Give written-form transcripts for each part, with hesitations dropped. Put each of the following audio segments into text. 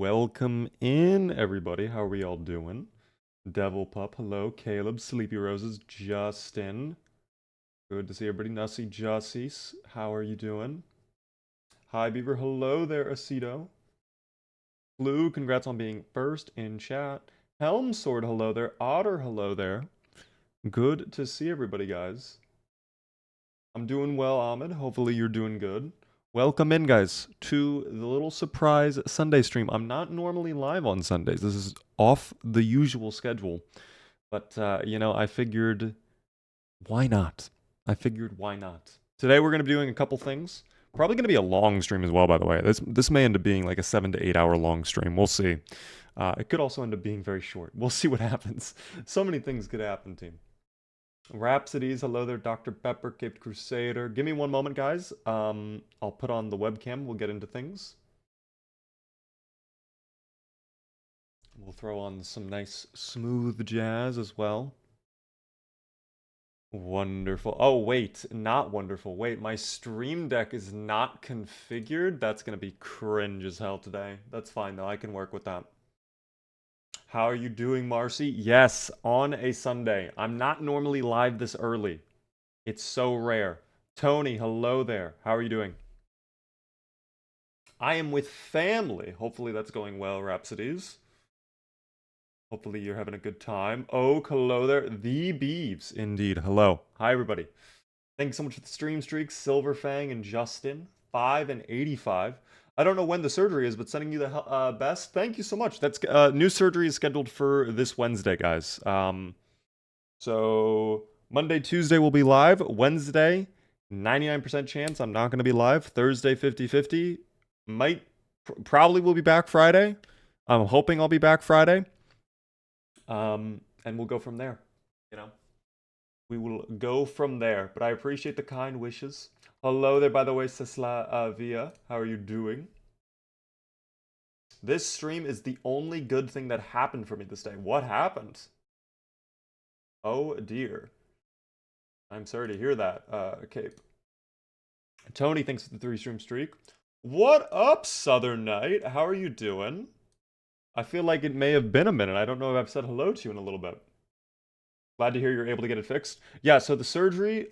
Welcome in, everybody. How are we all doing? Devil Pup, hello. Caleb, Sleepy Roses, Justin. Good to see everybody. Nussie, Jussies, how are you doing? Hi, Beaver. Hello there, Aceto. Blue, congrats on being first in chat. Helm Sword, hello there. Otter, hello there. Good to see everybody, guys. I'm doing well, Ahmed. Hopefully you're doing good. Welcome in, guys, to the little surprise Sunday stream. I'm not normally live on Sundays. This is off the usual schedule. But, I figured, why not? Why not? Today we're going to be doing a couple things. Probably going to be a long stream as well, by the way. This may end up being like a 7 to 8 hour long stream. We'll see. It could also end up being very short. We'll see what happens. So many things could happen, team. Rhapsodies, hello there, Dr. Pepper, Caped Crusader. Give me one moment, guys. I'll put on the webcam. We'll get into things. We'll throw on some nice smooth jazz as well. Wonderful. Oh, wait, not wonderful. Wait, my stream deck is not configured. That's going to be cringe as hell today. That's fine, though. I can work with that. How are you doing, Marcy? Yes, on a Sunday. I'm not normally live this early. It's so rare. Tony, hello there. How are you doing? I am with family. Hopefully that's going well, Rhapsodies. Hopefully you're having a good time. Oh, hello there. The Beeves. Indeed. Hello. Hi, everybody. Thanks so much for the stream streaks, Silverfang and Justin. 5 and 85. I don't know when the surgery is, but sending you the best. Thank you so much. That's new surgery is scheduled for this Wednesday, guys. So Monday, Tuesday will be live. Wednesday, 99% chance I'm not going to be live. Thursday, 50-50. Probably will be back Friday. I'm hoping I'll be back Friday. And we'll go from there. We will go from there. But I appreciate the kind wishes. Hello there, by the way, Sesla Via. How are you doing? This stream is the only good thing that happened for me this day. What happened? Oh dear. I'm sorry to hear that, Cape. Tony, thanks for the 3-stream streak. What up, Southern Knight? How are you doing? I feel like it may have been a minute. I don't know if I've said hello to you in a little bit. Glad to hear you're able to get it fixed. Yeah, so the surgery,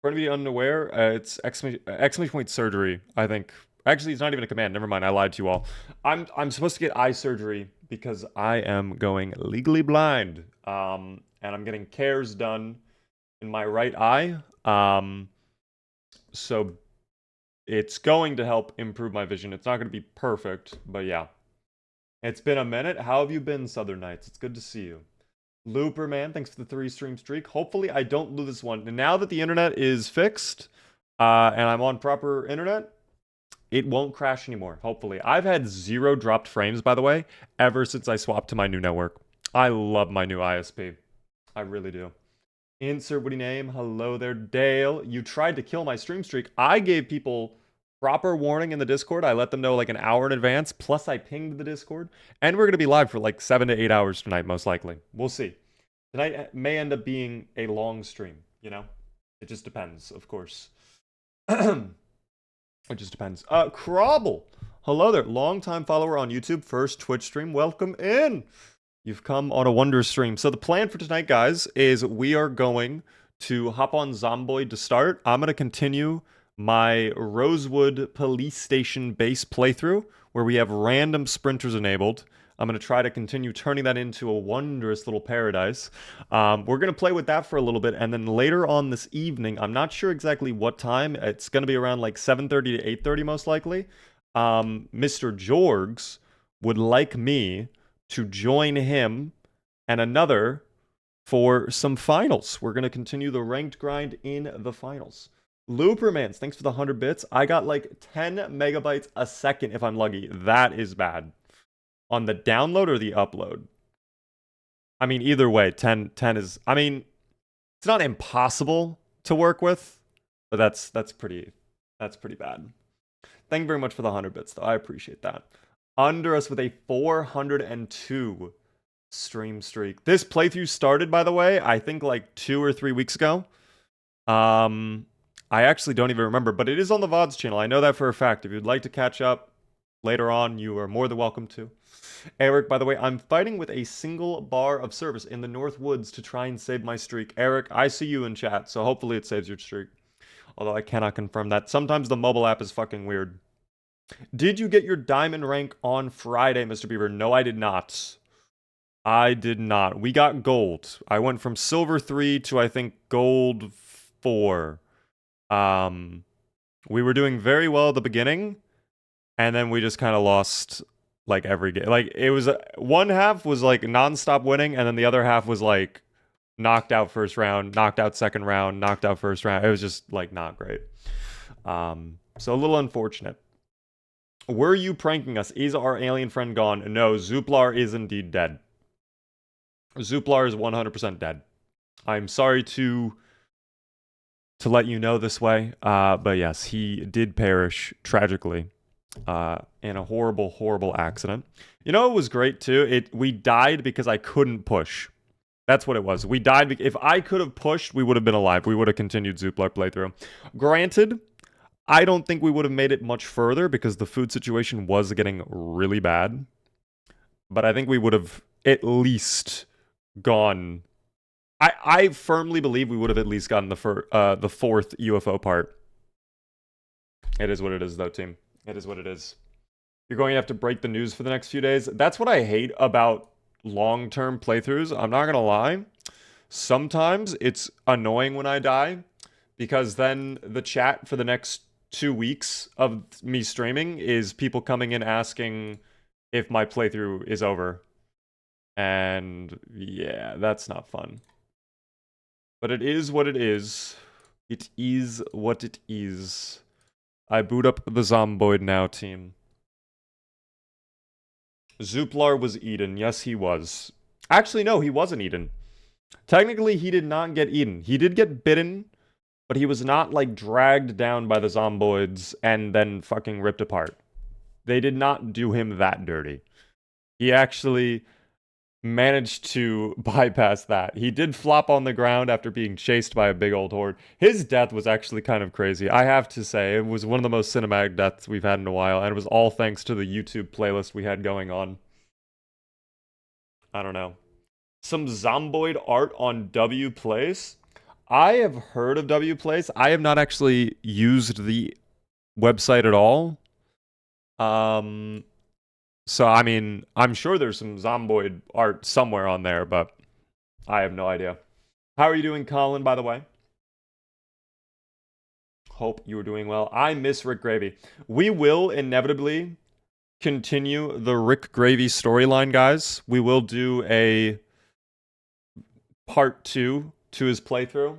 for anybody unaware, it's exclamation point surgery, I think. Actually, it's not even a command. Never mind, I lied to you all. I'm supposed to get eye surgery because I am going legally blind. And I'm getting cares done in my right eye. So it's going to help improve my vision. It's not going to be perfect, but yeah. It's been a minute. How have you been, Southern Knights? It's good to see you. Looper Man, thanks for the 3-stream streak. Hopefully I don't lose this one. And now that the internet is fixed, and I'm on proper internet, it won't crash anymore, hopefully. I've had 0 dropped frames, by the way, ever since I swapped to my new network. I love my new ISP. I really do. Insert witty name. Hello there, Dale. You tried to kill my stream streak. I gave people proper warning in the Discord. I let them know like an hour in advance. Plus, I pinged the Discord. And we're going to be live for like 7 to 8 hours tonight, most likely. We'll see. Tonight may end up being a long stream, It just depends, of course. It just depends. Crobble. Hello there. Long-time follower on YouTube. First Twitch stream. Welcome in. You've come on a wonder stream. So the plan for tonight, guys, is we are going to hop on Zomboid to start. I'm going to continue my Rosewood police station base playthrough where we have random sprinters enabled. I'm going to try to continue turning that into a wondrous little paradise. We're going to play with that for a little bit, and then later on this evening, I'm not sure exactly what time. It's going to be around like 7:30 to 8:30 most likely. Mr. Jorgs would like me to join him and another for some finals. We're going to continue the ranked grind in the finals. Loopermans, thanks for the 100 bits. I got like 10 megabytes a second if I'm lucky. That is bad. On the download or the upload? I mean, either way, 10 is... I mean, it's not impossible to work with, but that's pretty bad. Thank you very much for the 100 bits, though. I appreciate that. Under us with a 402 stream streak. This playthrough started, by the way, I think like 2 or 3 weeks ago. I actually don't even remember, but it is on the VODs channel. I know that for a fact. If you'd like to catch up, later on, you are more than welcome to. Eric, by the way, I'm fighting with a single bar of service in the North Woods to try and save my streak. Eric, I see you in chat, so hopefully it saves your streak. Although I cannot confirm that. Sometimes the mobile app is fucking weird. Did you get your diamond rank on Friday, Mr. Beaver? No, I did not. I did not. We got gold. I went from silver 3 to, I think, gold 4. We were doing very well at the beginning, and then we just kind of lost like every game. Like it was one half was like nonstop winning, and then the other half was like knocked out first round, knocked out second round, knocked out first round. It was just like not great. So a little unfortunate. Were you pranking us? Is our alien friend gone? No, Zooplar is indeed dead. Zooplar is 100% dead. I'm sorry to let you know this way, but yes, he did perish tragically in a horrible, horrible accident. You know, it was great too. We died because I couldn't push. That's what it was. We died. If I could have pushed, we would have been alive. We would have continued Zooplar playthrough. Granted, I don't think we would have made it much further because the food situation was getting really bad. But I think we would have at least gone. I firmly believe we would have at least gotten the fourth UFO part. It is what it is, though, team. It is what it is. You're going to have to break the news for the next few days. That's what I hate about long-term playthroughs. I'm not going to lie. Sometimes it's annoying when I die because then the chat for the next 2 weeks of me streaming is people coming in asking if my playthrough is over. And yeah, that's not fun. But it is what it is. It is what it is. I boot up the Zomboid now, team. Zooplar was eaten. Yes, he was. Actually, no, he wasn't eaten. Technically, he did not get eaten. He did get bitten, but he was not, like, dragged down by the Zomboids and then fucking ripped apart. They did not do him that dirty. He actually managed to bypass that. He did flop on the ground after being chased by a big old horde. His death was actually kind of crazy. I have to say, it was one of the most cinematic deaths we've had in a while, and it was all thanks to the YouTube playlist we had going on. I don't know. Some Zomboid art on W Place? I have heard of W Place. I have not actually used the website at all. So, I mean, I'm sure there's some Zomboid art somewhere on there, but I have no idea. How are you doing, Colin, by the way? Hope you are doing well. I miss Rick Gravy. We will inevitably continue the Rick Gravy storyline, guys. We will do a part 2 to his playthrough.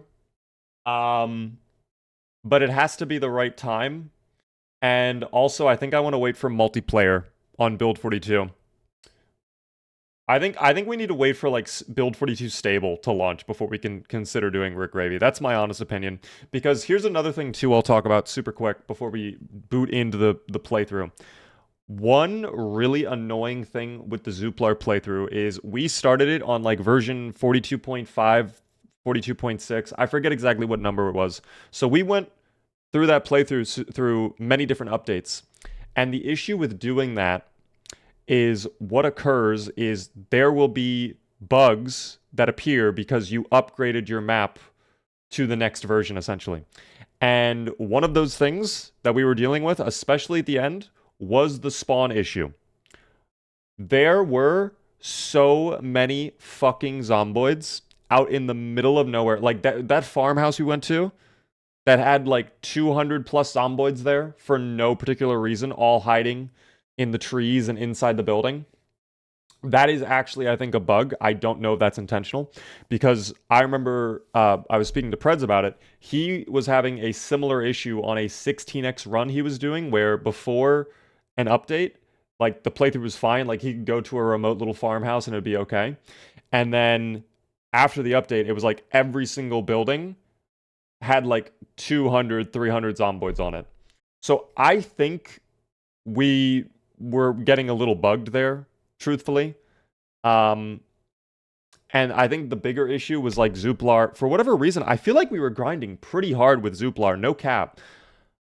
But it has to be the right time. And also, I think I want to wait for multiplayer on Build 42. I think we need to wait for like Build 42 stable to launch before we can consider doing Rick Gravy. That's my honest opinion. Because here's another thing too I'll talk about super quick before we boot into the playthrough. One really annoying thing with the Zooplar playthrough is we started it on like version 42.5, 42.6. I forget exactly what number it was. So we went through that playthrough through many different updates. And the issue with doing that is what occurs is there will be bugs that appear because you upgraded your map to the next version, essentially. And one of those things that we were dealing with, especially at the end, was the spawn issue. There were so many fucking zomboids out in the middle of nowhere. Like that farmhouse we went to, that had like 200 plus zomboids there for no particular reason, all hiding in the trees and inside the building. That is actually, I think, a bug. I don't know if that's intentional, because I remember I was speaking to Preds about it. He was having a similar issue on a 16x run he was doing, where before an update, like the playthrough was fine. Like he could go to a remote little farmhouse and it'd be okay. And then after the update, it was like every single building had like 200, 300 zomboids on it. So I think we were getting a little bugged there, truthfully. And I think the bigger issue was like Zooplar. For whatever reason, I feel like we were grinding pretty hard with Zooplar, no cap.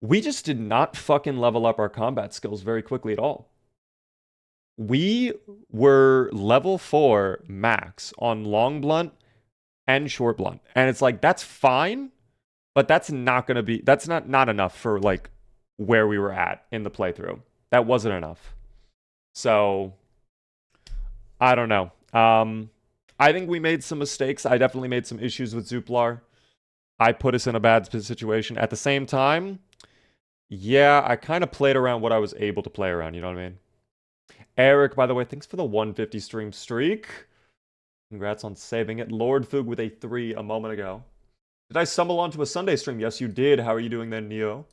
We just did not fucking level up our combat skills very quickly at all. We were level 4 max on long blunt and short blunt. And it's like, that's fine, but that's not going to be, that's not enough for like where we were at in the playthrough. That wasn't enough. So, I don't know. I think we made some mistakes. I definitely made some issues with Zooplar. I put us in a bad situation. At the same time, yeah, I kind of played around what I was able to play around, you know what I mean? Eric, by the way, thanks for the 150 stream streak. Congrats on saving it. Lord Foog with a 3 a moment ago. Did I stumble onto a Sunday stream? Yes, you did. How are you doing then, Neo?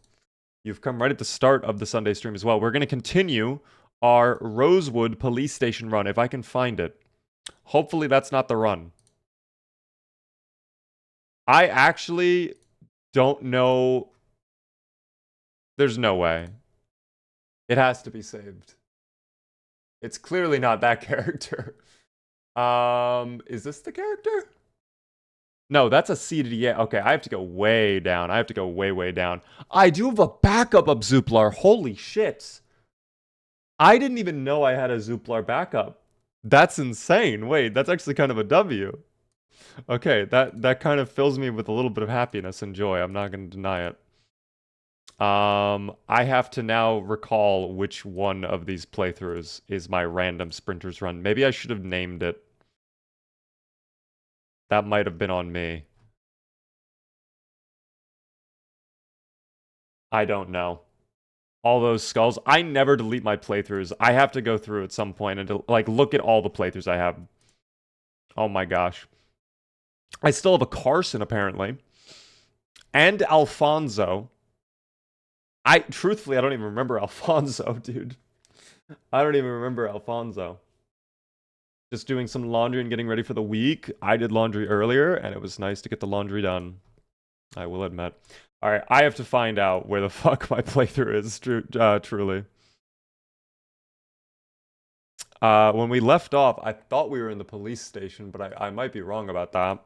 You've come right at the start of the Sunday stream as well. We're going to continue our Rosewood police station run, if I can find it. Hopefully that's not the run. I actually don't know. There's no way. It has to be saved. It's clearly not that character. Is this the character? No, that's a seeded, yeah. Okay, I have to go way down. I have to go way, way down. I do have a backup of Zooplar. Holy shit. I didn't even know I had a Zooplar backup. That's insane. Wait, that's actually kind of a W. Okay, that kind of fills me with a little bit of happiness and joy. I'm not going to deny it. I have to now recall which one of these playthroughs is my random sprinters run. Maybe I should have named it. That might have been on me. I don't know. All those skulls. I never delete my playthroughs. I have to go through at some point and like look at all the playthroughs I have. Oh my gosh. I still have a Carson apparently. And Alfonso. Truthfully, I don't even remember Alfonso, dude. I don't even remember Alfonso. Just doing some laundry and getting ready for the week. I did laundry earlier, and it was nice to get the laundry done. I will admit. All right, I have to find out where the fuck my playthrough is, truly. When we left off, I thought we were in the police station, but I might be wrong about that.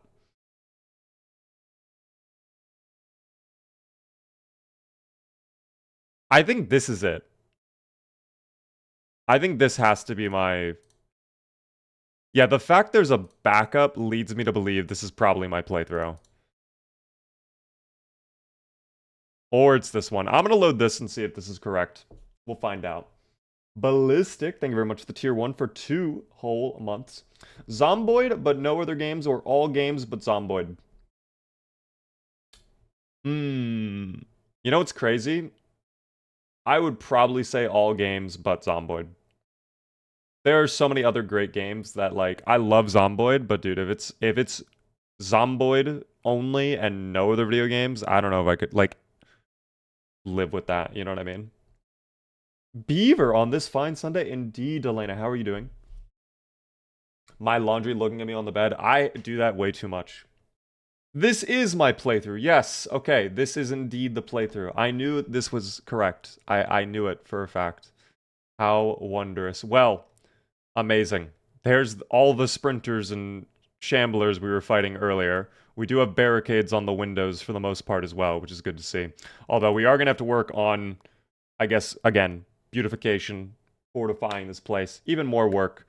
I think this is it. I think this has to be my... Yeah, the fact there's a backup leads me to believe this is probably my playthrough. Or it's this one. I'm going to load this and see if this is correct. We'll find out. Ballistic, thank you very much for the tier 1 for 2 whole months. Zomboid, but no other games, or all games but Zomboid. You know what's crazy? I would probably say all games but Zomboid. There are so many other great games that, like, I love Zomboid, but dude, if it's Zomboid only and no other video games, I don't know if I could, like, live with that, you know what I mean? Beaver on this fine Sunday. Indeed, Elena, how are you doing? My laundry looking at me on the bed. I do that way too much. This is my playthrough. Yes. Okay. This is indeed the playthrough. I knew this was correct. I knew it for a fact. How wondrous. Well, amazing. There's all the sprinters and shamblers we were fighting earlier. We do have barricades on the windows for the most part as well, which is good to see. Although we are going to have to work on, I guess, again, beautification, fortifying this place. Even more work.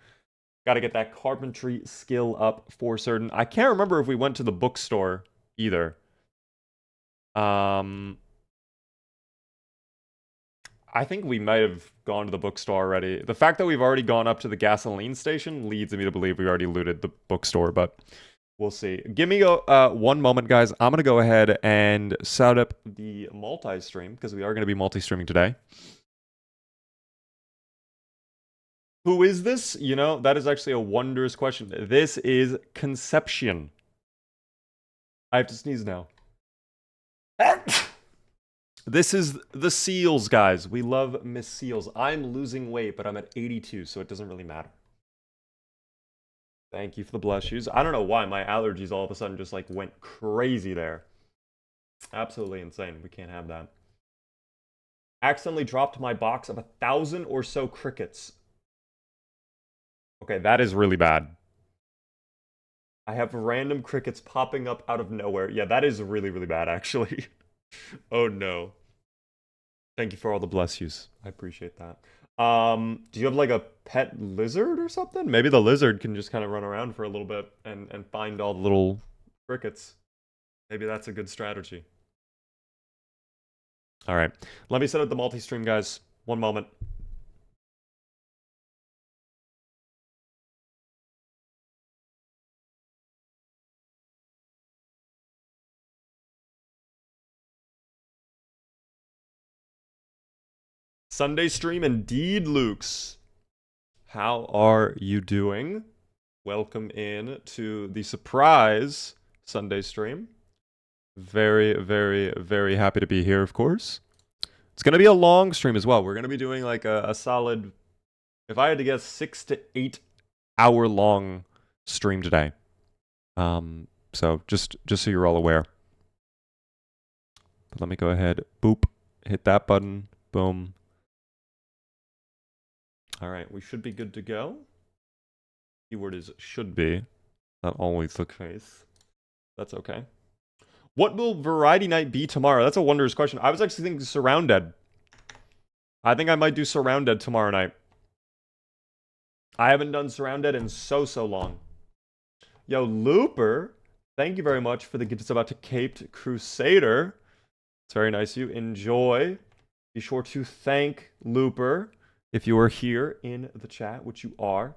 Got to get that carpentry skill up for certain. I can't remember if we went to the bookstore either. I think we might have gone to the bookstore already. The fact that we've already gone up to the gasoline station leads me to believe we already looted the bookstore, but we'll see. Give me one moment, guys. I'm going to go ahead and set up the multi-stream because we are going to be multi-streaming today. Who is this? You know, that is actually a wondrous question. This is Conception. I have to sneeze now. This is the Seals, guys. We love Miss Seals. I'm losing weight, but I'm at 82, so it doesn't really matter. Thank you for the bless shoes. I don't know why my allergies all of a sudden just like went crazy there. Absolutely insane. We can't have that. Accidentally dropped my box of 1,000 or so crickets. Okay, that is really bad. I have random crickets popping up out of nowhere. Yeah, that is really, really bad, actually. Oh, no. Thank you for all the bless yous. I appreciate that. Do you have like a pet lizard or something? Maybe the lizard can just kind of run around for a little bit and find all the little crickets. Maybe that's a good strategy. All right. Let me set up the multi-stream, guys. One moment. Sunday stream indeed, Lukes. How are you doing? Welcome in to the surprise Sunday stream. Very, very, very happy to be here, of course. It's going to be a long stream as well. We're going to be doing like a solid, if I had to guess, 6 to 8 hour long stream today. So just so you're all aware. But let me go ahead, boop, hit that button, boom. All right, we should be good to go. Keyword is should be, not always the case. That's okay. What will Variety Night be tomorrow? That's a wondrous question. I was actually thinking Surrounded. I think I might do Surrounded tomorrow night. I haven't done Surrounded in so long. Yo, Looper, thank you very much for the gift. It's about to Caped Crusader. It's very nice of you. Enjoy. Be sure to thank Looper if you are here in the chat, which you are.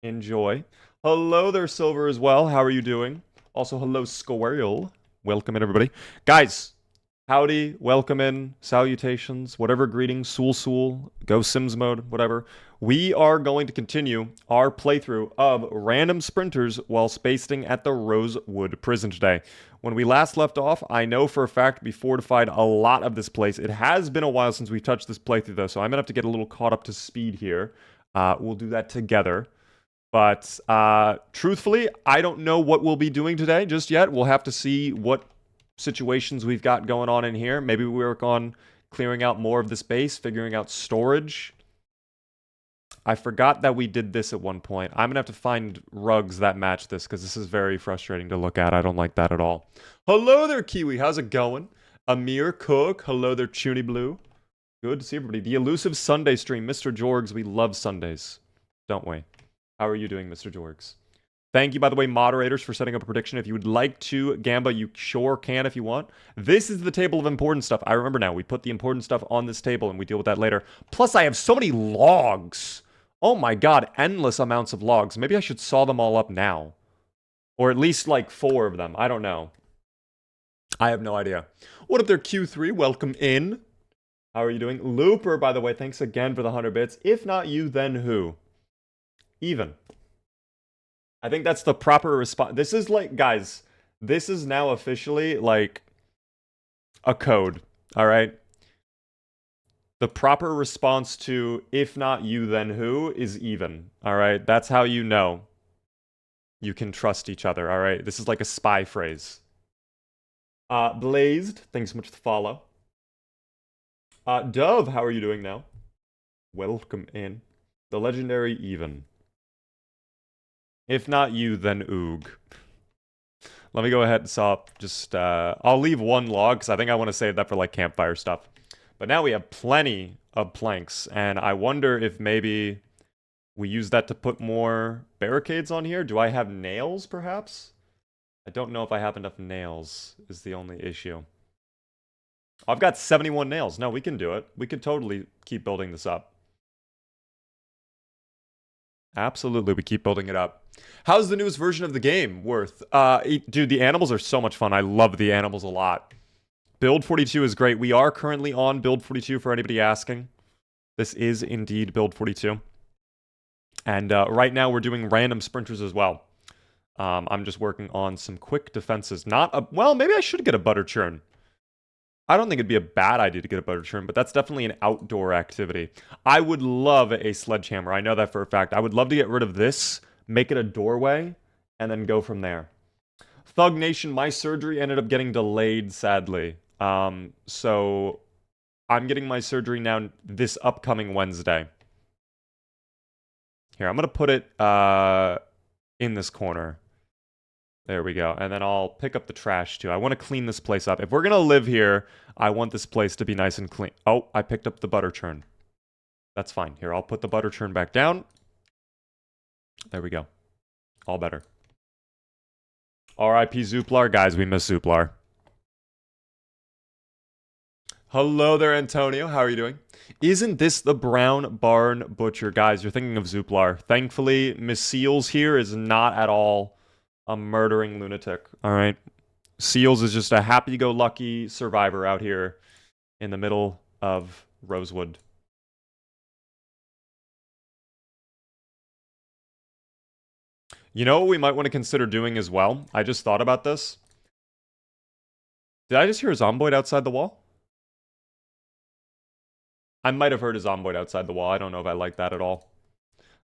Enjoy. Hello there, Silver, as well. How are you doing? Also, hello, Squirrel. Welcome in, everybody. Guys, howdy, welcome in, salutations, whatever greetings, Sool, go Sims mode, whatever. We are going to continue our playthrough of Random Sprinters while spacing at the Rosewood prison today. When we last left off, I know for a fact we fortified a lot of this place. It has been a while since we've touched this playthrough, though, so I'm going to have to get a little caught up to speed here. We'll do that together. But truthfully, I don't know what we'll be doing today just yet. We'll have to see what situations we've got going on in here. Maybe we work on clearing out more of the space, figuring out storage. I forgot that we did this at one point. I'm going to have to find rugs that match this because this is very frustrating to look at. I don't like that at all. Hello there, Kiwi. How's it going? Amir Cook. Hello there, Chuny Blue. Good to see everybody. The elusive Sunday stream. Mr. Jorgs, we love Sundays, don't we? How are you doing, Mr. Jorgs? Thank you, by the way, moderators, for setting up a prediction. If you would like to, Gamba, you sure can if you want. This is the table of important stuff. I remember now. We put the important stuff on this table, and we deal with that later. Plus, I have so many logs. Oh my god, endless amounts of logs. Maybe I should saw them all up now. Or at least, like, 4 of them. I don't know. I have no idea. What up there, Q3? Welcome in. How are you doing? Looper, by the way, thanks again for the 100 bits. If not you, then who? Even. I think that's the proper response. This is like, guys, this is now officially like a code, all right? The proper response to if not you, then who is even, all right? That's how you know you can trust each other, all right? This is like a spy phrase. Blazed, thanks so much for the follow. Dove, how are you doing now? Welcome in. The legendary even. If not you, then Oog. Let me go ahead and stop. Just, I'll leave one log, because I think I want to save that for, like, campfire stuff. But now we have plenty of planks, and I wonder if maybe we use that to put more barricades on here. Do I have nails, perhaps? I don't know if I have enough nails, is the only issue. I've got 71 nails. No, we can do it. We could totally keep building this up. Absolutely, we keep building it up. How's the newest version of the game worth? Dude, the animals are so much fun. I love the animals a lot. Build 42 is great. We are currently on Build 42 for anybody asking. This is indeed Build 42. And right now we're doing random sprinters as well. I'm just working on some quick defenses. Well, maybe I should get a butter churn. I don't think it'd be a bad idea to get a butter churn, but that's definitely an outdoor activity. I would love a sledgehammer. I know that for a fact. I would love to get rid of this, make it a doorway, and then go from there. Thug Nation, my surgery ended up getting delayed, sadly. So I'm getting my surgery now this upcoming Wednesday. Here, I'm going to put it in this corner. There we go. And then I'll pick up the trash too. I want to clean this place up. If we're going to live here, I want this place to be nice and clean. Oh, I picked up the butter churn. That's fine. Here, I'll put the butter churn back down. There we go. All better. R.I.P. Zooplar. Guys, we miss Zooplar. Hello there, Antonio. How are you doing? Isn't this the Brown Barn Butcher? Guys, you're thinking of Zooplar. Thankfully, Miss Seals here is not at all a murdering lunatic. All right? Seals is just a happy-go-lucky survivor out here in the middle of Rosewood. You know what we might want to consider doing as well? I just thought about this. Did I just hear a zomboid outside the wall? I might have heard a zomboid outside the wall. I don't know if I like that at all.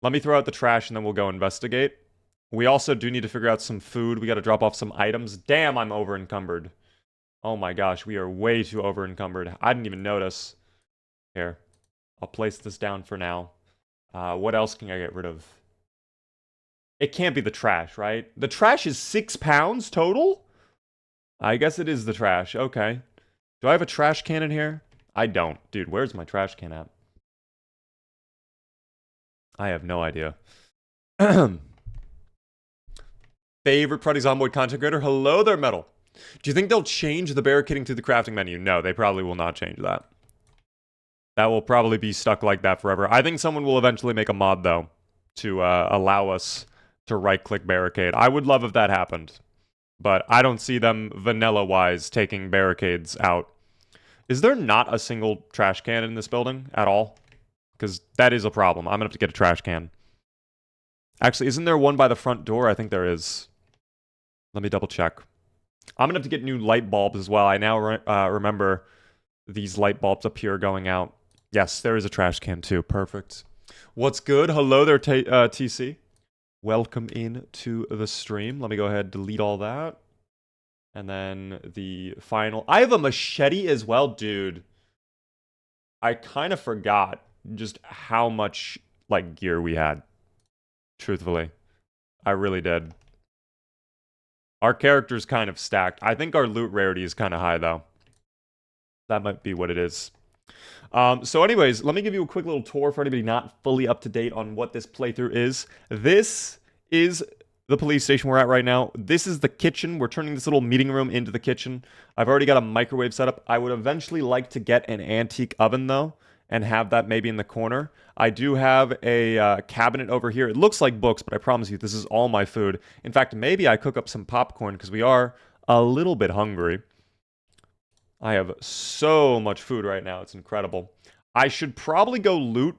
Let me throw out the trash and then we'll go investigate. We also do need to figure out some food. We got to drop off some items. Damn, I'm over encumbered. Oh my gosh, we are way too over encumbered. I didn't even notice. Here, I'll place this down for now. What else can I get rid of? It can't be the trash, right? The trash is 6 pounds total? I guess it is the trash. Okay. Do I have a trash can in here? I don't. Dude, where's my trash can at? I have no idea. Favorite Pruddy Zomboid content creator? Hello there, Metal. Do you think they'll change the barricading through the crafting menu? No, they probably will not change that. That will probably be stuck like that forever. I think someone will eventually make a mod, though, to allow us to right-click barricade. I would love if that happened. But I don't see them vanilla-wise taking barricades out. Is there not a single trash can in this building at all? Because that is a problem. I'm going to have to get a trash can. Actually, isn't there one by the front door? I think there is. Let me double check. I'm going to have to get new light bulbs as well. I now remember these light bulbs up here going out. Yes, there is a trash can too. Perfect. What's good? Hello there, TC. Welcome in to the stream. Let me go ahead and delete all that. And then the final... I have a machete as well, dude. I kind of forgot just how much, like, gear we had. Truthfully. I really did. Our character's kind of stacked. I think our loot rarity is kind of high, though. That might be what it is. So anyways, let me give you a quick little tour for anybody not fully up to date on what this playthrough is. This is the police station we're at right now. This is the kitchen. We're turning this little meeting room into the kitchen. I've already got a microwave set up. I would eventually like to get an antique oven, though, and have that maybe in the corner. I do have a cabinet over here. It looks like books, but I promise you, this is all my food. In fact, maybe I cook up some popcorn because we are a little bit hungry. I have so much food right now. It's incredible. I should probably go loot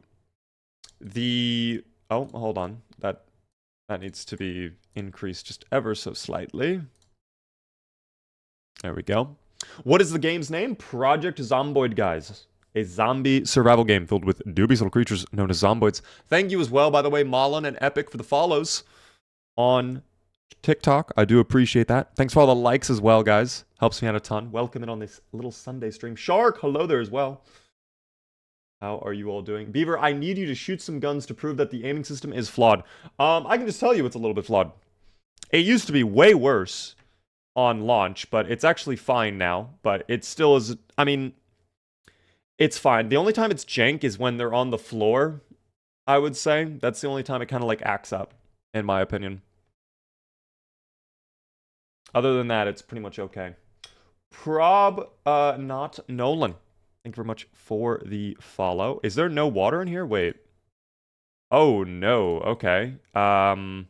the... Oh, hold on. That needs to be increased just ever so slightly. There we go. What is the game's name? Project Zomboid, guys. A zombie survival game filled with dubious little creatures known as zomboids. Thank you as well, by the way, Malin and Epic for the follows on TikTok. I do appreciate that. Thanks for all the likes as well, guys. Helps me out a ton. Welcome in on this little Sunday stream. Shark, hello there as well. How are you all doing? Beaver, I need you to shoot some guns to prove that the aiming system is flawed. I can just tell you it's a little bit flawed. It used to be way worse on launch, but it's actually fine now. But it still is, I mean, it's fine. The only time it's jank is when they're on the floor, I would say. That's the only time it kind of like acts up, in my opinion. Other than that, it's pretty much okay. Not Nolan. Thank you very much for the follow. Is there no water in here? Wait. Oh, no. Okay. Well,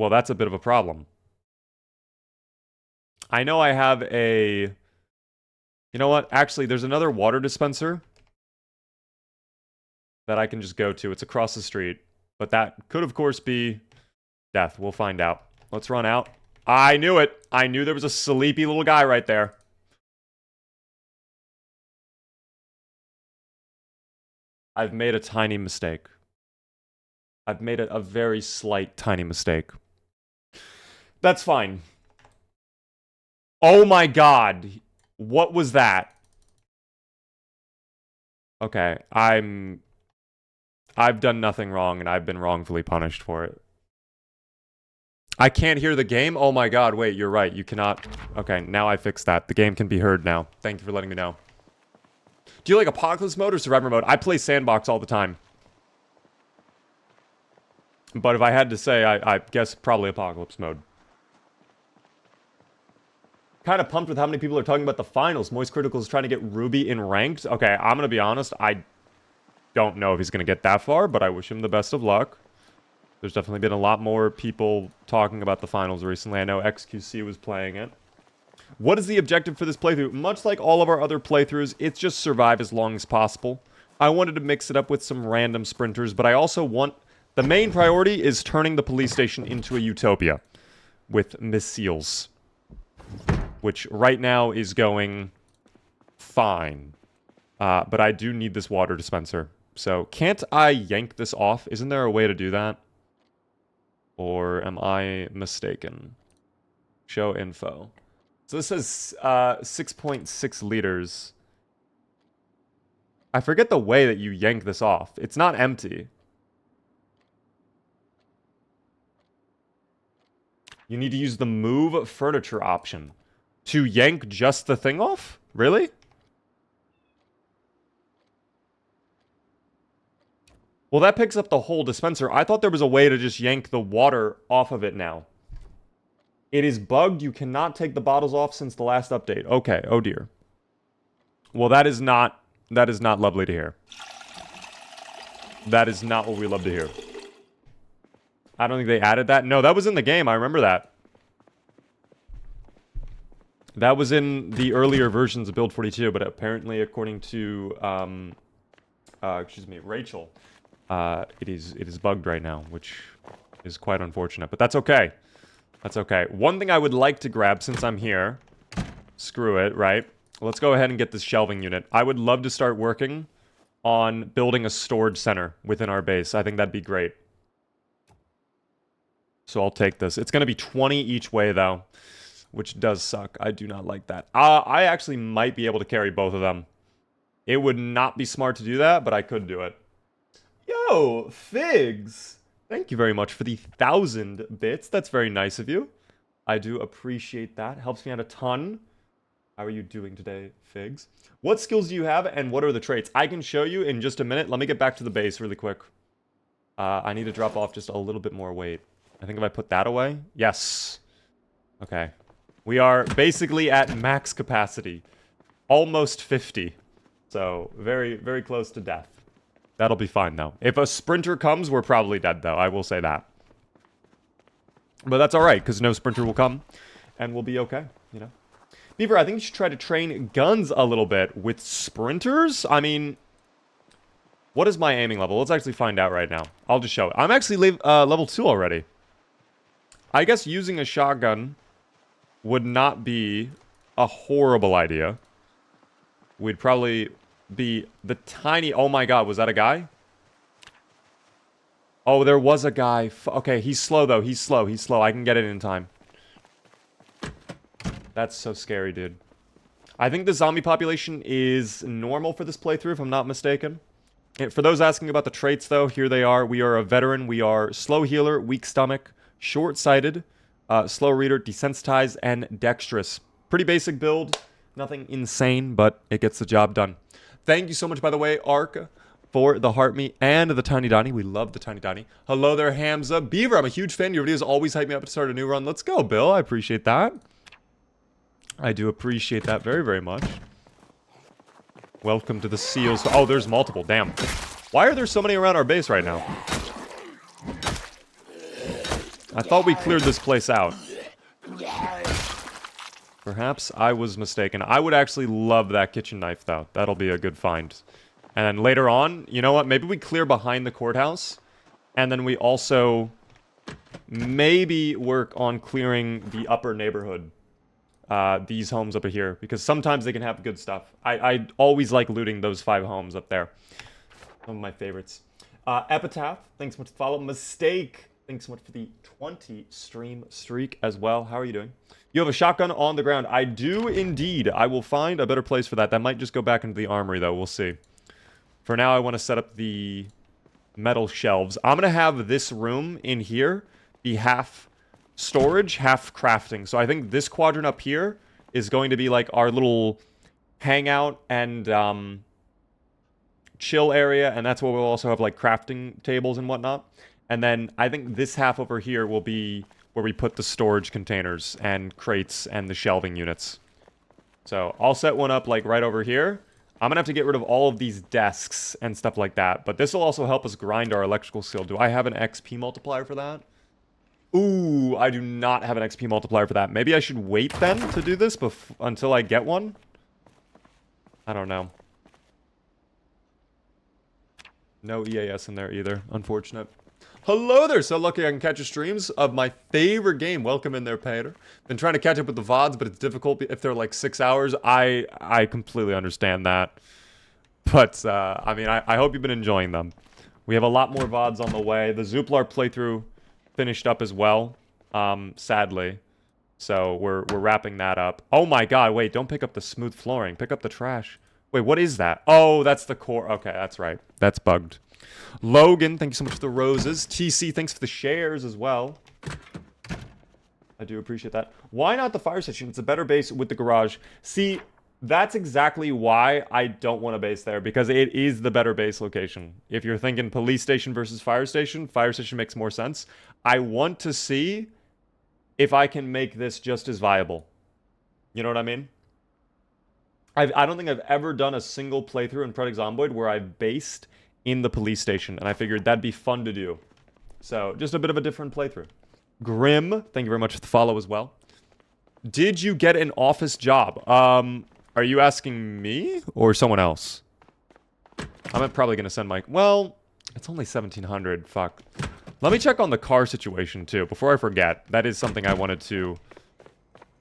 that's a bit of a problem. I know I have a... You know what? Actually, there's another water dispenser that I can just go to. It's across the street. But that could, of course, be death. We'll find out. Let's run out. I knew it. I knew there was a sleepy little guy right there. I've made a tiny mistake. I've made a very slight, tiny mistake. That's fine. Oh my god. What was that? Okay, I've done nothing wrong, and I've been wrongfully punished for it. I can't hear the game? Oh my god, wait, you're right. You cannot... Okay, now I fixed that. The game can be heard now. Thank you for letting me know. Do you like Apocalypse mode or Survivor mode? I play Sandbox all the time. But if I had to say, I guess probably Apocalypse mode. Kind of pumped with how many people are talking about the finals. Moist Critical is trying to get Ruby in ranked. Okay, I'm going to be honest. I don't know if he's going to get that far, but I wish him the best of luck. There's definitely been a lot more people talking about the finals recently. I know XQC was playing it. What is the objective for this playthrough? Much like all of our other playthroughs, it's just survive as long as possible. I wanted to mix it up with some random sprinters, but I also want... The main priority is turning the police station into a utopia with missiles, which right now is going fine. But I do need this water dispenser. So can't I yank this off? Isn't there a way to do that? Or am I mistaken? Show info. So this says 6.6 liters. I forget the way that you yank this off. It's not empty. You need to use the move furniture option to yank just the thing off? Really? Well, that picks up the whole dispenser. I thought there was a way to just yank the water off of it now. It is bugged. You cannot take the bottles off since the last update. Okay. Oh, dear. Well, that is not lovely to hear. That is not what we love to hear. I don't think they added that. No, that was in the game. I remember that. That was in the earlier versions of Build 42, but apparently, according to, excuse me, Rachel, it is bugged right now, which is quite unfortunate. But that's okay. That's okay. One thing I would like to grab since I'm here, screw it, right? Let's go ahead and get this shelving unit. I would love to start working on building a storage center within our base. I think that'd be great. So I'll take this. It's going to be 20 each way, though, which does suck. I do not like that. I actually might be able to carry both of them. It would not be smart to do that, but I could do it. Yo, Figs! Thank you very much for the 1,000 bits. That's very nice of you. I do appreciate that. Helps me out a ton. How are you doing today, Figs? What skills do you have, and what are the traits? I can show you in just a minute. Let me get back to the base really quick. I need to drop off just a little bit more weight. I think if I put that away... Yes. Okay. We are basically at max capacity. Almost 50. So, very, very close to death. That'll be fine, though. If a sprinter comes, we're probably dead, though. I will say that. But that's alright, because no sprinter will come. And we'll be okay, you know? Beaver, I think you should try to train guns a little bit with sprinters. I mean, what is my aiming level? Let's actually find out right now. I'll just show it. I'm actually level 2 already. I guess using a shotgun would not be a horrible idea. We'd probably be the tiny... Oh my god, was that a guy? Oh, there was a guy. Okay, he's slow, though. He's slow. He's slow. I can get it in time. That's so scary, dude. I think the zombie population is normal for this playthrough, if I'm not mistaken. For those asking about the traits, though, here they are. We are a veteran. We are slow healer, weak stomach, short-sighted, slow reader, desensitized, and dexterous. Pretty basic build. Nothing insane, but it gets the job done. Thank you so much, by the way, Ark, for the heart meat and the Tiny Donnie. We love the Tiny Donnie. Hello there, Hamza. Beaver, I'm a huge fan. Your videos always hype me up to start a new run. Let's go, Bill. I appreciate that. I do appreciate that very, very much. Welcome to the seals. Oh, there's multiple. Damn. Why are there so many around our base right now? I thought we cleared this place out. Perhaps I was mistaken. I would actually love that kitchen knife, though. That'll be a good find. And then later on, you know what? Maybe we clear behind the courthouse. And then we also maybe work on clearing the upper neighborhood. These homes up here. Because sometimes they can have good stuff. I always like looting those 5 homes up there. Some of my favorites. Epitaph, thanks so much for the follow. Mistake, thanks so much for the 20 stream streak as well. How are you doing? You have a shotgun on the ground. I do indeed. I will find a better place for that. That might just go back into the armory, though. We'll see. For now, I want to set up the metal shelves. I'm going to have this room in here be half storage, half crafting. So I think this quadrant up here is going to be like our little hangout and chill area, and that's where we'll also have like crafting tables and whatnot. And then I think this half over here will be where we put the storage containers and crates and the shelving units. So I'll set one up like right over here. I'm gonna have to get rid of all of these desks and stuff like that, but this will also help us grind our electrical skill. Do I have an XP multiplier for that? Ooh, I do not have an XP multiplier for that. Maybe I should wait then to do this until I get one? I don't know. No EAS in there either. Unfortunate. Hello there! So lucky I can catch your streams of my favorite game. Welcome in there, Pater. Been trying to catch up with the VODs, but it's difficult if they're like 6 hours. I completely understand that. But, I mean, I hope you've been enjoying them. We have a lot more VODs on the way. The Zooplar playthrough finished up as well, sadly. So we're wrapping that up. Oh my god, wait, don't pick up the smooth flooring. Pick up the trash. Wait, what is that? Oh, that's the core. Okay, that's right. That's bugged. Logan, thank you so much for the roses. TC, thanks for the shares as well. I do appreciate that. Why not the fire station? It's a better base with the garage. See, that's exactly why I don't want a base there, because it is the better base location. If you're thinking police station versus fire station makes more sense. I want to see if I can make this just as viable. You know what I mean? I don't think I've ever done a single playthrough in Project Zomboid where I've based in the police station, and I figured that'd be fun to do. So, just a bit of a different playthrough. Grim, thank you very much for the follow as well. Did you get an office job? Are you asking me or someone else? I'm probably going to send my... Well, it's only 1,700. Fuck. Let me check on the car situation, too, before I forget. That is something I wanted to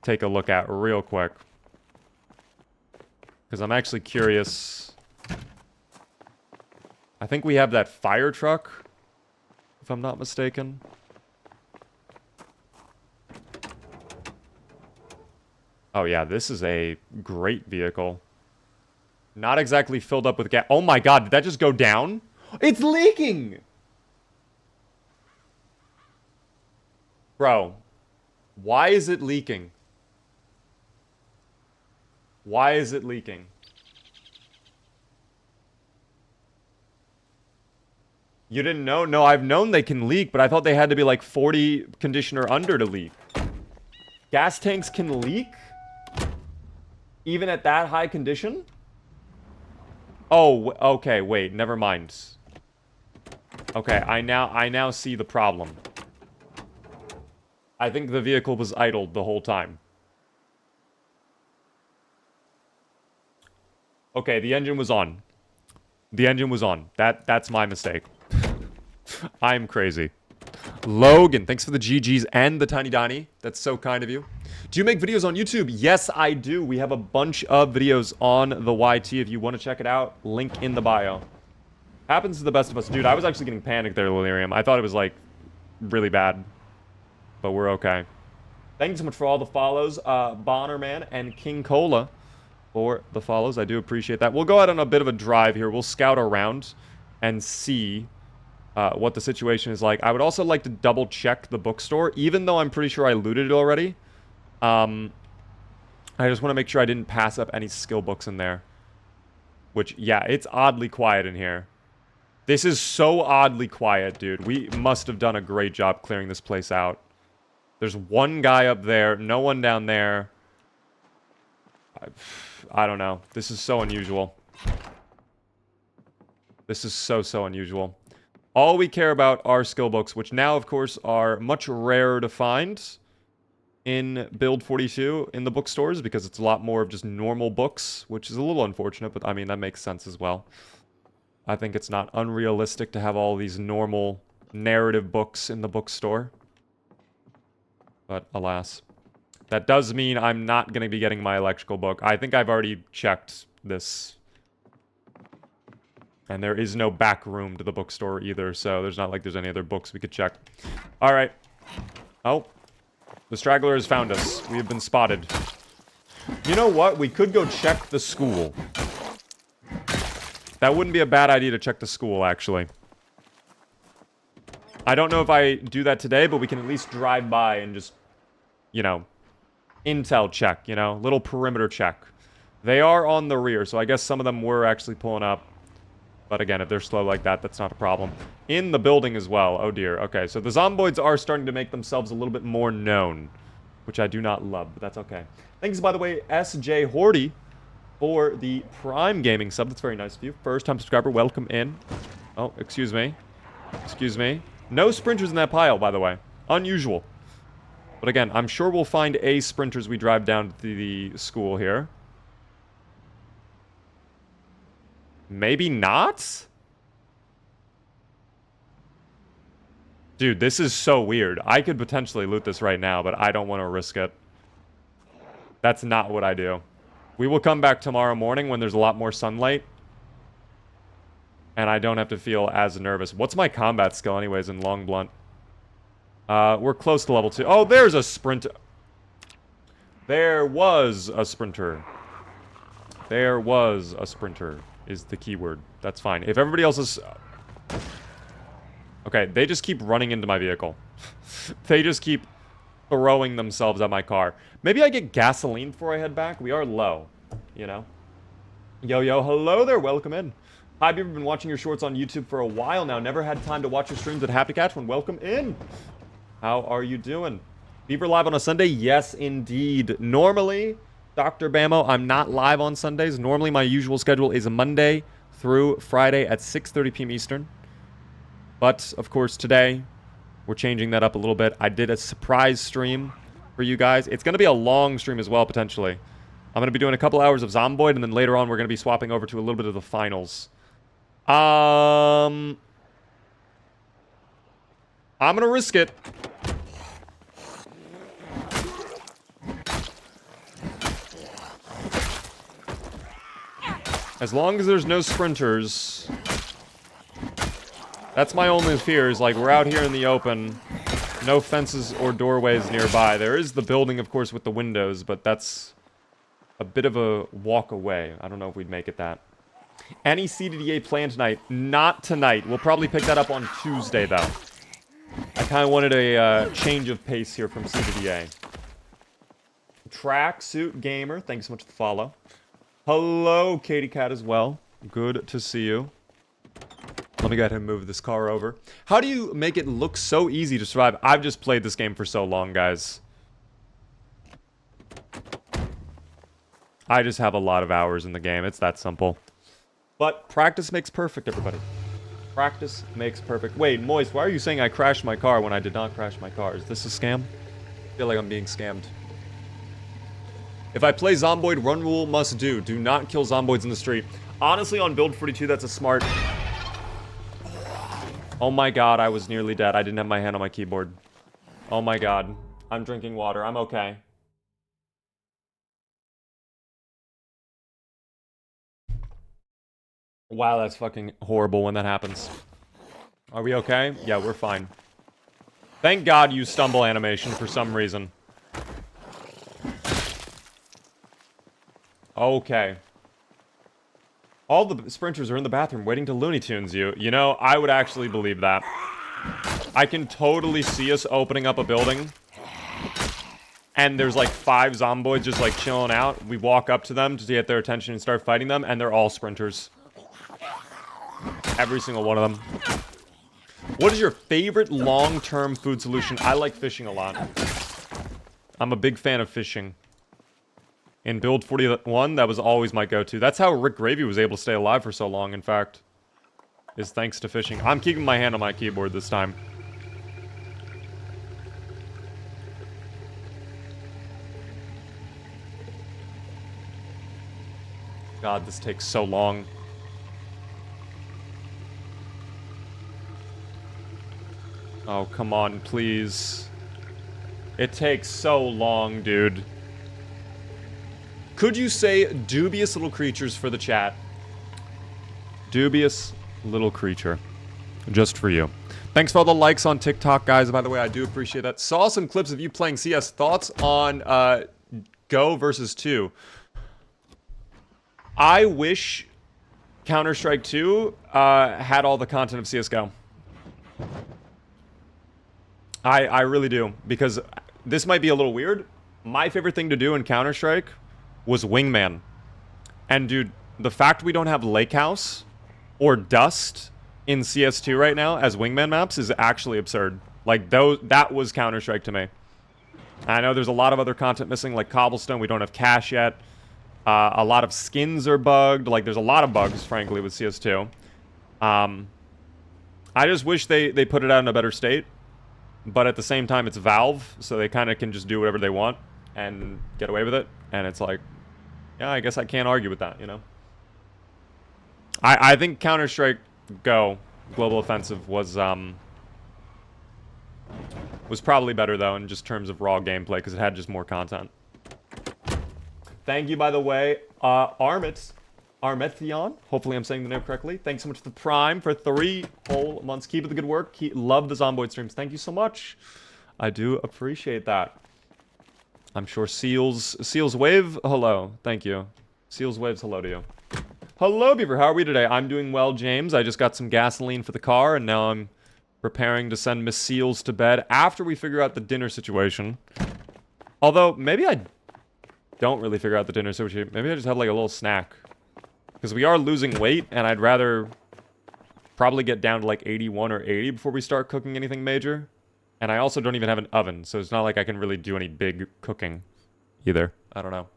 take a look at real quick. Because I'm actually curious... I think we have that fire truck, if I'm not mistaken. Oh yeah, this is a great vehicle. Not exactly filled up with gas. Oh my god, did that just go down? It's leaking! Bro, why is it leaking? Why is it leaking? You didn't know? No, I've known they can leak, but I thought they had to be like 40 conditioner under to leak. Gas tanks can leak? Even at that high condition? Oh, okay, wait, never mind. Okay, I now see the problem. I think the vehicle was idled the whole time. Okay, the engine was on. The engine was on. That's my mistake. I'm crazy. Logan, thanks for the GGs and the Tiny Donnie. That's so kind of you. Do you make videos on YouTube? Yes, I do. We have a bunch of videos on the YT if you want to check it out. Link in the bio. Happens to the best of us. Dude, I was actually getting panicked there, Delirium. I thought it was, like, really bad. But we're okay. Thank you so much for all the follows, Bonnerman and King Cola, for the follows. I do appreciate that. We'll go out on a bit of a drive here. We'll scout around and see what the situation is like. I would also like to double check the bookstore, even though I'm pretty sure I looted it already. I just want to make sure I didn't pass up any skill books in there. Which, yeah, it's oddly quiet in here. This is so oddly quiet, dude. We must have done a great job clearing this place out. There's one guy up there, no one down there. I don't know. This is so unusual. This is so unusual. All we care about are skill books, which now, of course, are much rarer to find in Build 42 in the bookstores, because it's a lot more of just normal books, which is a little unfortunate, but I mean, that makes sense as well. I think it's not unrealistic to have all these normal narrative books in the bookstore. But alas. That does mean I'm not going to be getting my electrical book. I think I've already checked this. And there is no back room to the bookstore either, so there's not like there's any other books we could check. Alright. Oh. The straggler has found us. We have been spotted. You know what? We could go check the school. That wouldn't be a bad idea to check the school, actually. I don't know if I do that today, but we can at least drive by and just, you know, intel check, you know? Little perimeter check. They are on the rear, so I guess some of them were actually pulling up. But again, if they're slow like that, that's not a problem. In the building as well. Oh dear. Okay, so the zomboids are starting to make themselves a little bit more known, which I do not love, but that's okay. Thanks, by the way, SJ Horty, for the Prime Gaming sub. That's very nice of you. First time subscriber, welcome in. Oh, excuse me. Excuse me. No sprinters in that pile, by the way. Unusual. But again, I'm sure we'll find a sprinter as we drive down to the school here. Maybe not? Dude, this is so weird. I could potentially loot this right now, but I don't want to risk it. That's not what I do. We will come back tomorrow morning when there's a lot more sunlight. And I don't have to feel as nervous. What's my combat skill anyways in long blunt? We're close to level 2. Oh, there's a sprint. There was a sprinter. There was a sprinter is the keyword. That's fine. If everybody else is... Okay, they just keep running into my vehicle. They just keep throwing themselves at my car. Maybe I get gasoline before I head back. We are low, you know? Yo, yo, hello there. Welcome in. Hi, Beaver. Been watching your shorts on YouTube for a while now. Never had time to watch your streams at Happy Catch One. Welcome in. How are you doing? Beaver live on a Sunday? Yes, indeed. Normally, Dr. Bamo, I'm not live on Sundays. Normally, my usual schedule is Monday through Friday at 6:30 p.m. Eastern. But, of course, today, we're changing that up a little bit. I did a surprise stream for you guys. It's going to be a long stream as well, potentially. I'm going to be doing a couple hours of Zomboid, and then later on, we're going to be swapping over to a little bit of the finals. I'm going to risk it. As long as there's no sprinters. That's my only fear, is like we're out here in the open. No fences or doorways nearby. There is the building, of course, with the windows, but that's a bit of a walk away. I don't know if we'd make it that. Any CDDA plan tonight? Not tonight. We'll probably pick that up on Tuesday, though. I kind of wanted a change of pace here from CDDA. Tracksuit Gamer, thanks so much for the follow. Hello, Katie Cat as well. Good to see you. Let me go ahead and move this car over. How do you make it look so easy to survive? I've just played this game for so long, guys. I just have a lot of hours in the game. It's that simple. But practice makes perfect, everybody. Practice makes perfect. Wait, Moist, why are you saying I crashed my car when I did not crash my car? Is this a scam? I feel like I'm being scammed. If I play Zomboid, run rule must do. Do not kill Zomboids in the street. Honestly, on Build 42, that's a smart... Oh my god, I was nearly dead. I didn't have my hand on my keyboard. Oh my god. I'm drinking water. I'm okay. Wow, that's fucking horrible when that happens. Are we okay? Yeah, we're fine. Thank God you stumble animation for some reason. Okay. All the sprinters are in the bathroom waiting to Looney Tunes you. You know, I would actually believe that. I can totally see us opening up a building. And there's like 5 zomboids just like chilling out. We walk up to them to get their attention and start fighting them. And they're all sprinters. Every single one of them. What is your favorite long-term food solution? I like fishing a lot. I'm a big fan of fishing. In Build 41, that was always my go-to. That's how Rick Gravy was able to stay alive for so long, in fact. Is thanks to fishing. I'm keeping my hand on my keyboard this time. God, this takes so long. Oh, come on, please. It takes so long, dude. Could you say dubious little creatures for the chat? Dubious little creature. Just for you. Thanks for all the likes on TikTok, guys. By the way, I do appreciate that. Saw some clips of you playing CS. Thoughts on Go versus 2? I wish Counter-Strike 2 had all the content of CSGO. I really do, because this might be a little weird. My favorite thing to do in Counter-Strike was Wingman. And dude, the fact we don't have Lake House or Dust in CS2 right now as Wingman maps is actually absurd. Like, that was Counter-Strike to me. I know there's a lot of other content missing, like Cobblestone. We don't have cash yet. A lot of skins are bugged. Like, there's a lot of bugs, frankly, with CS2. I just wish they put it out in a better state. But at the same time, it's Valve, so they kind of can just do whatever they want and get away with it. And it's like, yeah, I guess I can't argue with that, you know? I think Counter-Strike Go, Global Offensive, was probably better, though, in just terms of raw gameplay, because it had just more content. Thank you, by the way, Armethion. Hopefully I'm saying the name correctly. Thanks so much for the Prime for 3 whole months. Keep up the good work. Love the Zomboid streams. Thank you so much. I do appreciate that. I'm sure Seals Wave, hello. Thank you. Seals Waves, hello to you. Hello, Beaver. How are we today? I'm doing well, James. I just got some gasoline for the car, and now I'm preparing to send Miss Seals to bed after we figure out the dinner situation. Although, maybe I don't really figure out the dinner situation. Maybe I just have like a little snack. Because we are losing weight, and I'd rather probably get down to like 81 or 80 before we start cooking anything major. And I also don't even have an oven, so it's not like I can really do any big cooking either. I don't know.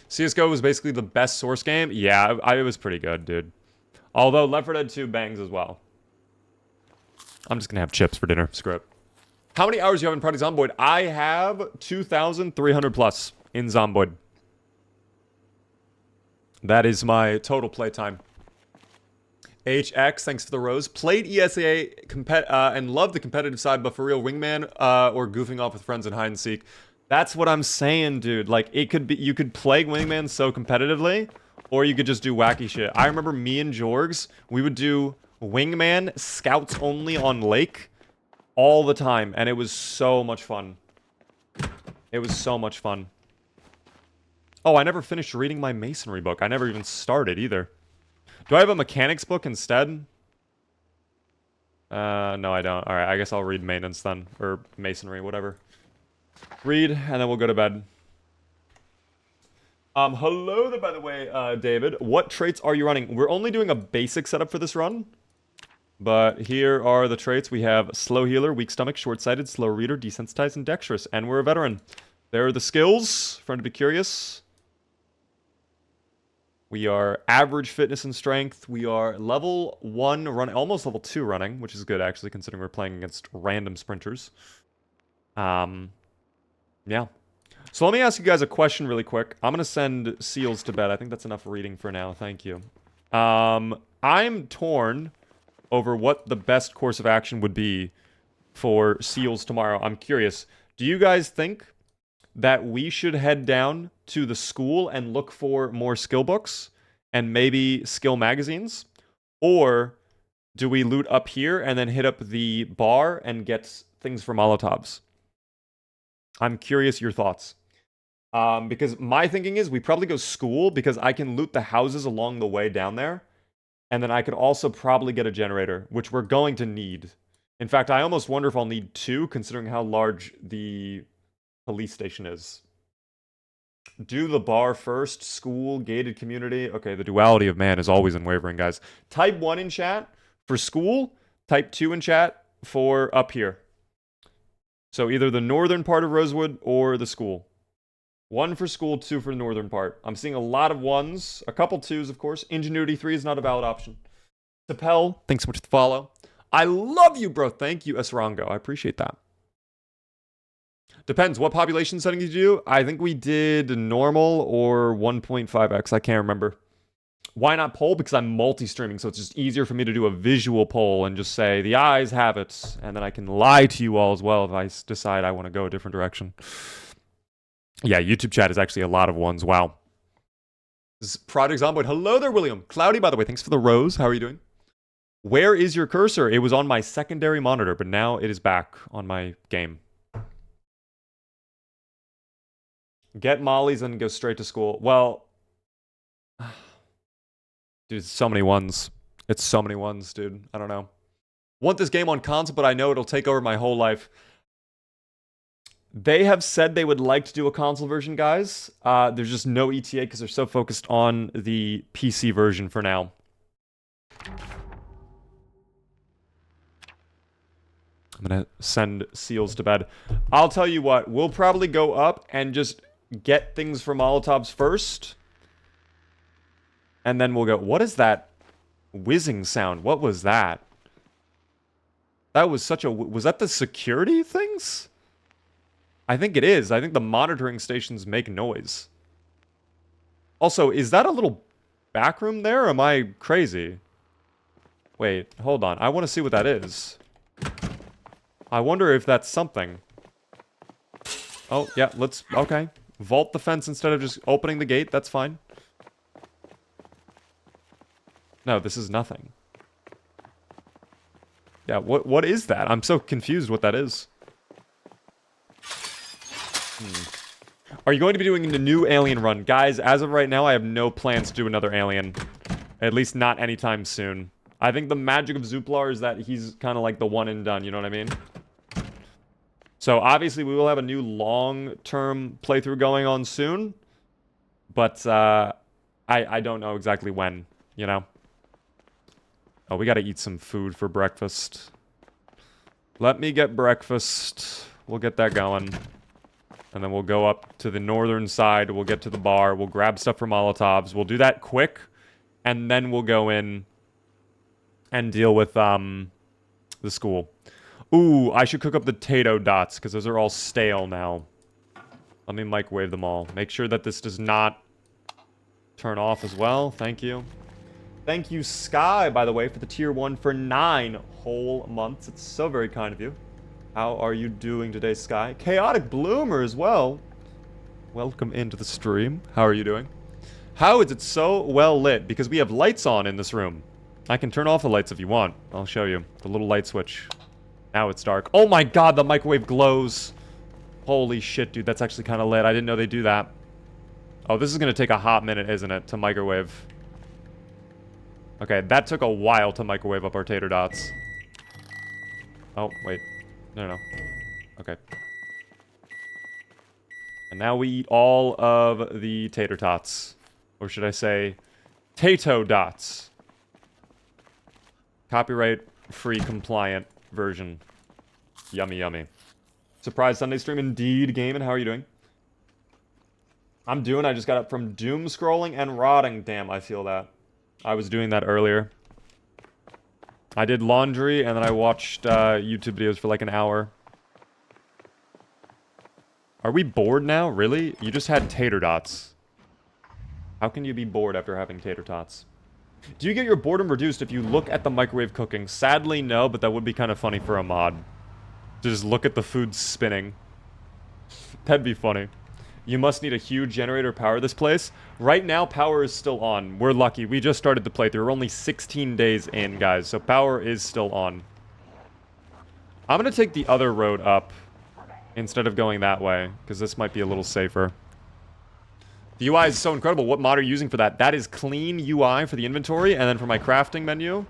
CSGO was basically the best Source game. Yeah, it was pretty good, dude. Although Left 4 Dead 2 bangs as well. I'm just gonna have chips for dinner. Screw it. How many hours do you have in Project Zomboid? I have 2,300 plus in Zomboid. That is my total playtime. HX, thanks for the rose. Played ESA and loved the competitive side, but for real, Wingman or goofing off with friends and hide and seek. That's what I'm saying, dude. Like, it could be, you could play Wingman so competitively, or you could just do wacky shit. I remember me and Jorgs, we would do Wingman scouts only on Lake all the time, and it was so much fun. It was so much fun. Oh, I never finished reading my masonry book. I never even started either. Do I have a mechanics book instead? No, I don't. Alright, I guess I'll read maintenance then. Or masonry, whatever. Read, and then we'll go to bed. Hello there, by the way, David. What traits are you running? We're only doing a basic setup for this run. But here are the traits. We have slow healer, weak stomach, short-sighted, slow reader, desensitized, and dexterous. And we're a veteran. There are the skills, for anyone to be curious. We are average fitness and strength. We are level 1 running, almost level 2 running, which is good actually, considering we're playing against random sprinters. Yeah. So let me ask you guys a question really quick. I'm going to send Seals to bed. I think that's enough reading for now. Thank you. I'm torn over what the best course of action would be for Seals tomorrow. I'm curious. Do you guys think that we should head down to the school and look for more skill books and maybe skill magazines? Or do we loot up here and then hit up the bar and get things for Molotovs? I'm curious your thoughts. Because my thinking is we probably go school because I can loot the houses along the way down there. And then I could also probably get a generator, which we're going to need. In fact, I almost wonder if I'll need 2, considering how large the police station is. Do the bar first, school, gated community. Okay, the duality of man is always unwavering, guys. Type 1 in chat for school, type 2 in chat for up here. So either the northern part of Rosewood or the school. 1 for school, 2 for the northern part. I'm seeing a lot of 1s, a couple 2s, of course. Ingenuity 3 is not a valid option. Tapel, thanks so much for the follow. I love you, bro. Thank you, Esrango. I appreciate that. Depends. What population setting did you do? I think we did normal or 1.5x. I can't remember. Why not poll? Because I'm multi-streaming, so it's just easier for me to do a visual poll and just say, the eyes have it. And then I can lie to you all as well if I decide I want to go a different direction. Yeah, YouTube chat is actually a lot of 1s. Wow. This is Project Zomboid. Hello there, William. Cloudy, by the way. Thanks for the rose. How are you doing? Where is your cursor? It was on my secondary monitor, but now it is back on my game. Get mollies and go straight to school. Well, dude, it's so many 1s. It's so many 1s, dude. I don't know. Want this game on console, but I know it'll take over my whole life. They have said they would like to do a console version, guys. There's just no ETA because they're so focused on the PC version for now. I'm gonna send Seals to bed. I'll tell you what, we'll probably go up and just get things for Molotovs first. And then we'll go, what is that whizzing sound? What was that? That was such a, was that the security things? I think it is. I think the monitoring stations make noise. Also, is that a little back room there, or am I crazy? Wait, hold on. I want to see what that is. I wonder if that's something. Oh, yeah, let's... Okay. Vault the fence instead of just opening the gate. That's fine. No, this is nothing. Yeah, what is that? I'm so confused what that is. Are you going to be doing the new Alien run? Guys, as of right now, I have no plans to do another Alien. At least not anytime soon. I think the magic of Zooplar is that he's kind of like the one and done, you know what I mean? So, obviously, we will have a new long-term playthrough going on soon. But, I don't know exactly when, you know? Oh, we gotta eat some food for breakfast. Let me get breakfast. We'll get that going. And then we'll go up to the northern side. We'll get to the bar. We'll grab stuff for Molotovs. We'll do that quick. And then we'll go in and deal with the school. Ooh, I should cook up the potato dots because those are all stale now. Let me microwave them all. Make sure that this does not turn off as well. Thank you. Thank you, Sky, by the way, for the tier 1 for 9 whole months. It's so very kind of you. How are you doing today, Sky? Chaotic Bloomer as well. Welcome into the stream. How are you doing? How is it so well lit? Because we have lights on in this room. I can turn off the lights if you want. I'll show you. The little light switch. Now it's dark. Oh my god, the microwave glows. Holy shit, dude. That's actually kind of lit. I didn't know they do that. Oh, this is going to take a hot minute, isn't it, to microwave? Okay, that took a while to microwave up our tater dots. Oh, wait. No. Okay. And now we eat all of the tater tots. Or should I say, tato dots. Copyright-free compliant version. Yummy, yummy. Surprise Sunday stream indeed, Gaming. How are you doing? I'm doing. I just got up from doom scrolling and rotting. Damn, I feel that. I was doing that earlier. I did laundry and then I watched YouTube videos for like an hour. Are we bored now? Really? You just had tater dots. How can you be bored after having tater tots? Do you get your boredom reduced if you look at the microwave cooking? Sadly, no, but that would be kind of funny for a mod. To just look at the food spinning. That'd be funny. You must need a huge generator to power this place. Right now, power is still on. We're lucky. We just started the playthrough. We're only 16 days in, guys. So power is still on. I'm going to take the other road up instead of going that way, because this might be a little safer. The UI is so incredible. What mod are you using for that? That is clean UI for the inventory. And then for my crafting menu,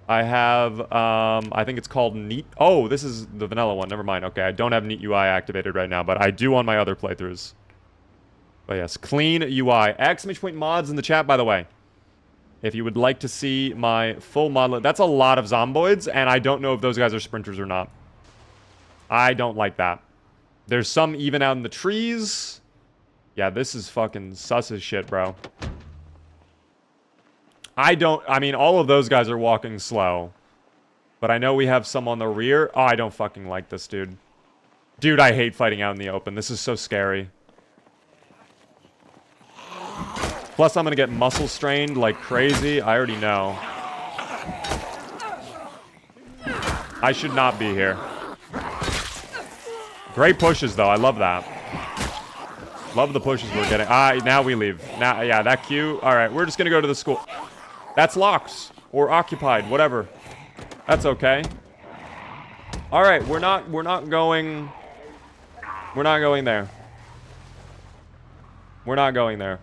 I have, I think it's called Neat. Oh, this is the vanilla one. Never mind. Okay, I don't have Neat UI activated right now, but I do on my other playthroughs. But yes, clean UI. Exclamation point mods in the chat, by the way. If you would like to see my full mod... That's a lot of zomboids, and I don't know if those guys are sprinters or not. I don't like that. There's some even out in the trees. Yeah, this is fucking sus as shit, bro. I mean, all of those guys are walking slow. But I know we have some on the rear. Oh, I don't fucking like this, dude. Dude, I hate fighting out in the open. This is so scary. Plus, I'm gonna get muscle strained like crazy. I already know. I should not be here. Great pushes, though. I love that. Love the pushes we're getting. Now we leave. Now, yeah, that queue. All right, we're just gonna go to the school. That's locked or occupied, whatever. That's okay. All right, we're not going. We're not going there. We're not going there.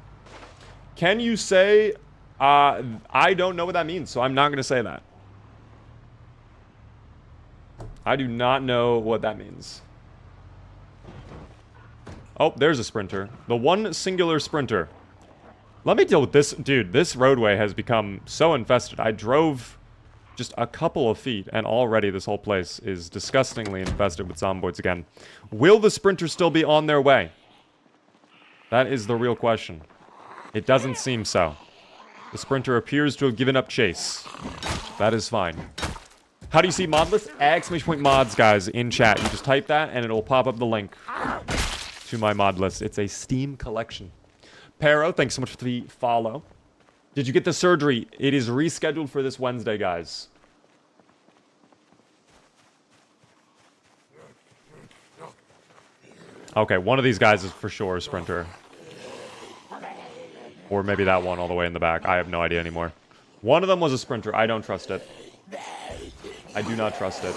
Can you say, I don't know what that means, so I'm not going to say that. I do not know what that means. Oh, there's a sprinter. The one singular sprinter. Let me deal with this. Dude, this roadway has become so infested. I drove just a couple of feet, and already this whole place is disgustingly infested with zomboids again. Will the sprinters still be on their way? That is the real question. It doesn't seem so. The sprinter appears to have given up chase. That is fine. How do you see mod list? !mods, guys, in chat. You just type that, and it'll pop up the link to my mod list. It's a Steam collection. Pero, thanks so much for the follow. Did you get the surgery? It is rescheduled for this Wednesday, guys. Okay, one of these guys is for sure a sprinter. Or maybe that one all the way in the back. I have no idea anymore. One of them was a sprinter. I don't trust it. I do not trust it.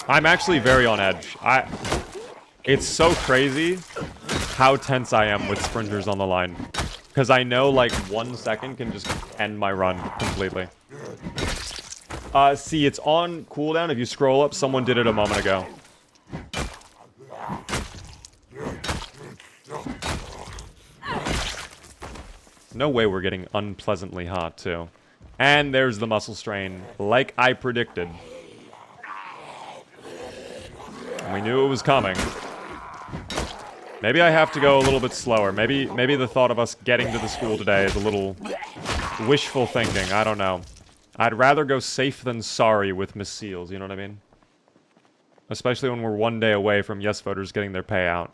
I'm actually very on edge. It's so crazy how tense I am with sprinters on the line. Because I know, like, 1 second can just end my run completely. See, it's on cooldown. If you scroll up, someone did it a moment ago. No way we're getting unpleasantly hot, too. And there's the muscle strain, like I predicted. We knew it was coming. Maybe I have to go a little bit slower. Maybe the thought of us getting to the school today is a little wishful thinking. I don't know. I'd rather go safe than sorry with Miss Seals, you know what I mean? Especially when we're 1 day away from yes voters getting their payout.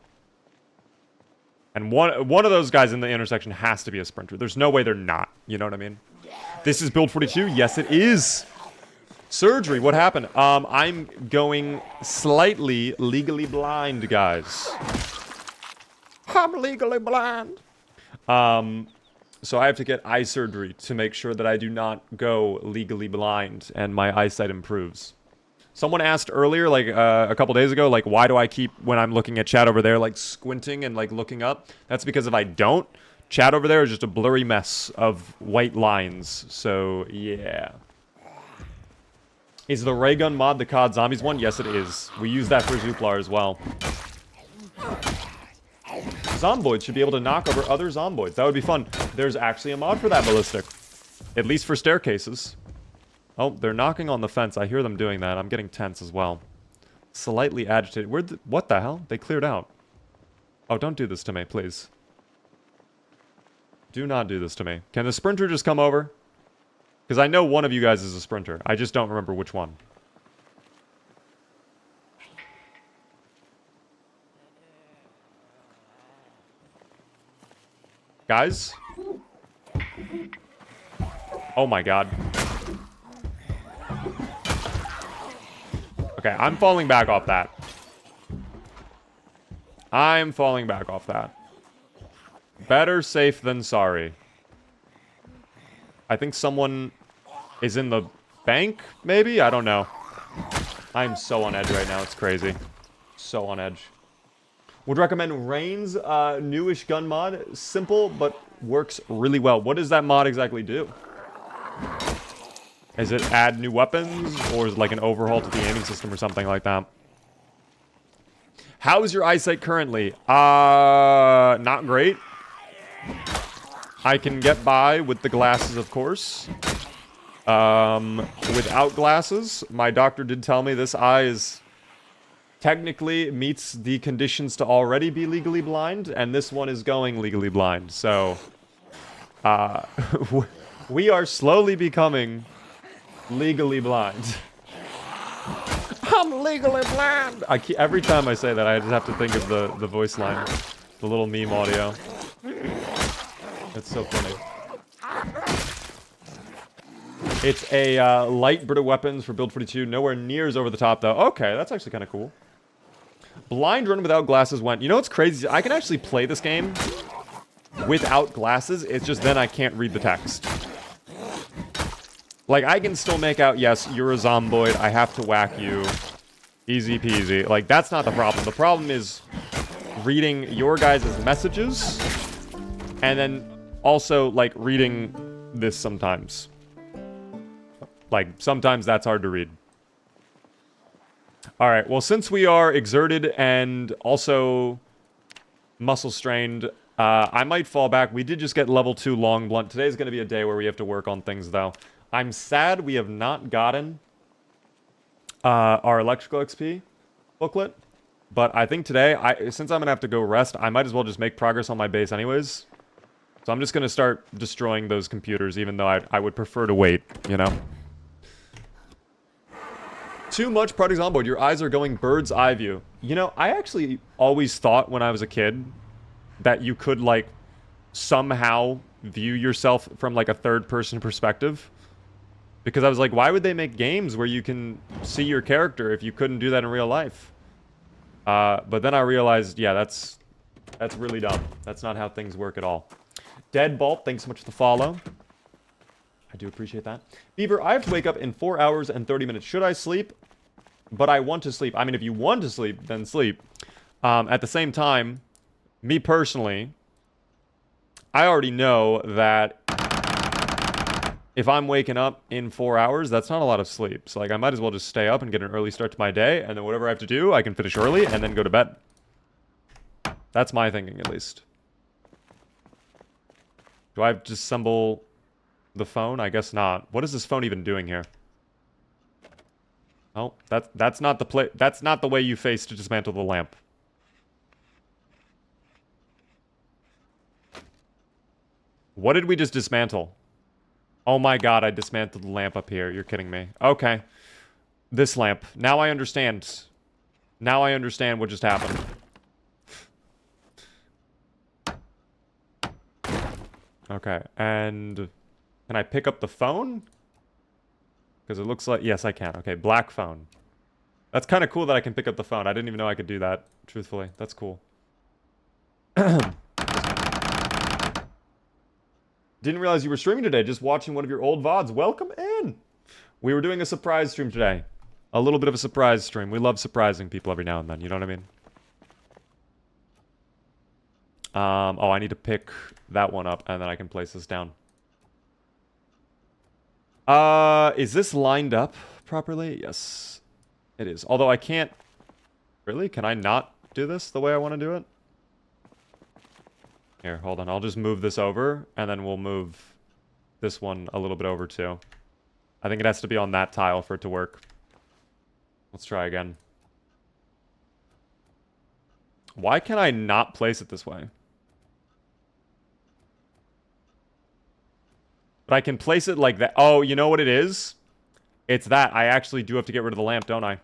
And one of those guys in the intersection has to be a sprinter. There's no way they're not, you know what I mean? This is build 42? Yes, it is. Surgery, what happened? I'm going slightly legally blind, guys. I'm legally blind. So I have to get eye surgery to make sure that I do not go legally blind and my eyesight improves. Someone asked earlier, like a couple days ago, like, why do I keep, when I'm looking at chat over there, like squinting and like looking up? That's because if I don't, chat over there is just a blurry mess of white lines. So, yeah. Is the ray gun mod the COD Zombies one? Yes, it is. We use that for Zooplar as well. Zomboids should be able to knock over other zomboids. That would be fun. There's actually a mod for that, Ballistic. At least for staircases. Oh, they're knocking on the fence. I hear them doing that. I'm getting tense as well. Slightly agitated. What the hell? They cleared out. Oh, don't do this to me, please. Do not do this to me. Can the sprinter just come over? Because I know one of you guys is a sprinter. I just don't remember which one. Guys? Oh my god. Okay, I'm falling back off that. I'm falling back off that. Better safe than sorry. I think someone is in the bank, maybe? I don't know. I'm so on edge right now. It's crazy. So on edge. Would recommend Rain's newish gun mod. Simple, but works really well. What does that mod exactly do? Is it add new weapons? Or is it like an overhaul to the aiming system or something like that? How is your eyesight currently? Not great. I can get by with the glasses, of course. Without glasses, my doctor did tell me this eye is technically meets the conditions to already be legally blind, and this one is going legally blind. So, we are slowly becoming legally blind. I'm legally blind. Every time I say that, I just have to think of the voice line, the little meme audio. It's so funny. It's a light Brita weapons for build 42. Nowhere near as over the top, though. Okay, that's actually kind of cool. Blind run without glasses went. You know what's crazy? I can actually play this game without glasses. It's just then I can't read the text. Like, I can still make out, yes, you're a zomboid. I have to whack you. Easy peasy. Like, that's not the problem. The problem is reading your guys' messages and then also, like, reading this sometimes. Like, sometimes that's hard to read. All right, well, since we are exerted and also muscle strained, I might fall back. We did just get level 2 long blunt. Today's going to be a day where we have to work on things, though. I'm sad we have not gotten our electrical XP booklet. But I think today, since I'm going to have to go rest, I might as well just make progress on my base anyways. So I'm just going to start destroying those computers, even though I would prefer to wait, you know? Too much products on board. Your eyes are going bird's eye view. You know, I actually always thought when I was a kid that you could, like, somehow view yourself from, like, a third-person perspective. Because I was like, why would they make games where you can see your character if you couldn't do that in real life? But then I realized, yeah, that's really dumb. That's not how things work at all. Deadbolt, thanks so much for the follow. I do appreciate that. Beaver, I have to wake up in 4 hours and 30 minutes. Should I sleep? But I want to sleep. I mean, if you want to sleep, then sleep. At the same time, me personally, I already know that if I'm waking up in 4 hours, that's not a lot of sleep. So, like, I might as well just stay up and get an early start to my day, and then whatever I have to do, I can finish early and then go to bed. That's my thinking, at least. Do I have to disassemble the phone? I guess not. What is this phone even doing here? Oh, that's not the that's not the way you face to dismantle the lamp. What did we just dismantle? Oh my god, I dismantled the lamp up here. You're kidding me. Okay. This lamp. Now I understand. Now I understand what just happened. Okay, and can I pick up the phone? Because it looks like... Yes, I can. Okay, black phone. That's kind of cool that I can pick up the phone. I didn't even know I could do that, truthfully. That's cool. Didn't realize you were streaming today. Just watching one of your old VODs. Welcome in! We were doing a surprise stream today. A little bit of a surprise stream. We love surprising people every now and then. You know what I mean? Oh, I need to pick that one up, and then I can place this down. Is this lined up properly? Yes, it is. Although I can't... Really? Can I not do this the way I want to do it? Here, hold on. I'll just move this over, and then we'll move this one a little bit over, too. I think it has to be on that tile for it to work. Let's try again. Why can I not place it this way? But I can place it like that. Oh, you know what it is? It's that. I actually do have to get rid of the lamp, don't I?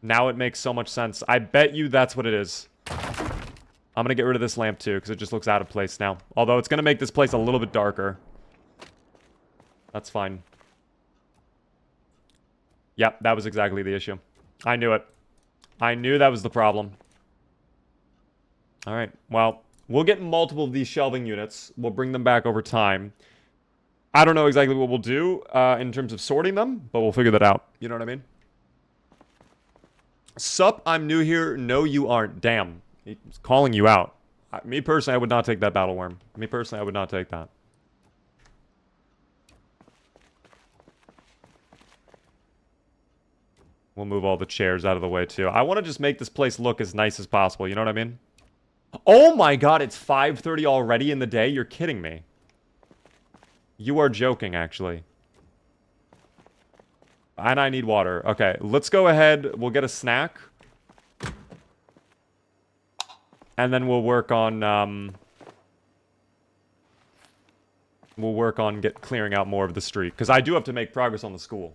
Now it makes so much sense. I bet you that's what it is. I'm going to get rid of this lamp too, because it just looks out of place now. Although it's going to make this place a little bit darker. That's fine. Yep, that was exactly the issue. I knew it. I knew that was the problem. Alright, well, we'll get multiple of these shelving units. We'll bring them back over time. I don't know exactly what we'll do in terms of sorting them, but we'll figure that out. You know what I mean? Sup, I'm new here. No, you aren't. Damn. He's calling you out. Me personally, I would not take that battle worm. Me personally, I would not take that. We'll move all the chairs out of the way, too. I want to just make this place look as nice as possible. You know what I mean? Oh my god, it's 5:30 already in the day? You're kidding me. You are joking, actually. And I need water. Okay, let's go ahead. We'll get a snack. And then we'll work on, clearing out more of the street. Because I do have to make progress on the school.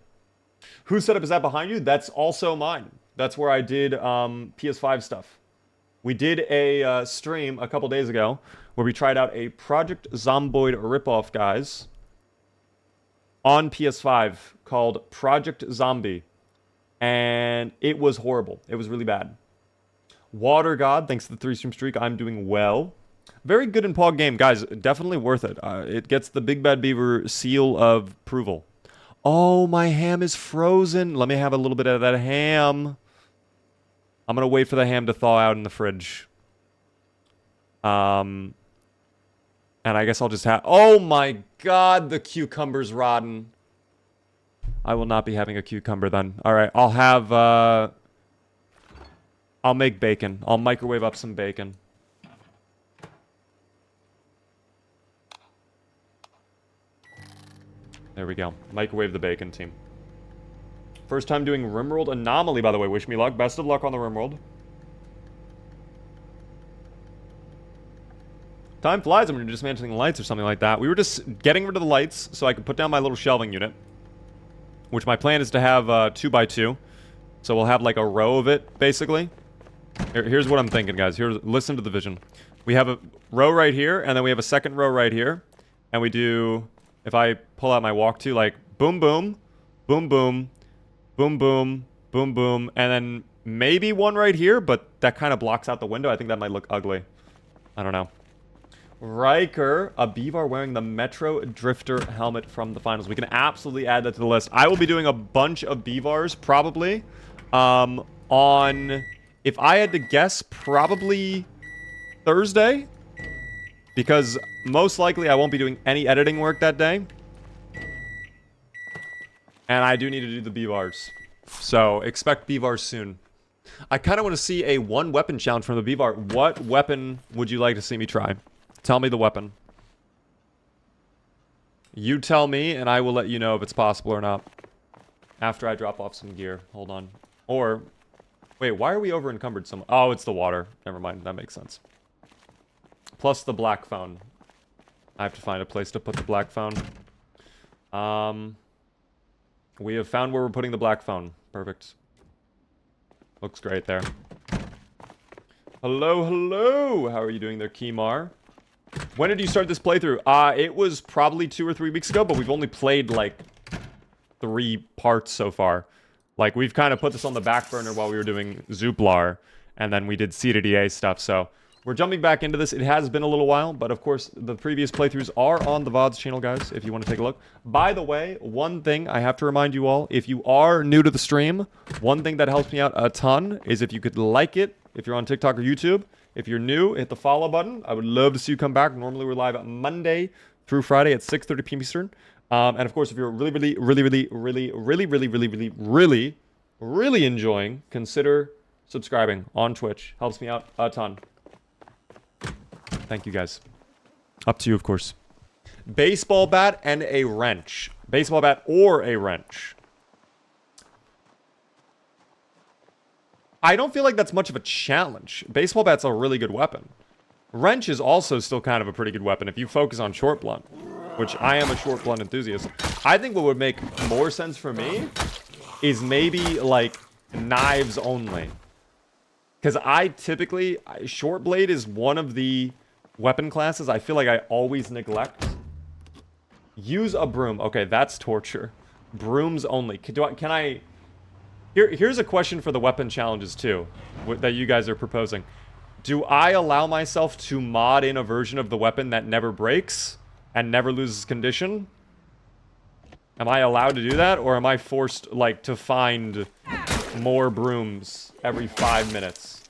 Whose setup is that behind you? That's also mine. That's where I did PS5 stuff. We did a stream a couple days ago where we tried out a Project Zomboid ripoff, guys, on PS5 called Project Zombie. And it was horrible. It was really bad. Water God, thanks to the 3-stream streak, I'm doing well. Very good in Pog game. Guys, definitely worth it. It gets the Big Bad Beaver seal of approval. Oh, my ham is frozen. Let me have a little bit of that ham. I'm going to wait for the ham to thaw out in the fridge. And I guess I'll just have... Oh my god, the cucumber's rotten. I will not be having a cucumber then. All right, I'll have, I'll make bacon. I'll microwave up some bacon. There we go. Microwave the bacon, team. First time doing Rimworld Anomaly, by the way. Wish me luck. Best of luck on the Rimworld. Time flies when you're dismantling the lights or something like that. We were just getting rid of the lights so I could put down my little shelving unit, which my plan is to have 2x2. So we'll have like a row of it, basically. Here's what I'm thinking, guys. Listen to the vision. We have a row right here, and then we have a second row right here. And we do, if I pull out my walk to, like, boom, boom, boom, boom, boom, boom, boom, boom, and then maybe one right here, but that kind of blocks out the window. I think that might look ugly. I don't know. Riker, a Beavar wearing the Metro Drifter helmet from the finals. We can absolutely add that to the list. I will be doing a bunch of Beavars, probably, on, if I had to guess, probably Thursday, because most likely I won't be doing any editing work that day. And I do need to do the Beavars. So, expect Beavars soon. I kind of want to see a one-weapon challenge from the Beavar. What weapon would you like to see me try? Tell me the weapon. You tell me, and I will let you know if it's possible or not. After I drop off some gear. Hold on. Or, wait, why are we over-encumbered some? Oh, it's the water. Never mind, that makes sense. Plus the black phone. I have to find a place to put the black phone. We have found where we're putting the black phone. Perfect. Looks great there. Hello, hello! How are you doing there, Kimar? When did you start this playthrough? It was probably 2 or 3 weeks ago, but we've only played, like, 3 parts so far. Like, we've kind of put this on the back burner while we were doing Zooplar, and then we did seeded EA stuff, so we're jumping back into this. It has been a little while, but of course, the previous playthroughs are on the VODs channel, guys, if you want to take a look. By the way, one thing I have to remind you all, if you are new to the stream, one thing that helps me out a ton is if you could like it, if you're on TikTok or YouTube. If you're new, hit the follow button. I would love to see you come back. Normally, we're live Monday through Friday at 6:30 p.m. Eastern. And of course, if you're really enjoying, consider subscribing on Twitch. Helps me out a ton. Thank you, guys. Up to you, of course. Baseball bat and a wrench. Baseball bat or a wrench. I don't feel like that's much of a challenge. Baseball bat's a really good weapon. Wrench is also still kind of a pretty good weapon if you focus on short blunt, which I am a short blunt enthusiast. I think what would make more sense for me is maybe, like, knives only. Because I typically... Short blade is one of the weapon classes I feel like I always neglect. Use a broom. Okay, that's torture. Brooms only. Can I... Here's a question for the weapon challenges, too, that you guys are proposing. Do I allow myself to mod in a version of the weapon that never breaks and never loses condition? Am I allowed to do that, or am I forced, like, to find more brooms every 5 minutes?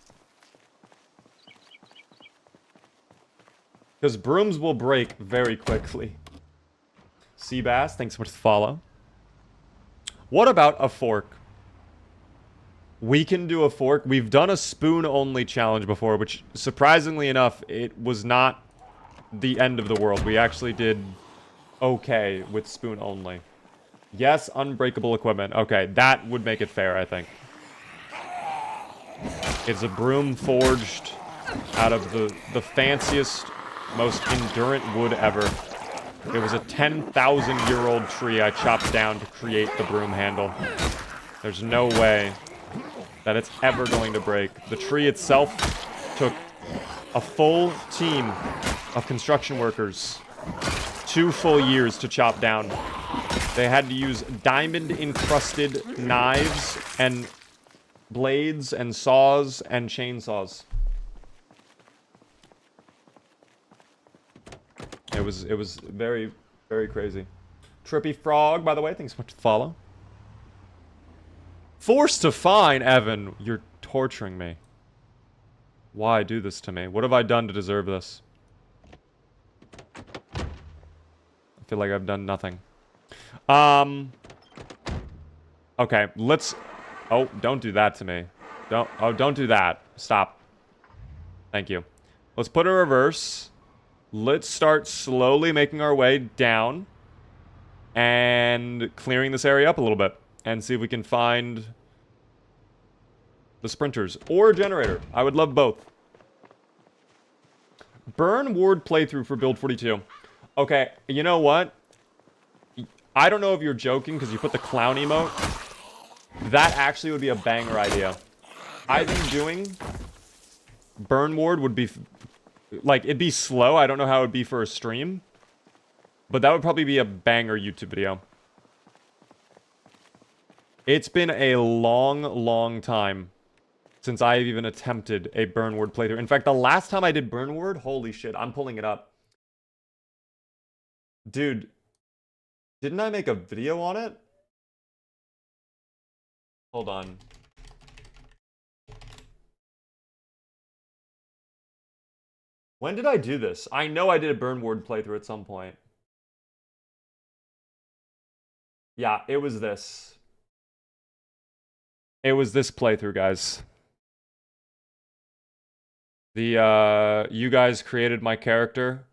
Because brooms will break very quickly. Seabass, thanks so much for the follow. What about a fork? We can do a fork. We've done a spoon-only challenge before, which, surprisingly enough, it was not the end of the world. We actually did okay with spoon-only. Yes, unbreakable equipment. Okay, that would make it fair, I think. It's a broom forged out of the fanciest, most endurant wood ever. It was a 10,000-year-old tree I chopped down to create the broom handle. There's no way that it's ever going to break. The tree itself took a full team of construction workers 2 full years to chop down. They had to use diamond-encrusted knives and blades and saws and chainsaws. It was very, very crazy. Trippy Frog, by the way, thanks so much for the follow. Forced to fine, Evan. You're torturing me. Why do this to me? What have I done to deserve this? I feel like I've done nothing. Okay, let's... Oh, don't do that to me. Don't do that. Stop. Thank you. Let's put a reverse. Let's start slowly making our way down and clearing this area up a little bit and see if we can find the sprinters or a generator. I would love both. Burn Ward playthrough for build 42. Okay, you know what? I don't know if you're joking because you put the clown emote. That actually would be a banger idea. I think doing Burn Ward would be... Like, it'd be slow. I don't know how it would be for a stream. But that would probably be a banger YouTube video. It's been a long, long time since I've even attempted a Burn Ward playthrough. In fact, the last time I did Burn Ward, holy shit, I'm pulling it up. Dude, didn't I make a video on it? Hold on. When did I do this? I know I did a Burn Ward playthrough at some point. Yeah, it was this. It was this playthrough, guys. You guys created my character,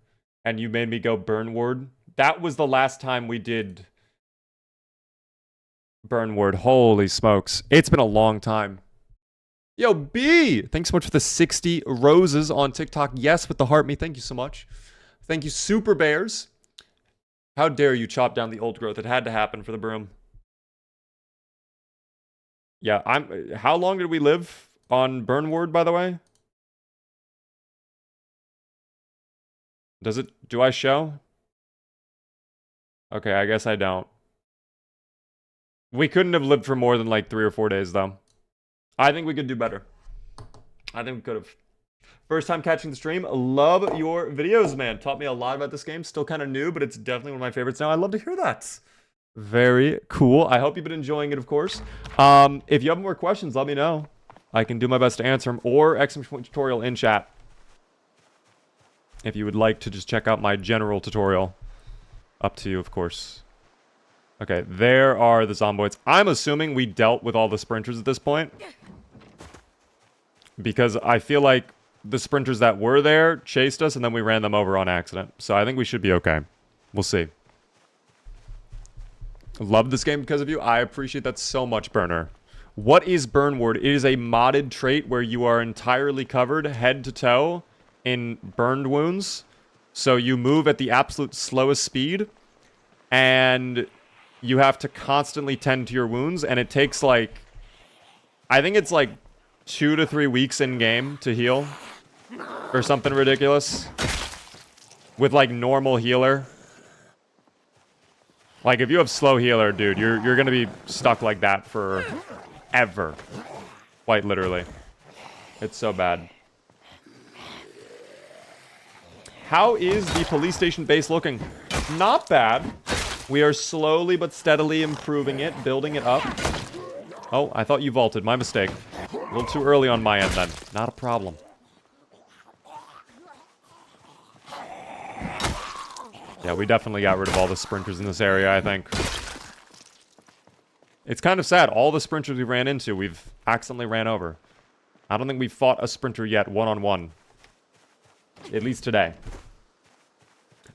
and you made me go Burn Ward. That was the last time we did Burn Ward. Holy smokes. It's been a long time. Yo, B! Thanks so much for the 60 roses on TikTok. Yes, with the heart me. Thank you so much. Thank you, Super Bears. How dare you chop down the old growth? It had to happen for the broom. Yeah, how long did we live on Burn Ward, by the way? Do I show? Okay, I guess I don't. We couldn't have lived for more than like 3 or 4 days, though. I think we could do better. I think we could have. First time catching the stream. Love your videos, man. Taught me a lot about this game. Still kind of new, but it's definitely one of my favorites now. I love to hear that. Very cool. I hope you've been enjoying it, of course. If you have more questions, let me know. I can do my best to answer them. Or exclamation tutorial in chat. If you would like to just check out my general tutorial. Up to you, of course. Okay, there are the zomboids. I'm assuming we dealt with all the sprinters at this point. Because I feel like the sprinters that were there chased us and then we ran them over on accident. So I think we should be okay. We'll see. Love this game because of you. I appreciate that so much, Burner. What is Burn Ward? It is a modded trait where you are entirely covered head to toe in burned wounds. So you move at the absolute slowest speed. And you have to constantly tend to your wounds. And it takes like... I think it's like 2 to 3 weeks in game to heal or something ridiculous with like normal healer. Like if you have slow healer, dude, you're gonna be stuck like that for ever, quite literally. It's so bad. How is the police station base looking? Not bad. We are slowly but steadily improving it, building it up. Oh, I thought you vaulted. My mistake. A little too early on my end, then. Not a problem. Yeah, we definitely got rid of all the sprinters in this area, I think. It's kind of sad. All the sprinters we ran into, we've accidentally ran over. I don't think we've fought a sprinter yet, one-on-one. At least today.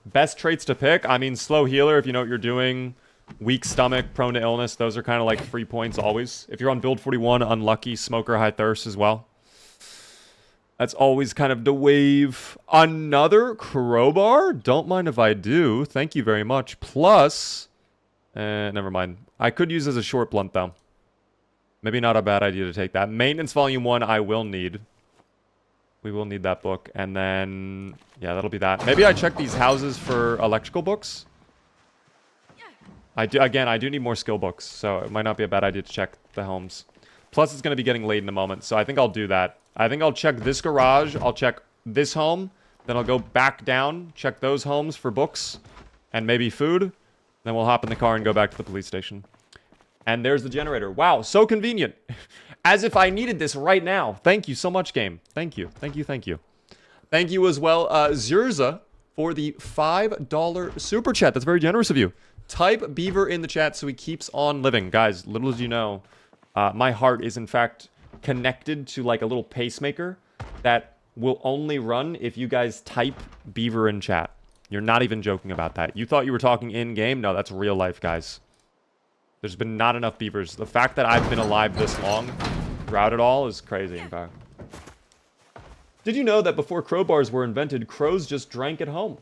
Best traits to pick? I mean, slow healer, if you know what you're doing. Weak stomach, prone to illness. Those are kind of like free points always. If you're on build 41, unlucky, smoker, high thirst as well. That's always kind of the wave. Another crowbar? Don't mind if I do. Thank you very much. Plus, never mind. I could use as a short blunt, though. Maybe not a bad idea to take that. Maintenance Volume 1, I will need. We will need that book. And then, yeah, that'll be that. Maybe I check these houses for electrical books. I do need more skill books, so it might not be a bad idea to check the homes. Plus, it's going to be getting late in a moment, so I think I'll do that. I think I'll check this garage, I'll check this home, then I'll go back down, check those homes for books, and maybe food. Then we'll hop in the car and go back to the police station. And there's the generator. Wow, so convenient. As if I needed this right now. Thank you so much, game. Thank you, thank you, thank you. Thank you as well, Zurza, for the $5 super chat. That's very generous of you. Type Beaver in the chat so he keeps on living. Guys, little as you know, my heart is in fact connected to like a little pacemaker that will only run if you guys type Beaver in chat. You're not even joking about that. You thought you were talking in-game? No, that's real life, guys. There's been not enough beavers. The fact that I've been alive this long throughout it all is crazy, in fact. Did you know that before crowbars were invented, crows just drank at home?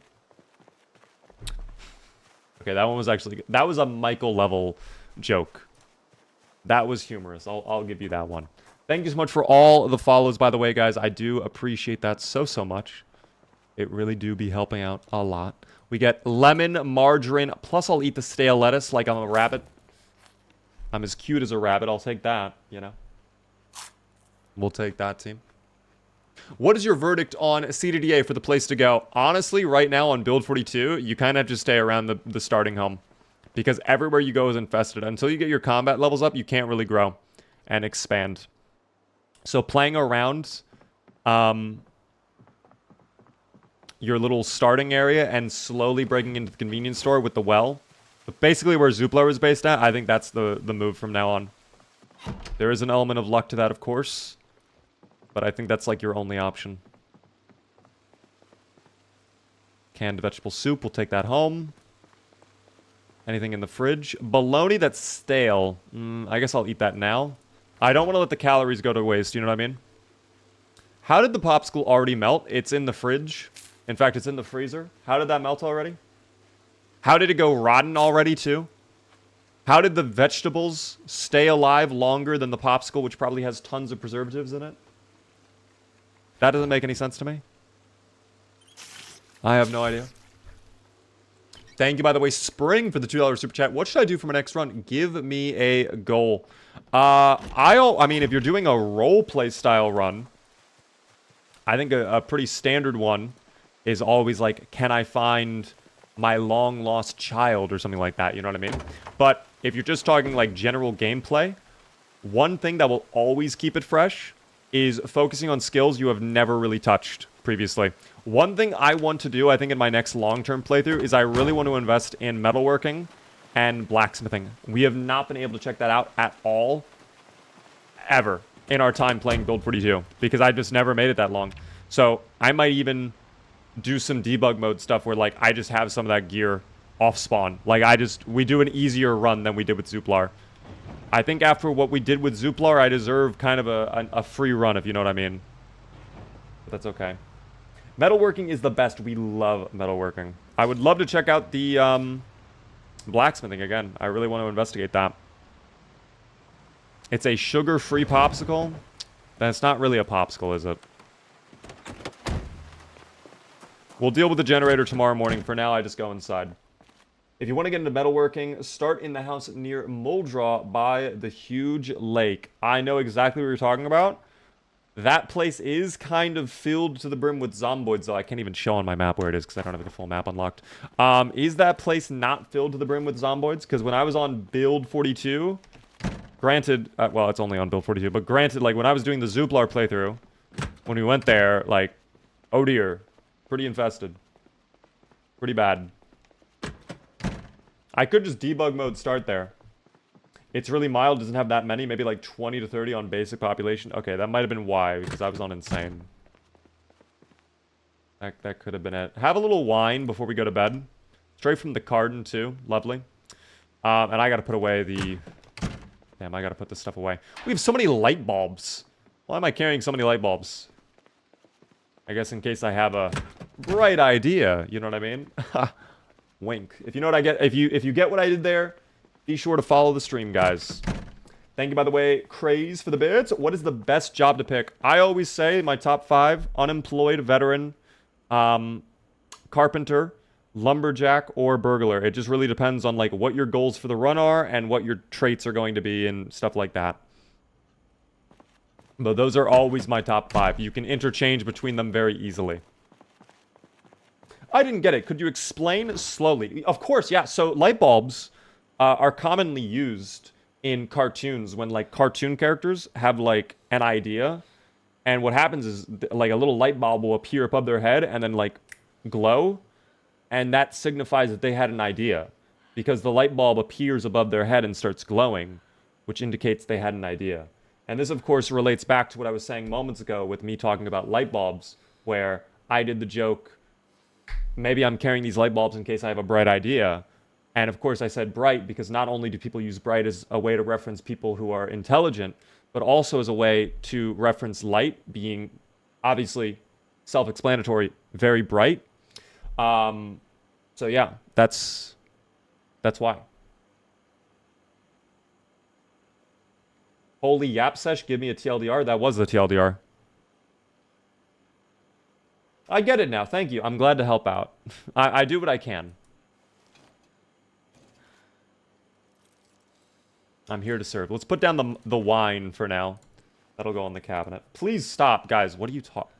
Okay, that one was actually... That was a Michael level joke. That was humorous. I'll give you that one. Thank you so much for all the follows, by the way, guys. I do appreciate that so much. It really do be helping out a lot. We get lemon, margarine, plus I'll eat the stale lettuce like I'm a rabbit. I'm as cute as a rabbit. I'll take that, you know. We'll take that, team. What is your verdict on CDDA for the place to go? Honestly, right now on Build 42, you kind of have to stay around the starting home. Because everywhere you go is infested. Until you get your combat levels up, you can't really grow and expand. So playing around your little starting area and slowly breaking into the convenience store with the well. But basically where Zoopla is based at, I think that's the move from now on. There is an element of luck to that, of course. But I think that's like your only option. Canned vegetable soup, we'll take that home. Anything in the fridge? Bologna that's stale. I guess I'll eat that now. I don't want to let the calories go to waste, you know what I mean? How did the popsicle already melt? It's in the fridge. In fact, it's in the freezer. How did that melt already? How did it go rotten already, too? How did the vegetables stay alive longer than the popsicle, which probably has tons of preservatives in it? That doesn't make any sense to me. I have no idea. Thank you, by the way, Spring, for the $2 super chat. What should I do for my next run? Give me a goal. I mean, if you're doing a role play style run, I think a pretty standard one is always like, can I find my long lost child or something like that? You know what I mean? But if you're just talking like general gameplay, one thing that will always keep it fresh is focusing on skills you have never really touched previously. One thing I want to do, I think, in my next long-term playthrough is I really want to invest in metalworking and blacksmithing. We have not been able to check that out at all, ever, in our time playing Build 42, because I just never made it that long. So I might even do some debug mode stuff where, like, I just have some of that gear off spawn. Like, we do an easier run than we did with Zooplar. I think after what we did with Zooplar, I deserve kind of a free run, if you know what I mean. But that's okay. Metalworking is the best. We love metalworking. I would love to check out the blacksmithing again. I really want to investigate that. It's a sugar-free popsicle. That's not really a popsicle, is it? We'll deal with the generator tomorrow morning. For now, I just go inside. If you want to get into metalworking, start in the house near Muldraw by the huge lake. I know exactly what you're talking about. That place is kind of filled to the brim with zomboids, though I can't even show on my map where it is because I don't have the full map unlocked. Is that place not filled to the brim with zomboids? Because when I was on Build 42, granted, well, it's only on Build 42, but granted, like, when I was doing the Zooplar playthrough, when we went there, like, oh dear, pretty infested. Pretty bad. I could just debug mode start there. It's really mild, doesn't have that many, maybe like 20 to 30 on basic population. Okay, that might have been why, because I was on insane. That could have been it. Have a little wine before we go to bed. Straight from the garden, too. Lovely. And I gotta put away the... Damn, I gotta put this stuff away. We have so many light bulbs. Why am I carrying so many light bulbs? I guess in case I have a bright idea, you know what I mean? Wink. If you know what I get, if you get what I did there, be sure to follow the stream, guys. Thank you, by the way, Craze, for the bits. What is the best job to pick? I always say my top 5: unemployed, veteran, carpenter, lumberjack, or burglar. It just really depends on like what your goals for the run are and what your traits are going to be and stuff like that. But those are always my top 5. You can interchange between them very easily. I didn't get it. Could you explain slowly? Of course, yeah. So light bulbs are commonly used in cartoons when like cartoon characters have like an idea, and what happens is like a little light bulb will appear above their head and then like glow, and that signifies that they had an idea. because the light bulb appears above their head and starts glowing, which indicates they had an idea. And this, of course, relates back to what I was saying moments ago with me talking about light bulbs, where I did the joke, maybe I'm carrying these light bulbs in case I have a bright idea. And of course, I said bright because not only do people use bright as a way to reference people who are intelligent, but also as a way to reference light being obviously self-explanatory, very bright. So yeah, that's why. Holy Yap Sesh, give me a TLDR. That was the TLDR. I get it now. Thank you. I'm glad to help out. I do what I can. I'm here to serve. Let's put down the wine for now. That'll go on the cabinet. Please stop, guys. What are you talking?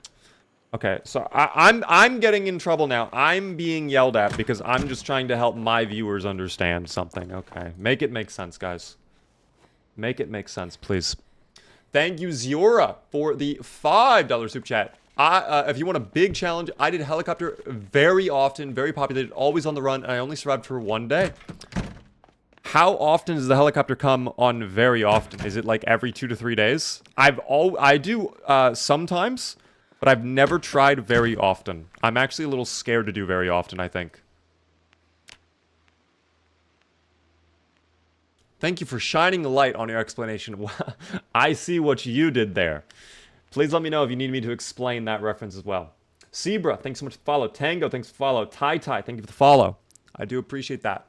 Okay, so I'm getting in trouble now. I'm being yelled at because I'm just trying to help my viewers understand something. Okay, make it make sense, guys. Make it make sense, please. Thank you, Ziora, for the $5 super chat. If you want a big challenge, I did helicopter very often, very populated, always on the run, and I only survived for 1 day. How often does the helicopter come on very often? Is it like every 2 to 3 days? I do sometimes, but I've never tried very often. I'm actually a little scared to do very often, I think. Thank you for shining a light on your explanation. I see what you did there. Please let me know if you need me to explain that reference as well. Zebra, thanks so much for the follow. Tango, thanks for the follow. Tai, thank you for the follow. I do appreciate that.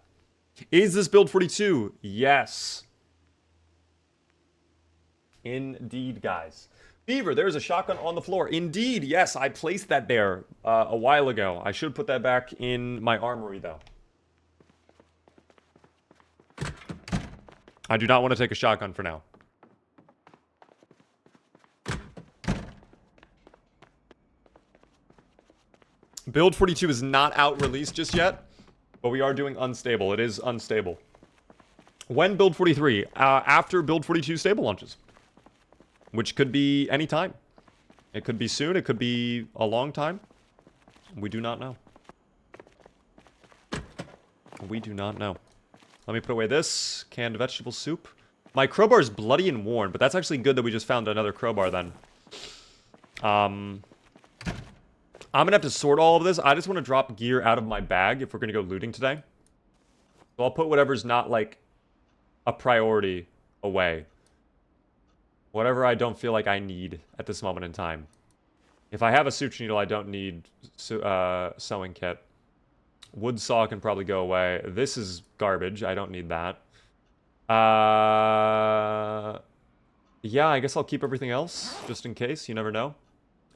Is this build 42? Yes. Indeed, guys. Beaver, there's a shotgun on the floor. Indeed, yes, I placed that there a while ago. I should put that back in my armory, though. I do not want to take a shotgun for now. Build 42 is not out released just yet, but we are doing unstable. It is unstable. When build 43? After build 42 stable launches, which could be any time. It could be soon. It could be a long time. We do not know. We do not know. Let me put away this canned vegetable soup. My crowbar is bloody and worn, but that's actually good that we just found another crowbar then. I'm gonna have to sort all of this. I just want to drop gear out of my bag if we're gonna go looting today. So I'll put whatever's not like a priority away. Whatever I don't feel like I need at this moment in time. If I have a suture needle, I don't need sewing kit. Wood saw can probably go away. This is garbage. I don't need that. Yeah, I guess I'll keep everything else, just in case. You never know.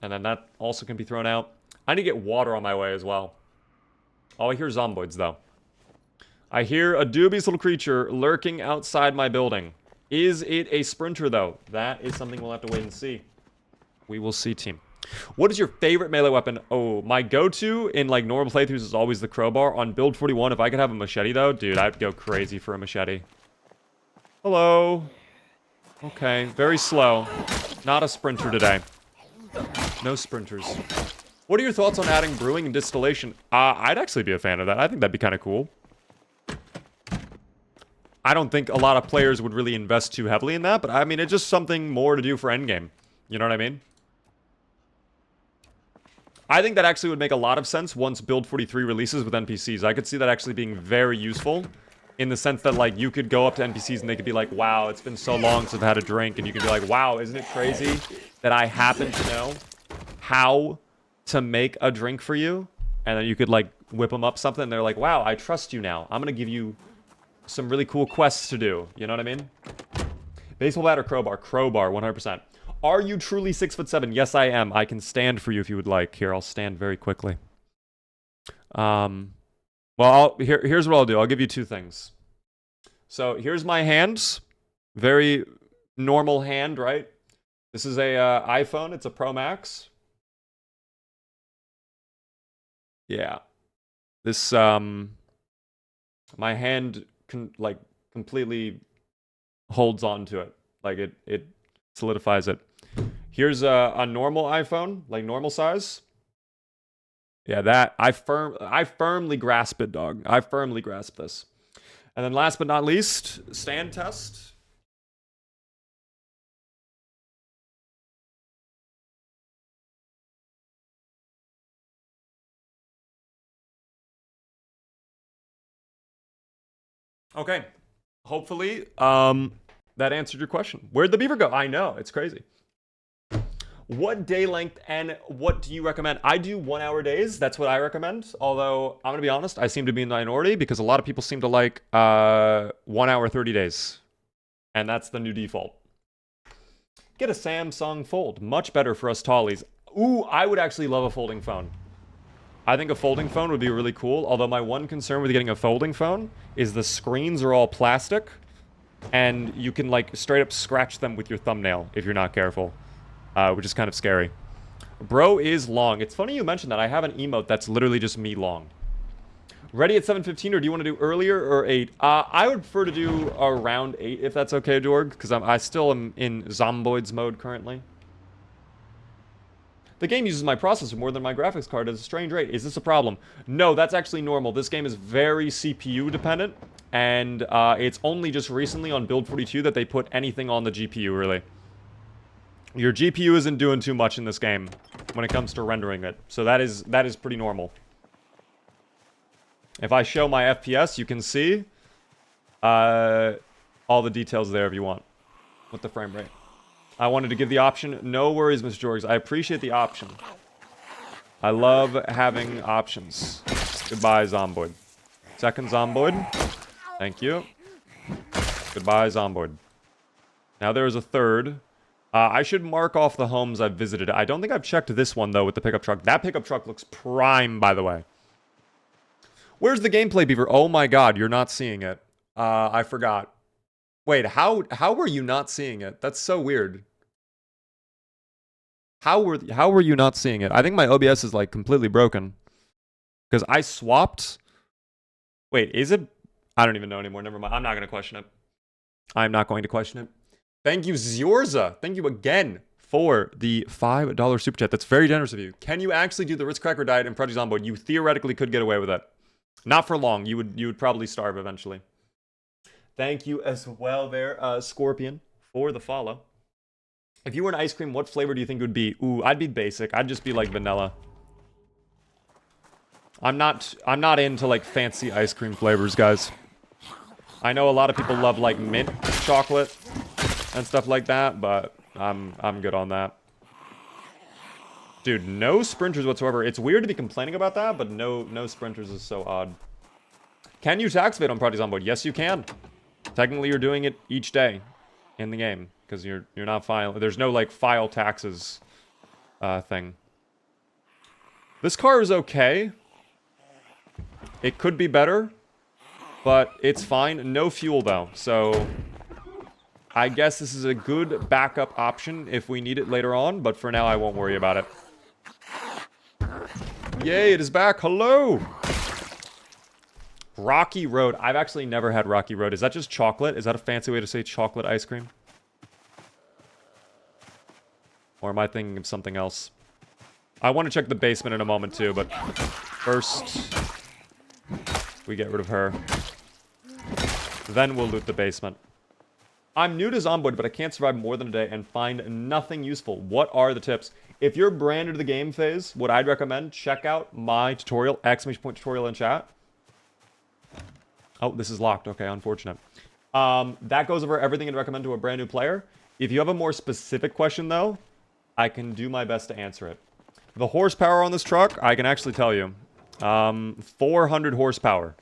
And then that also can be thrown out. I need to get water on my way as well. Oh, I hear zomboids, though. I hear a dubious little creature lurking outside my building. Is it a sprinter, though? That is something we'll have to wait and see. We will see, team. What is your favorite melee weapon? Oh, my go-to in, like, normal playthroughs is always the crowbar. On build 41, if I could have a machete, though, dude, I'd go crazy for a machete. Hello. Okay, very slow. Not a sprinter today. No sprinters. What are your thoughts on adding brewing and distillation? I'd actually be a fan of that. I think that'd be kind of cool. I don't think a lot of players would really invest too heavily in that, but I mean, it's just something more to do for endgame. You know what I mean? I think that actually would make a lot of sense once Build 43 releases with NPCs. I could see that actually being very useful in the sense that, like, you could go up to NPCs and they could be like, wow, it's been so long since I've had a drink. And you could be like, wow, isn't it crazy that I happen to know how to make a drink for you? And then you could, like, whip them up something and they're like, wow, I trust you now. I'm going to give you some really cool quests to do. You know what I mean? Baseball bat or crowbar? Crowbar, 100%. Are you truly 6'7"? Yes, I am. I can stand for you if you would like. Here, I'll stand very quickly. Well, here's what I'll do. I'll give you two things. So here's my hands. Very normal hand, right? This is a iPhone. It's a Pro Max. Yeah. This, my hand completely holds on to it. Like, it solidifies it. Here's a normal iPhone, like normal size. Yeah, that I firmly grasp it, dog. I firmly grasp this. And then last but not least, stand test. Okay. Hopefully, that answered your question. Where'd the beaver go? I know, it's crazy. What day length and what do you recommend? I do 1 hour days. That's what I recommend. Although, I'm going to be honest, I seem to be in the minority because a lot of people seem to like 1 hour 30 days. And that's the new default. Get a Samsung Fold. Much better for us tallies. Ooh, I would actually love a folding phone. I think a folding phone would be really cool. Although my one concern with getting a folding phone is the screens are all plastic. And you can like straight up scratch them with your thumbnail if you're not careful. Which is kind of scary. Bro is long. It's funny you mentioned that. I have an emote that's literally just me long. Ready at 7:15, or do you want to do earlier or 8? I would prefer to do around 8 if that's okay, Jorg, because I still am in zomboids mode currently. The game uses my processor more than my graphics card at a strange rate. Is this a problem? No, that's actually normal. This game is very CPU dependent, and it's only just recently on Build 42 that they put anything on the GPU, really. Your GPU isn't doing too much in this game when it comes to rendering it. So that is pretty normal. If I show my FPS, you can see all the details there if you want with the frame rate. I wanted to give the option. No worries, Mr. Jorgs. I appreciate the option. I love having options. Goodbye, Zomboid. Second Zomboid. Thank you. Goodbye, Zomboid. Now there is a third. I should mark off the homes I've visited. I don't think I've checked this one, though, with the pickup truck. That pickup truck looks prime, by the way. Where's the gameplay, Beaver? Oh my god, you're not seeing it. I forgot. Wait, how were you not seeing it? That's so weird. How were you not seeing it? I think my OBS is, like, completely broken. Because I swapped... Wait, is it... I don't even know anymore. Never mind. I'm not going to question it. I'm not going to question it. Thank you, Ziorza. Thank you again for the $5 super chat. That's very generous of you. Can you actually do the Ritz Cracker diet in Project Zomboid? You theoretically could get away with it. Not for long. You would probably starve eventually. Thank you as well there, Scorpion, for the follow. If you were an ice cream, what flavor do you think it would be? Ooh, I'd be basic. I'd just be like vanilla. I'm not into like fancy ice cream flavors, guys. I know a lot of people love like mint chocolate and stuff like that, but I'm good on that. Dude, no sprinters whatsoever. It's weird to be complaining about that, but no sprinters is so odd. Can you tax evade on Project Zomboid? Yes, you can. Technically, you're doing it each day in the game because you're not filing. There's no like file taxes thing. This car is okay. It could be better, but it's fine. No fuel though, so I guess this is a good backup option if we need it later on. But for now, I won't worry about it. Yay! It is back. Hello. Rocky Road. I've actually never had Rocky Road. Is that just chocolate? Is that a fancy way to say chocolate ice cream? Or am I thinking of something else? I want to check the basement in a moment too, but first we get rid of her. Then we'll loot the basement. I'm new to Zomboid, but I can't survive more than a day and find nothing useful. What are the tips? If you're brand new to the game phase, what I'd recommend, check out my tutorial, ! Tutorial in chat. Oh, this is locked. Okay, unfortunate. That goes over everything I'd recommend to a brand new player. If you have a more specific question, though, I can do my best to answer it. The horsepower on this truck, I can actually tell you. 400 horsepower.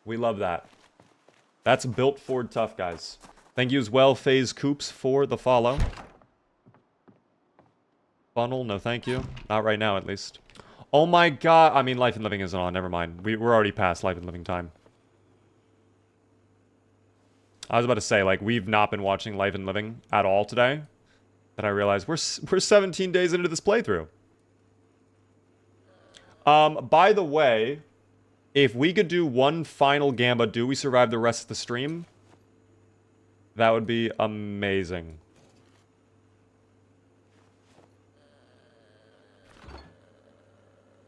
We love that. That's built Ford tough, guys. Thank you as well, FaZe Coops, for the follow. Funnel, no thank you. Not right now, at least. Oh my god. I mean, Life and Living isn't on. Never mind. We're already past Life and Living time. I was about to say, like, we've not been watching Life and Living at all today. Then I realized we're 17 days into this playthrough. By the way, if we could do one final Gamba, do we survive the rest of the stream? That would be amazing.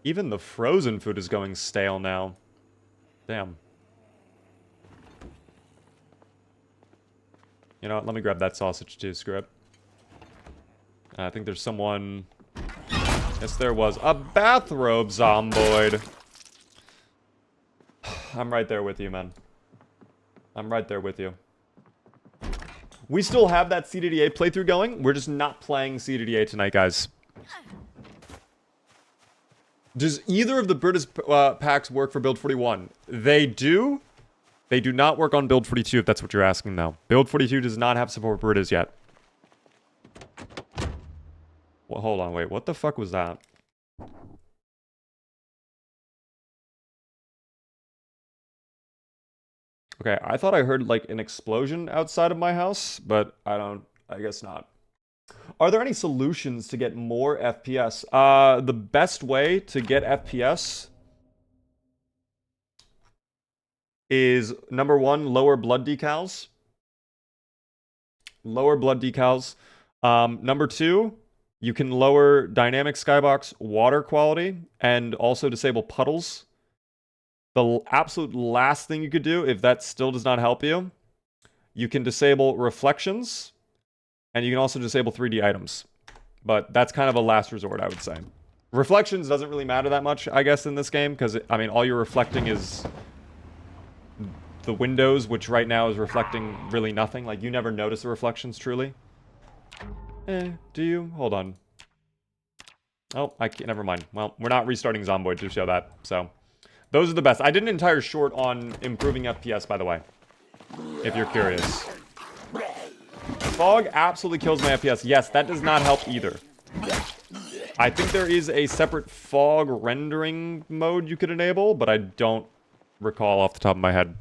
Even the frozen food is going stale now. Damn. You know what? Let me grab that sausage too, screw it. I think there's someone... Yes, there was. A bathrobe zomboid. I'm right there with you, man. I'm right there with you. We still have that CDDA playthrough going. We're just not playing CDDA tonight, guys. Does either of the British packs work for Build 41? They do. They do not work on Build 42, if that's what you're asking, though. Build 42 does not have support for British yet. Well, hold on, wait. What the fuck was that? Okay, I thought I heard, like, an explosion outside of my house, but I guess not. Are there any solutions to get more FPS? The best way to get FPS is, number one, lower blood decals. Lower blood decals. Number two, you can lower dynamic skybox water quality and also disable puddles. The absolute last thing you could do, if that still does not help you, you can disable reflections, and you can also disable 3D items. But that's kind of a last resort, I would say. Reflections doesn't really matter that much, I guess, in this game, because, I mean, all you're reflecting is the windows, which right now is reflecting really nothing. Like, you never notice the reflections, truly. Do you? Hold on. Oh, I can't, never mind. Well, we're not restarting Zomboid to show that, so... Those are the best. I did an entire short on improving FPS, by the way. If you're curious. Fog absolutely kills my FPS. Yes, that does not help either. I think there is a separate fog rendering mode you could enable, but I don't recall off the top of my head.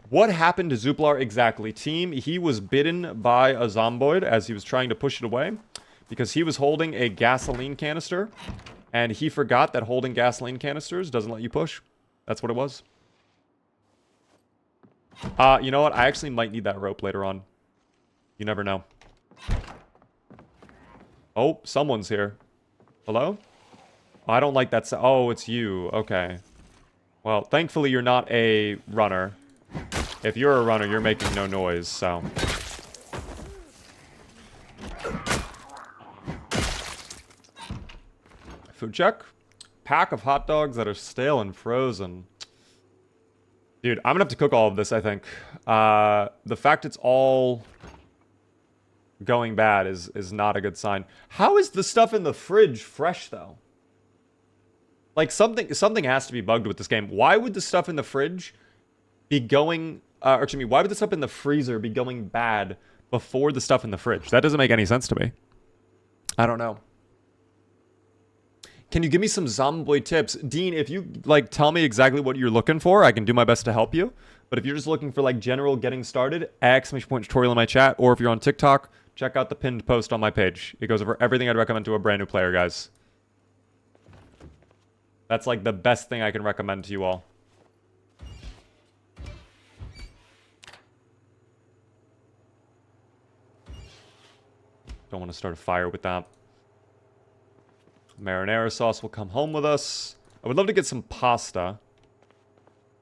What happened to Zooplar exactly? Team, he was bitten by a zomboid as he was trying to push it away because he was holding a gasoline canister. And he forgot that holding gasoline canisters doesn't let you push. That's what it was. You know what? I actually might need that rope later on. You never know. Oh, someone's here. Hello? I don't like that. Oh, it's you. Okay. Well, thankfully you're not a runner. If you're a runner, you're making no noise, so... Food check. Pack of hot dogs that are stale and frozen. Dude, I'm gonna have to cook all of this, I think. The fact it's all going bad is not a good sign. How is the stuff in the fridge fresh, though? Like, something has to be bugged with this game. Why would the stuff in the fridge be going... or excuse me, why would the stuff in the freezer be going bad before the stuff in the fridge? That doesn't make any sense to me. I don't know. Can you give me some Zomboid tips? Dean, if you, like, tell me exactly what you're looking for, I can do my best to help you. But if you're just looking for, like, general getting started, exclamation point tutorial in my chat, or if you're on TikTok, check out the pinned post on my page. It goes over everything I'd recommend to a brand new player, guys. That's, like, the best thing I can recommend to you all. Don't want to start a fire with that. Marinara sauce will come home with us. I would love to get some pasta.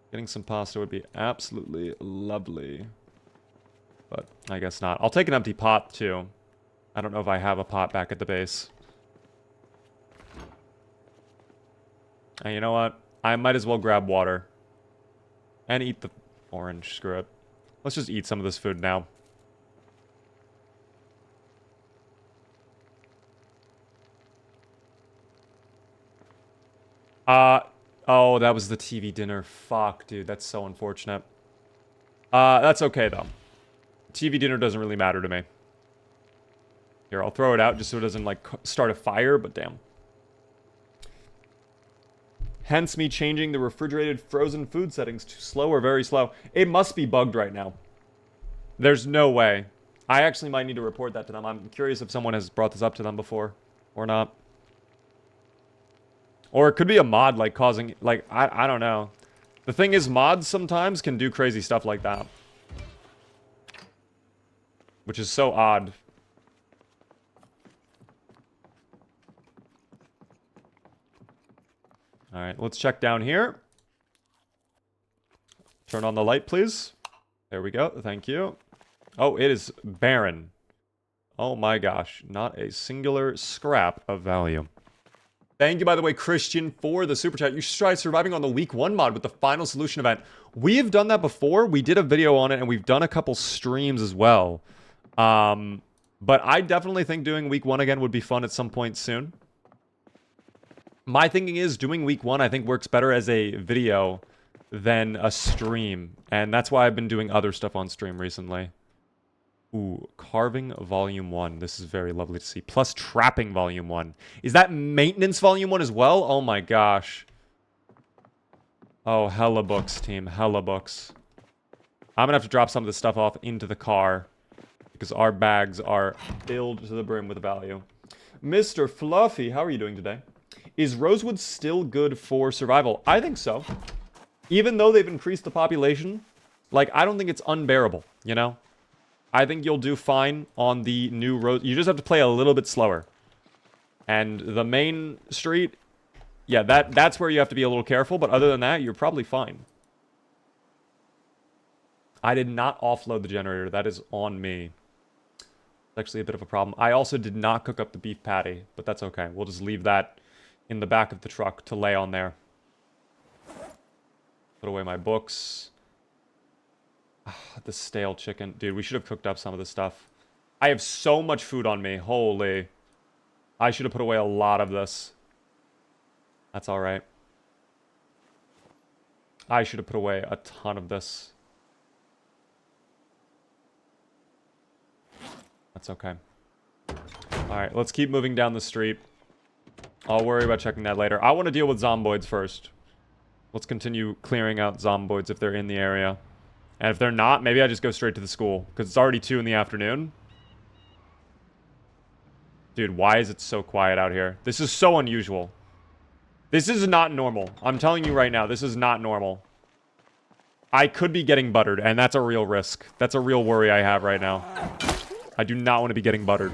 Getting some pasta would be absolutely lovely. But I guess not. I'll take an empty pot, too. I don't know if I have a pot back at the base. And you know what? I might as well grab water. And eat the orange. Screw it. Let's just eat some of this food now. Oh, that was the TV dinner. Fuck, dude. That's so unfortunate. That's okay, though. TV dinner doesn't really matter to me. Here, I'll throw it out just so it doesn't, like, start a fire, but damn. Hence me changing the refrigerated frozen food settings to slow or very slow. It must be bugged right now. There's no way. I actually might need to report that to them. I'm curious if someone has brought this up to them before or not. Or it could be a mod, like, causing... Like, I don't know. The thing is, mods sometimes can do crazy stuff like that. Which is so odd. Alright, let's check down here. Turn on the light, please. There we go. Thank you. Oh, it is barren. Oh my gosh. Not a singular scrap of value. Thank you, by the way, Christian, for the super chat. You should try surviving on the week 1 mod with the final solution event. We have done that before. We did a video on it, and we've done a couple streams as well. But I definitely think doing week 1 again would be fun at some point soon. My thinking is doing week 1, I think, works better as a video than a stream. And that's why I've been doing other stuff on stream recently. Ooh, Carving Volume 1. This is very lovely to see. Plus Trapping Volume 1. Is that Maintenance Volume 1 as well? Oh my gosh. Oh, hella books, team. Hella books. I'm gonna have to drop some of this stuff off into the car, because our bags are filled to the brim with value. Mr. Fluffy, how are you doing today? Is Rosewood still good for survival? I think so. Even though they've increased the population, like, I don't think it's unbearable, you know? I think you'll do fine on the new road. You just have to play a little bit slower. And the main street, yeah, that's where you have to be a little careful. But other than that, you're probably fine. I did not offload the generator. That is on me. It's actually a bit of a problem. I also did not cook up the beef patty, but that's okay. We'll just leave that in the back of the truck to lay on there. Put away my books. The stale chicken. Dude, we should have cooked up some of this stuff. I have so much food on me. Holy. I should have put away a lot of this. That's alright. I should have put away a ton of this. That's okay. Alright, let's keep moving down the street. I'll worry about checking that later. I want to deal with zomboids first. Let's continue clearing out zomboids if they're in the area. And if they're not, maybe I just go straight to the school. Because it's already 2 in the afternoon. Dude, why is it so quiet out here? This is so unusual. This is not normal. I'm telling you right now, this is not normal. I could be getting buttered, and that's a real risk. That's a real worry I have right now. I do not want to be getting buttered.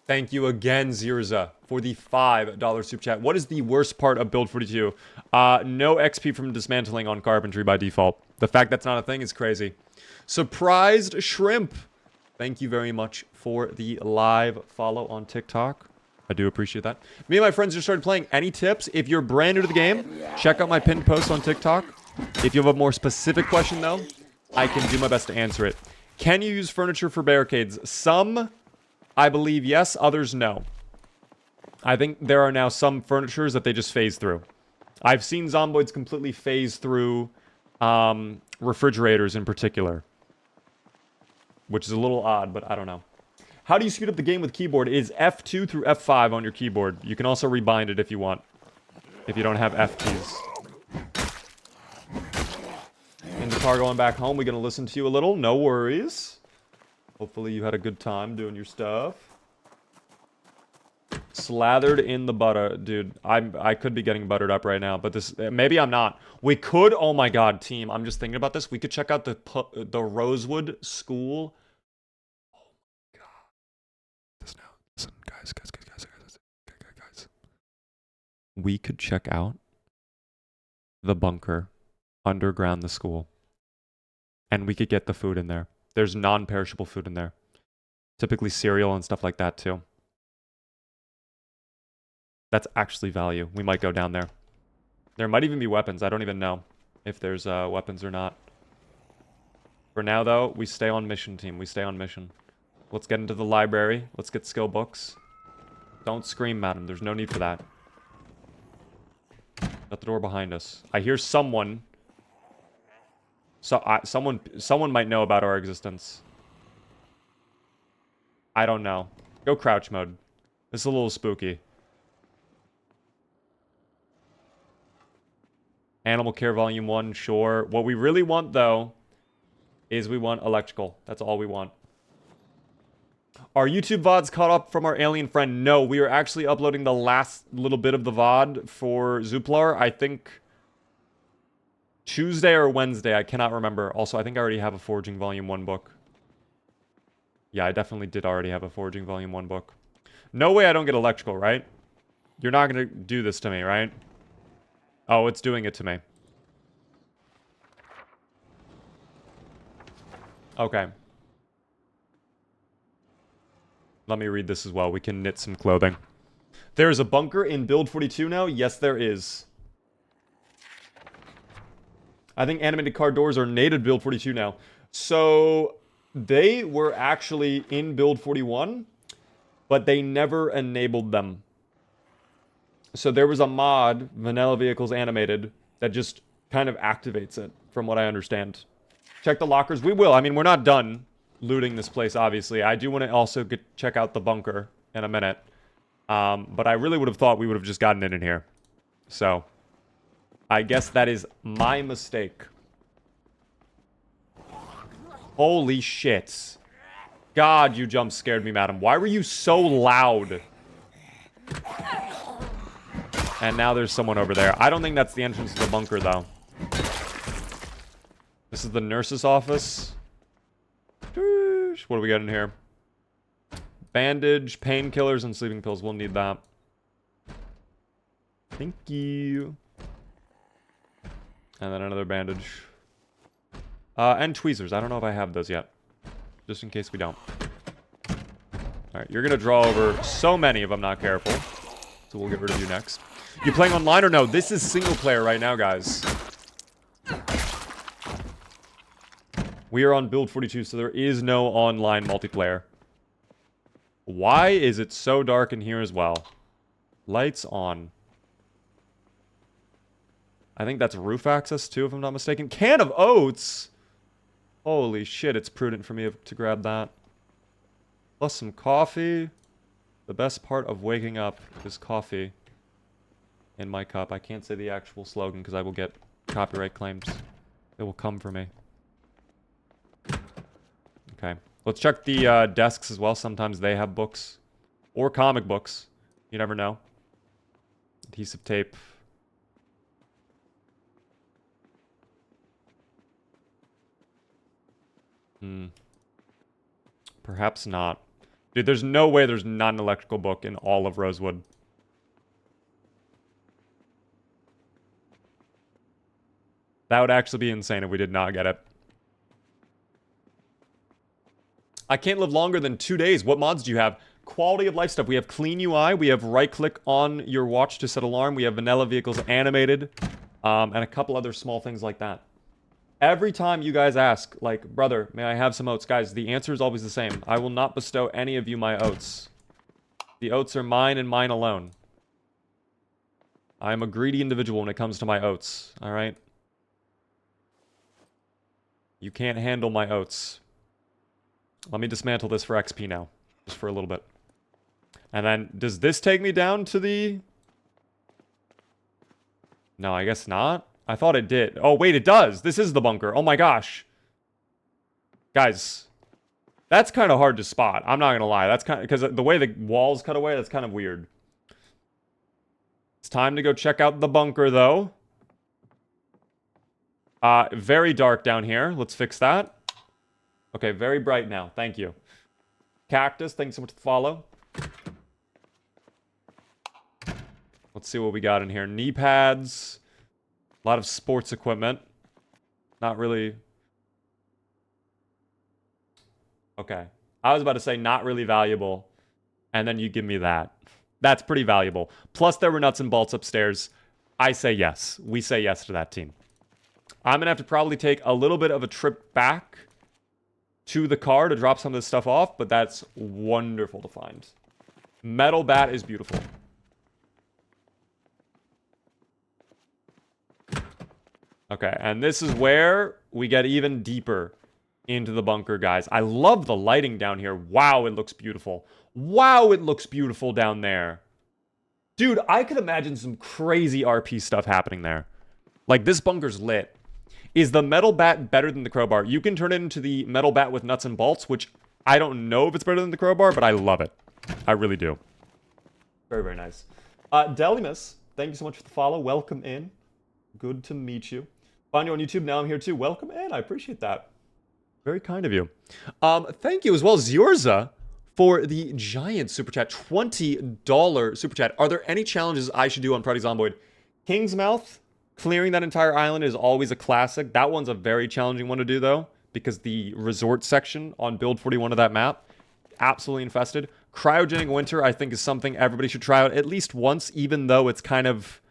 Thank you again, Zirza, for the $5 super chat. What is the worst part of Build 42? No XP from dismantling on carpentry by default. The fact that's not a thing is crazy. Surprised Shrimp. Thank you very much for the live follow on TikTok. I do appreciate that. Me and my friends just started playing. Any tips? If you're brand new to the game, check out my pinned post on TikTok. If you have a more specific question, though, I can do my best to answer it. Can you use furniture for barricades? Some, I believe, yes. Others, no. I think there are now some furnitures that they just phase through. I've seen zomboids completely phase through refrigerators in particular, which is a little odd, but I don't know. How do you speed up the game with keyboard? It is F2 through F5 on your keyboard. You can also rebind it if you want, if you don't have F keys. In the car going back home, we're going to listen to you a little. No worries. Hopefully you had a good time doing your stuff. Slathered in the butter. Dude, I could be getting buttered up right now, but this, maybe I'm not. We could, oh my god, team, I'm just thinking about this. We could check out the Rosewood school. Oh my god. Listen now. Listen, guys. We could check out the bunker underground the school. And we could get the food in there. There's non-perishable food in there. Typically cereal and stuff like that too. That's actually value. We might go down there. There might even be weapons. I don't even know if there's weapons or not. For now, though, we stay on mission, team. We stay on mission. Let's get into the library. Let's get skill books. Don't scream, madam. There's no need for that. Shut the door behind us. I hear someone. Someone might know about our existence. I don't know. Go crouch mode. This is a little spooky. Animal Care Volume 1, sure. What we really want, though, is we want electrical. That's all we want. Are YouTube VODs caught up from our alien friend? No, we are actually uploading the last little bit of the VOD for Zooplar. I think Tuesday or Wednesday. I cannot remember. Also, I think I already have a Forging Volume 1 book. Yeah, I definitely did already have a Forging Volume 1 book. No way I don't get electrical, right? You're not going to do this to me, right? Oh, it's doing it to me. Okay. Let me read this as well. We can knit some clothing. There's a bunker in build 42 now? Yes, there is. I think animated car doors are native build 42 now. So they were actually in build 41, but they never enabled them. So there was a mod, Vanilla Vehicles Animated, that just kind of activates it, from what I understand. Check the lockers. We will. I mean, we're not done looting this place, obviously. I do want to also check out the bunker in a minute. But I really would have thought we would have just gotten in here. So, I guess that is my mistake. Holy shit. God, you jump scared me, madam. Why were you so loud? And now there's someone over there. I don't think that's the entrance to the bunker, though. This is the nurse's office. What do we got in here? Bandage, painkillers, and sleeping pills. We'll need that. Thank you. And then another bandage. And tweezers. I don't know if I have those yet. Just in case we don't. Alright, you're gonna draw over so many if I'm not careful. So we'll get rid of you next. You playing online or no? This is single player right now, guys. We are on build 42, so there is no online multiplayer. Why is it so dark in here as well? Lights on. I think that's roof access too, if I'm not mistaken. Can of oats! Holy shit, it's prudent for me to grab that. Plus some coffee. The best part of waking up is coffee in my cup. I can't say the actual slogan because I will get copyright claims. It will come for me. Okay. Let's check the desks as well. Sometimes they have books. Or comic books. You never know. Adhesive tape. Perhaps not. Dude, there's no way there's not an electrical book in all of Rosewood. That would actually be insane if we did not get it. I can't live longer than 2 days. What mods do you have? Quality of life stuff. We have clean UI. We have right click on your watch to set alarm. We have vanilla vehicles animated. And a couple other small things like that. Every time you guys ask, like, brother, may I have some oats? Guys, the answer is always the same. I will not bestow any of you my oats. The oats are mine and mine alone. I am a greedy individual when it comes to my oats. Alright? You can't handle my oats. Let me dismantle this for XP now. Just for a little bit. And then, does this take me down to the... No, I guess not. I thought it did. Oh, wait, it does. This is the bunker. Oh my gosh. Guys. That's kind of hard to spot. I'm not going to lie. That's kind of... Because the way the walls cut away, that's kind of weird. It's time to go check out the bunker, though. Very dark down here. Let's fix that. Okay, very bright now. Thank you. Cactus, thanks so much for the follow. Let's see what we got in here. Knee pads. A lot of sports equipment. Not really... Okay. I was about to say not really valuable. And then you give me that. That's pretty valuable. Plus there were nuts and bolts upstairs. I say yes. We say yes to that team. I'm going to have to probably take a little bit of a trip back to the car to drop some of this stuff off, but that's wonderful to find. Metal bat is beautiful. Okay, and this is where we get even deeper into the bunker, guys. I love the lighting down here. Wow, it looks beautiful. Wow, it looks beautiful down there. Dude, I could imagine some crazy RP stuff happening there. Like, this bunker's lit. Is the metal bat better than the crowbar? You can turn it into the metal bat with nuts and bolts, which I don't know if it's better than the crowbar, but I love it. I really do. Very, very nice. Delimus, thank you so much for the follow. Welcome in. Good to meet you. Find you on YouTube. Now I'm here too. Welcome in. I appreciate that. Very kind of you. Thank you as well, Ziorza, for the giant super chat. $20 super chat. Are there any challenges I should do on Project Zomboid? King's Mouth, clearing that entire island is always a classic. That one's a very challenging one to do, though, because the resort section on build 41 of that map, absolutely infested. Cryogenic winter, I think, is something everybody should try out at least once, even though it's kind of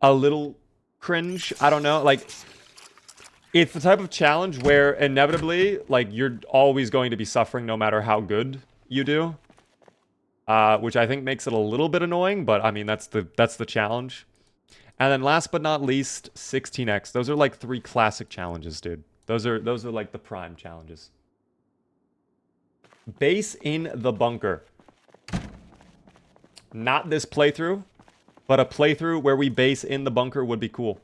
a little cringe. I don't know. Like, it's the type of challenge where inevitably, like, you're always going to be suffering no matter how good you do. Which I think makes it a little bit annoying, but I mean, that's the challenge. And then last but not least, 16x. Those are like 3 classic challenges, dude. Those are like the prime challenges. Base in the bunker. Not this playthrough, but a playthrough where we base in the bunker would be cool.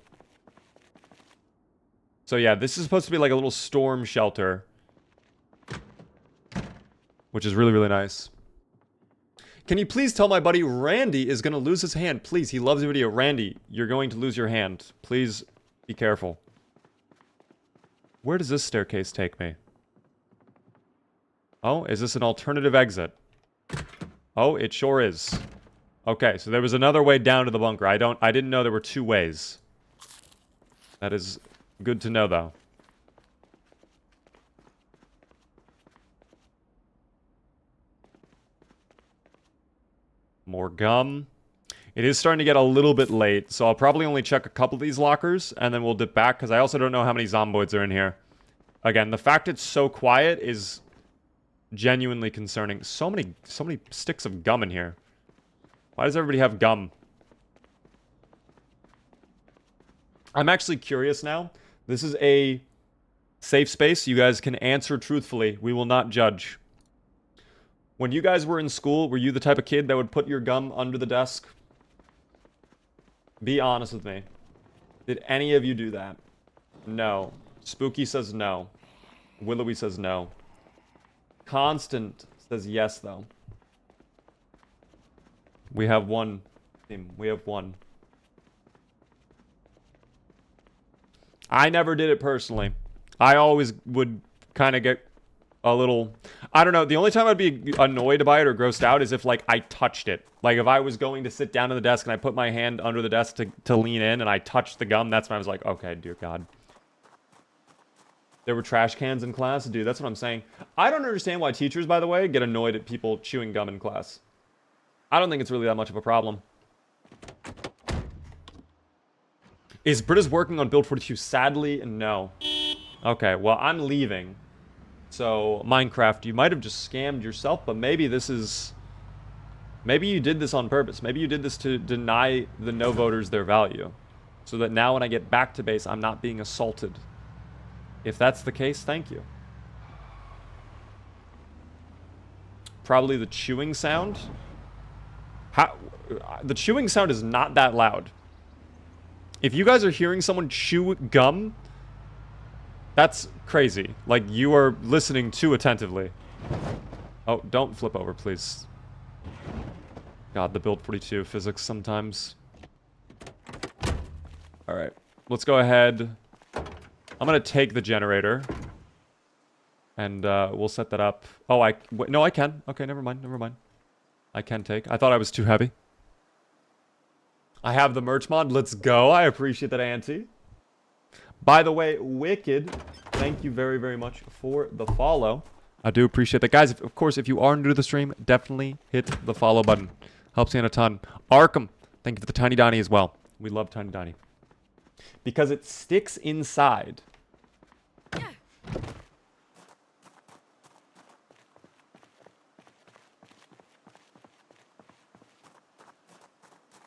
So yeah, this is supposed to be like a little storm shelter, which is really, really nice. Can you please tell my buddy Randy is going to lose his hand? Please, he loves the video. Randy, you're going to lose your hand. Please be careful. Where does this staircase take me? Oh, is this an alternative exit? Oh, it sure is. Okay, so there was another way down to the bunker. I didn't know there were 2 ways. That is good to know, though. More gum. It is starting to get a little bit late, so I'll probably only check a couple of these lockers, and then we'll dip back, because I also don't know how many zomboids are in here. Again, the fact it's so quiet is genuinely concerning. So many sticks of gum in here. Why does everybody have gum? I'm actually curious now. This is a safe space. You guys can answer truthfully. We will not judge. When you guys were in school, were you the type of kid that would put your gum under the desk? Be honest with me. Did any of you do that? No. Spooky says no. Willowy says no. Constant says yes, though. We have one team. We have one. I never did it personally. I always would kind of get a little... I don't know. The only time I'd be annoyed by it or grossed out is if, like, I touched it. Like, if I was going to sit down at the desk and I put my hand under the desk to lean in and I touched the gum, that's when I was like, okay, dear God. There were trash cans in class? Dude, that's what I'm saying. I don't understand why teachers, by the way, get annoyed at people chewing gum in class. I don't think it's really that much of a problem. Is Britta's working on Build 42? Sadly, no. Okay, well, I'm leaving. So, Minecraft, you might have just scammed yourself, but maybe this is... Maybe you did this on purpose. Maybe you did this to deny the no voters their value. So that now when I get back to base, I'm not being assaulted. If that's the case, thank you. Probably the chewing sound. The chewing sound is not that loud. If you guys are hearing someone chew gum, that's crazy. Like, you are listening too attentively. Oh, don't flip over, please. God, the Build 42 physics sometimes. Alright, let's go ahead. I'm gonna take the generator. And we'll set that up. Oh, wait, no, I can. Okay, never mind, never mind. I can take. I thought I was too heavy. I have the merch mod. Let's go. I appreciate that, Auntie. By the way, Wicked, thank you very, very much for the follow. I do appreciate that. Guys, of course, if you are new to the stream, definitely hit the follow button. Helps me out a ton. Arkham, thank you for the Tiny Donnie as well. We love Tiny Donnie. Because it sticks inside.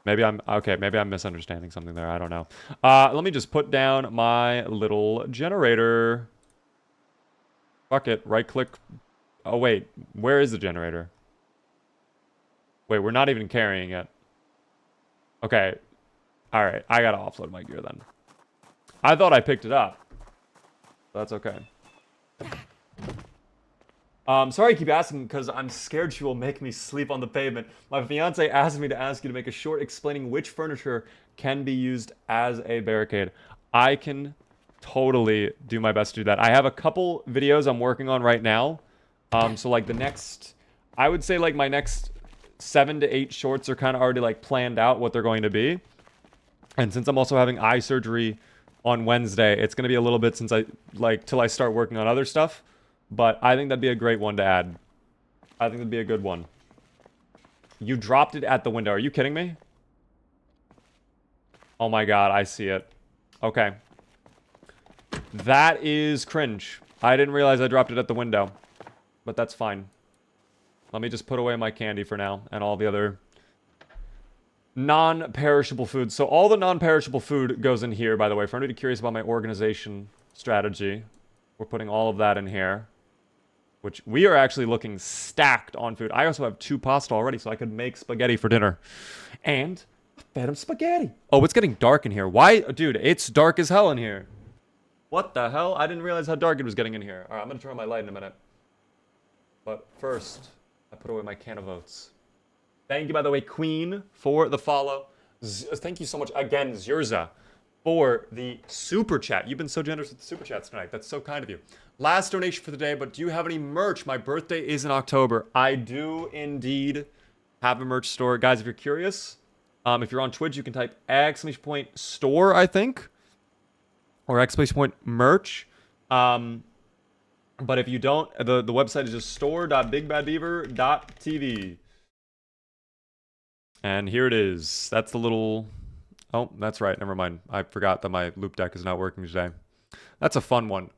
Maybe I'm misunderstanding something there. I don't know. Let me just put down my little generator. Fuck it. Right click. Oh, wait. Where is the generator? Wait, we're not even carrying it. Okay. All right. I gotta offload my gear then. I thought I picked it up. That's okay. Sorry I keep asking because I'm scared she will make me sleep on the pavement. My fiance asked me to ask you to make a short explaining which furniture can be used as a barricade. I can totally do my best to do that. I have a couple videos I'm working on right now. So like the next, I would say like my next 7 to 8 shorts are kind of already like planned out what they're going to be. And since I'm also having eye surgery on Wednesday, it's going to be a little bit since till I start working on other stuff. But I think that'd be a great one to add. I think that'd be a good one. You dropped it at the window. Are you kidding me? Oh my god, I see it. Okay. That is cringe. I didn't realize I dropped it at the window. But that's fine. Let me just put away my candy for now. And all the other non-perishable food. So all the non-perishable food goes in here, by the way. For anybody curious about my organization strategy, we're putting all of that in here. Which we are actually looking stacked on food. I also have 2 pasta already, so I could make spaghetti for dinner. And I fed him spaghetti. Oh, it's getting dark in here. Why? Dude, it's dark as hell in here. What the hell? I didn't realize how dark it was getting in here. All right, I'm going to turn on my light in a minute. But first, I put away my can of oats. Thank you, by the way, Queen, for the follow. Thank you so much again, Zurza, for the super chat. You've been so generous with the super chats tonight. That's so kind of you. Last donation for the day, but do you have any merch? My birthday is in October. I do indeed have a merch store. Guys, if you're curious, if you're on Twitch, you can type !store, I think, or !merch. But if you don't, the website is just store.bigbadbeaver.tv. And here it is. That's the little... Oh, that's right. Never mind. I forgot that my loop deck is not working today. That's a fun one.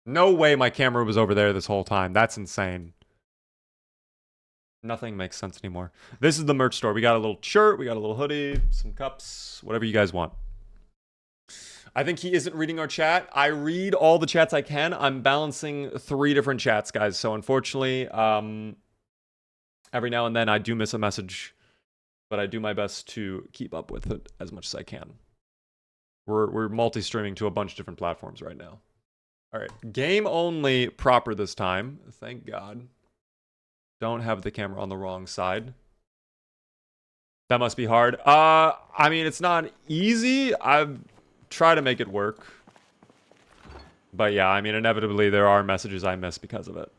No way my camera was over there this whole time. That's insane. Nothing makes sense anymore. This is the merch store. We got a little shirt. We got a little hoodie. Some cups. Whatever you guys want. I think he isn't reading our chat. I read all the chats I can. I'm balancing 3 different chats, guys. So unfortunately, every now and then I do miss a message. But I do my best to keep up with it as much as I can. We're multi-streaming to a bunch of different platforms right now. All right, game only proper this time. Thank God. Don't have the camera on the wrong side. That must be hard. I mean, it's not easy. I've tried to make it work. But yeah, I mean, inevitably there are messages I miss because of it.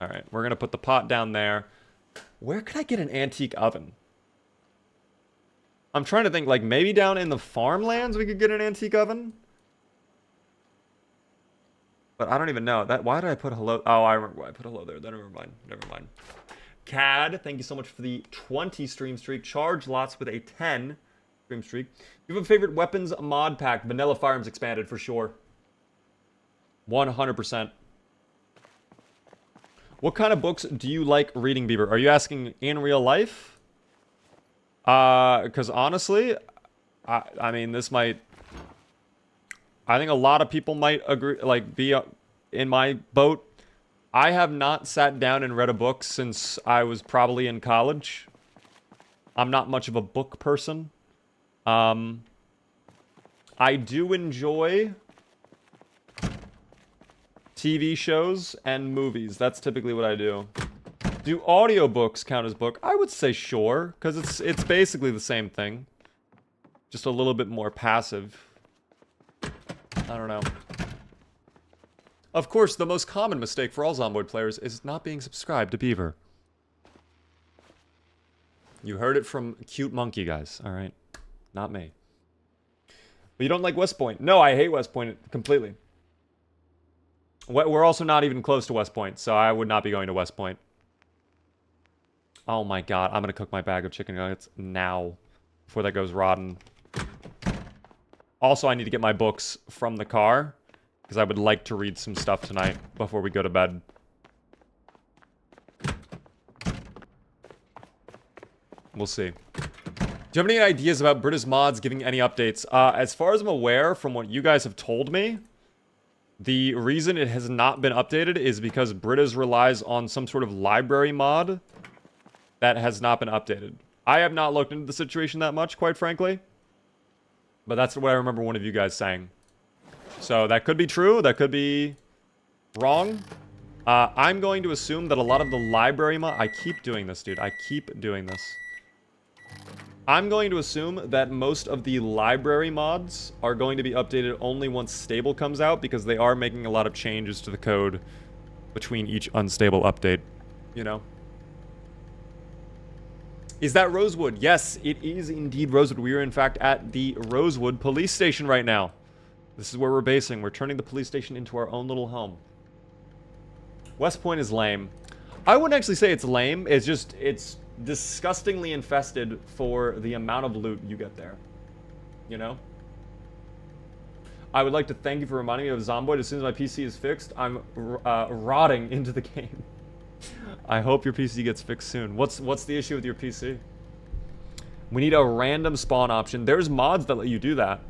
All right, we're going to put the pot down there. Where could I get an antique oven? I'm trying to think, like, maybe down in the farmlands we could get an antique oven? But I don't even know. Why did I put hello? Oh, I remember why I put hello there. Then never mind. Never mind. Cad, thank you so much for the 20 stream streak. Charge Lots with a 10 stream streak. You have a favorite weapons mod pack? Vanilla Firearms Expanded, for sure. 100%. What kind of books do you like reading, Beaver? Are you asking in real life? Because honestly, I mean, this might... I think a lot of people might agree, like, be in my boat. I have not sat down and read a book since I was probably in college. I'm not much of a book person. I do enjoy TV shows and movies. That's typically what I do. Do audiobooks count as book? I would say sure, because it's basically the same thing. Just a little bit more passive. I don't know. Of course, the most common mistake for all Zomboid players is not being subscribed to Beaver. You heard it from Cute Monkey, guys. All right. Not me. But you don't like West Point? No, I hate West Point completely. We're also not even close to West Point, so I would not be going to West Point. Oh my god, I'm gonna cook my bag of chicken nuggets now, before that goes rotten. Also, I need to get my books from the car, because I would like to read some stuff tonight before we go to bed. We'll see. Do you have any ideas about British mods giving any updates? As far as I'm aware, from what you guys have told me, the reason it has not been updated is because British relies on some sort of library mod that has not been updated. I have not looked into the situation that much, quite frankly. But that's what I remember one of you guys saying. So that could be true, that could be wrong. I'm going to assume that a lot of the library mod... I keep doing this, dude. I keep doing this. I'm going to assume that most of the library mods are going to be updated only once stable comes out, because they are making a lot of changes to the code between each unstable update, you know? Is that Rosewood? Yes, it is indeed Rosewood. We are, in fact, at the Rosewood police station right now. This is where we're basing. We're turning the police station into our own little home. West Point is lame. I wouldn't actually say it's lame. It's just, it's disgustingly infested for the amount of loot you get there. You know? I would like to thank you for reminding me of Zomboid. As soon as my PC is fixed, I'm rotting into the game. I hope your PC gets fixed soon. What's the issue with your PC? We need a random spawn option. There's mods that let you do that.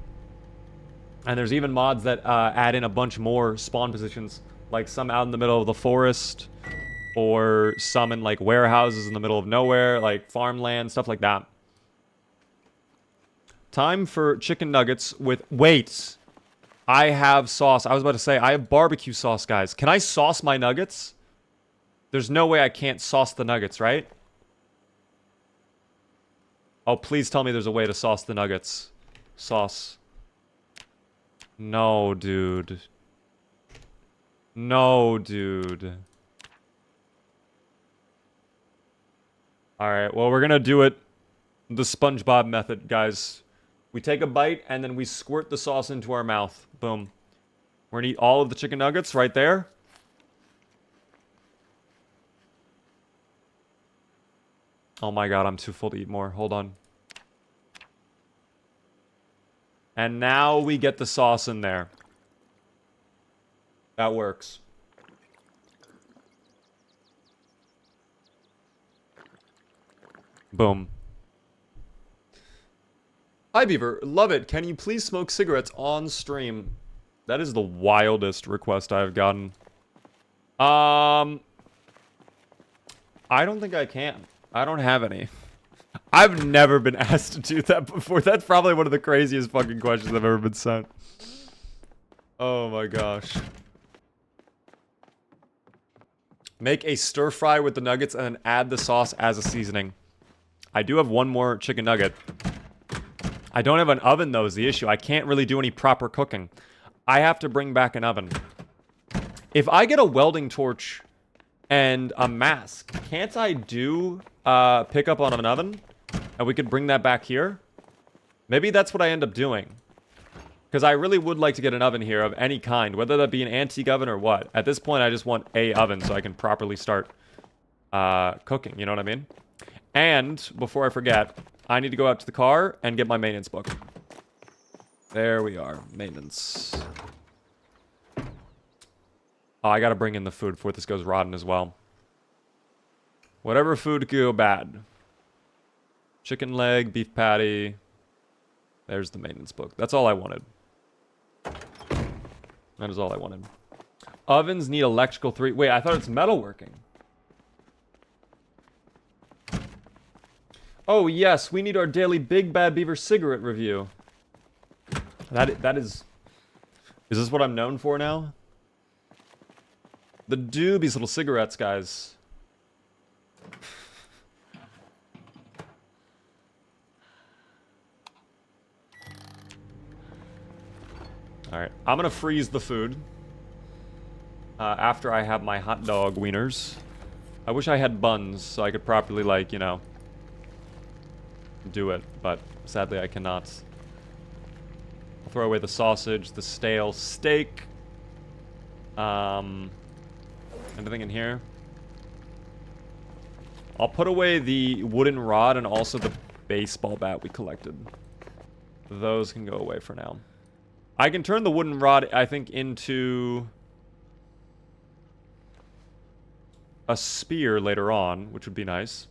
And there's even mods that add in a bunch more spawn positions. Like some out in the middle of the forest. Or some in like warehouses in the middle of nowhere. Like farmland, stuff like that. Time for chicken nuggets with... Wait! I have sauce. I was about to say, I have barbecue sauce, guys. Can I sauce my nuggets? There's no way I can't sauce the nuggets, right? Oh, please tell me there's a way to sauce the nuggets. Sauce. No, dude. No, dude. Alright, well, we're gonna do it the SpongeBob method, guys. We take a bite, and then we squirt the sauce into our mouth. Boom. We're gonna eat all of the chicken nuggets right there. Oh my god, I'm too full to eat more. Hold on. And now we get the sauce in there. That works. Boom. Hi, Beaver. Love it. Can you please smoke cigarettes on stream? That is the wildest request I've gotten. I don't think I can. I don't have any. I've never been asked to do that before. That's probably one of the craziest fucking questions I've ever been sent. Oh my gosh. Make a stir fry with the nuggets and then add the sauce as a seasoning. I do have one more chicken nugget. I don't have an oven, though, is the issue. I can't really do any proper cooking. I have to bring back an oven. If I get a welding torch and a mask, can't I do pick up on an oven? And we could bring that back here? Maybe that's what I end up doing. Because I really would like to get an oven here of any kind, whether that be an antique oven or what. At this point, I just want a oven so I can properly start cooking, you know what I mean? And, before I forget, I need to go out to the car and get my maintenance book. There we are. Maintenance. Oh, I gotta bring in the food before this goes rotten as well. Whatever food could go bad. Chicken leg, beef patty. There's the maintenance book. That's all I wanted. That is all I wanted. Ovens need electrical 3. Wait, I thought it's metalworking. Oh, yes, we need our daily Big Bad Beaver cigarette review. That is... Is this what I'm known for now? The Doobies little cigarettes, guys. Alright, I'm gonna freeze the food. After I have my hot dog wieners. I wish I had buns so I could properly, like, you know... do it, but sadly I cannot. I'll throw away the sausage, the stale steak. Anything in here? I'll put away the wooden rod and also the baseball bat we collected. Those can go away for now. I can turn the wooden rod, I think, into a spear later on, which would be nice.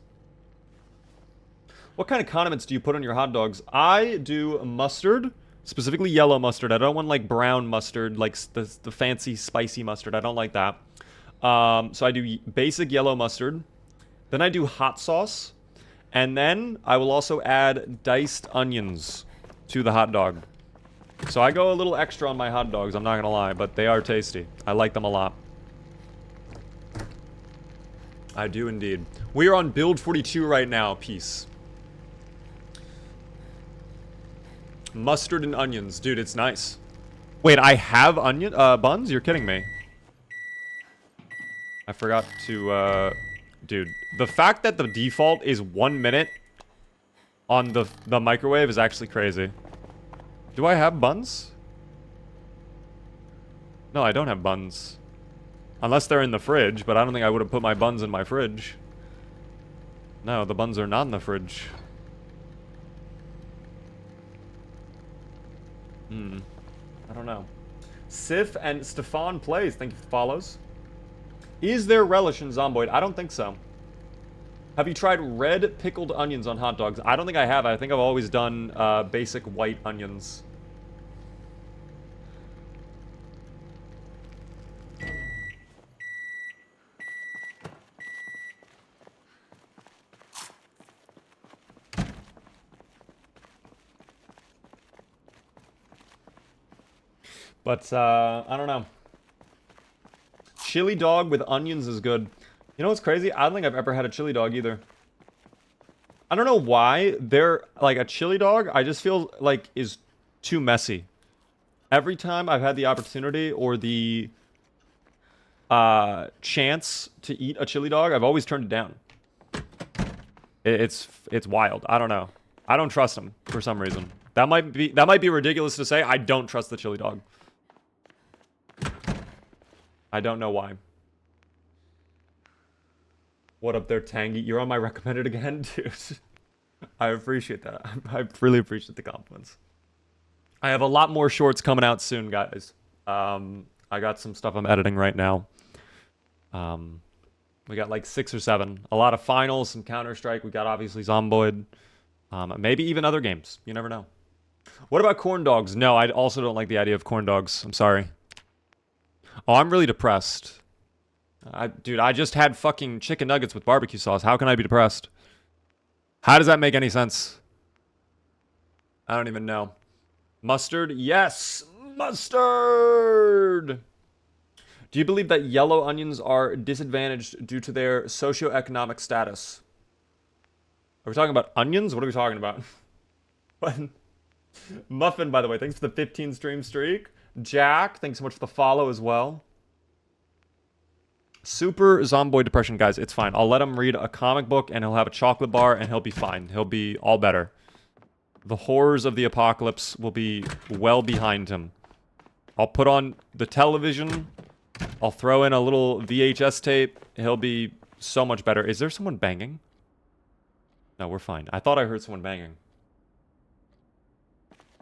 What kind of condiments do you put on your hot dogs? I do mustard, specifically yellow mustard. I don't want like brown mustard, like the fancy spicy mustard. I don't like that. So I do basic yellow mustard. Then I do hot sauce. And then I will also add diced onions to the hot dog. So I go a little extra on my hot dogs, I'm not gonna lie, but they are tasty. I like them a lot. I do indeed. We are on build 42 right now. Peace. Mustard and onions. Dude, it's nice. Wait, I have onion buns? You're kidding me. I forgot to, dude. The fact that the default is 1 minute on the microwave is actually crazy. Do I have buns? No, I don't have buns. Unless they're in the fridge, but I don't think I would have put my buns in my fridge. No, the buns are not in the fridge. I don't know. Sif and Stefan plays. Thank you for the follows. Is there relish in Zomboid? I don't think so. Have you tried red pickled onions on hot dogs? I don't think I have. I think I've always done basic white onions. But, I don't know. Chili dog with onions is good. You know what's crazy? I don't think I've ever had a chili dog either. I don't know why. They're, like, a chili dog, I just feel like is too messy. Every time I've had the opportunity or the chance to eat a chili dog, I've always turned it down. It's wild. I don't know. I don't trust them for some reason. That might be ridiculous to say. I don't trust the chili dog. I don't know why. What up there, Tangy? You're on my recommended again, dude. I appreciate that. I really appreciate the compliments. I have a lot more shorts coming out soon, guys. I got some stuff I'm editing right now. We got like 6 or 7. A lot of finals, some Counter-Strike. We got obviously Zomboid. Maybe even other games. You never know. What about corn dogs? No, I also don't like the idea of corn dogs. I'm sorry. Oh, I'm really depressed. Dude, I just had fucking chicken nuggets with barbecue sauce. How can I be depressed? How does that make any sense? I don't even know. Mustard? Yes! Mustard! Do you believe that yellow onions are disadvantaged due to their socioeconomic status? Are we talking about onions? What are we talking about? What? Muffin, by the way, thanks for the 15 stream streak. Jack, thanks so much for the follow as well. Super Zomboid depression, guys. It's fine. I'll let him read a comic book and he'll have a chocolate bar and he'll be fine. He'll be all better. The horrors of the apocalypse will be well behind him. I'll put on the television. I'll throw in a little VHS tape. He'll be so much better. Is there someone banging? No, we're fine. I thought I heard someone banging.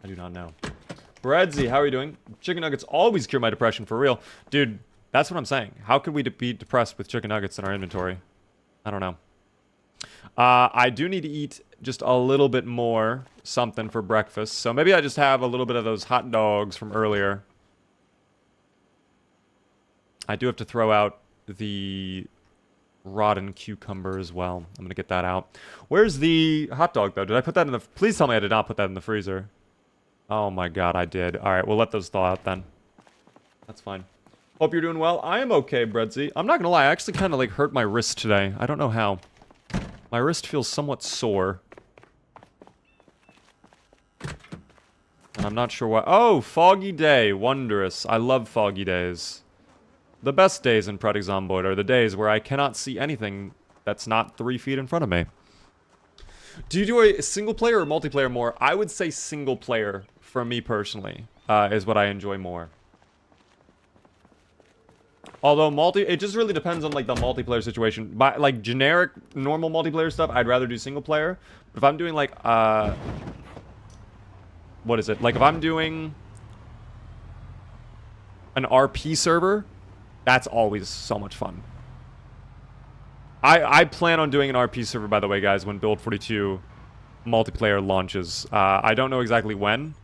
I do not know. Breadsy, how are you doing? Chicken nuggets always cure my depression, for real. Dude, that's what I'm saying. How could we be depressed with chicken nuggets in our inventory? I don't know. I do need to eat just a little bit more something for breakfast. So maybe I just have a little bit of those hot dogs from earlier. I do have to throw out the rotten cucumber as well. I'm going to get that out. Where's the hot dog, though? Did I put that in the... Please tell me I did not put that in the freezer. Oh my god, I did. Alright, we'll let those thaw out then. That's fine. Hope you're doing well. I am okay, Breadsy. I'm not gonna lie, I actually kind of like hurt my wrist today. I don't know how. My wrist feels somewhat sore. And I'm not sure why. Oh, foggy day. Wondrous. I love foggy days. The best days in Project Zomboid are the days where I cannot see anything that's not 3 feet in front of me. Do you do a single player or multiplayer more? I would say single player, for me personally, is what I enjoy more. Although it just really depends on like the multiplayer situation. By like generic, normal multiplayer stuff, I'd rather do single player. But if I'm doing like, what is it? Like if I'm doing an RP server, that's always so much fun. I plan on doing an RP server, by the way, guys, when Build 42 multiplayer launches. I don't know exactly when.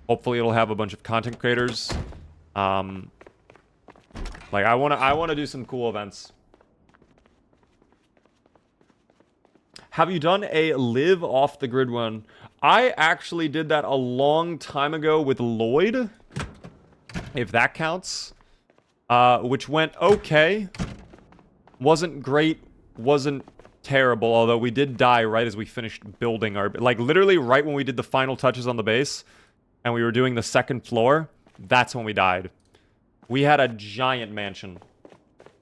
Hopefully it'll have a bunch of content creators. Like I wanna do some cool events. Have you done a live off the grid one? I actually did that a long time ago with Lloyd, if that counts. Which went okay. Wasn't great, wasn't terrible, although we did die right as we finished building our... Like, literally right when we did the final touches on the base, and we were doing the second floor, that's when we died. We had a giant mansion.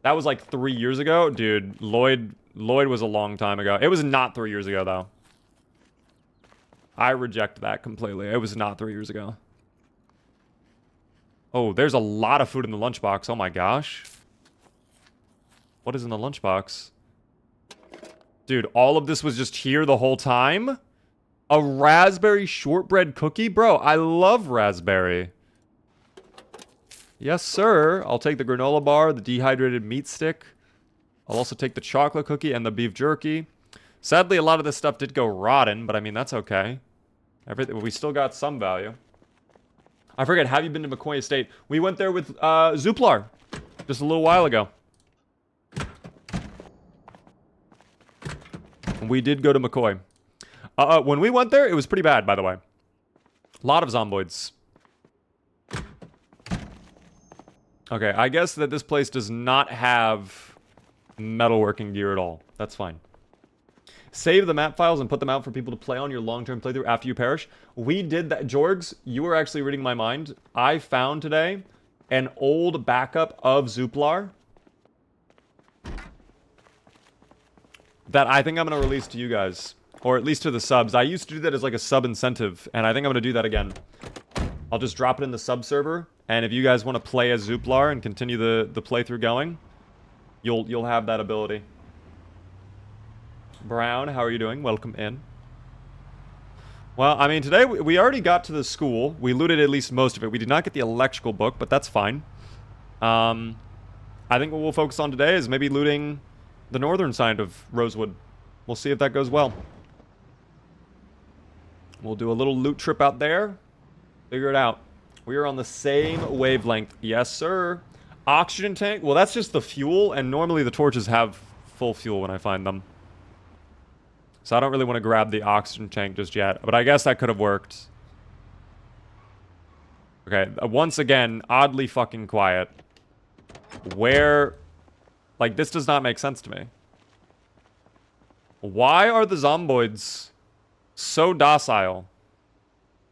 That was like 3 years ago. Dude, Lloyd was a long time ago. It was not 3 years ago, though. I reject that completely. It was not 3 years ago. Oh, there's a lot of food in the lunchbox. Oh my gosh. What is in the lunchbox? Dude, all of this was just here the whole time? A raspberry shortbread cookie? Bro, I love raspberry. Yes, sir. I'll take the granola bar, the dehydrated meat stick. I'll also take the chocolate cookie and the beef jerky. Sadly, a lot of this stuff did go rotten, but I mean, that's okay. We still got some value. I forget, have you been to McCoy Estate? We went there with Zooplar just a little while ago. We did go to McCoy. When we went there, it was pretty bad, by the way. A lot of zomboids. Okay, I guess that this place does not have metalworking gear at all. That's fine. Save the map files and put them out for people to play on your long-term playthrough after you perish. We did that. Jorgs, you were actually reading my mind. I found today an old backup of Zooplar that I think I'm going to release to you guys. Or at least to the subs. I used to do that as like a sub incentive, and I think I'm going to do that again. I'll just drop it in the sub server, and if you guys want to play as Zooplar and continue the playthrough going, you'll have that ability. Brown, how are you doing? Welcome in. Well, I mean, today we already got to the school. We looted at least most of it. We did not get the electrical book, but that's fine. I think what we'll focus on today is maybe looting the northern side of Rosewood. We'll see if that goes well. We'll do a little loot trip out there. Figure it out. We are on the same wavelength. Yes, sir. Oxygen tank? Well, that's just the fuel, and normally the torches have full fuel when I find them. So I don't really want to grab the oxygen tank just yet, but I guess that could have worked. Okay, once again, oddly fucking quiet. Where... Like, this does not make sense to me. Why are the zomboids so docile?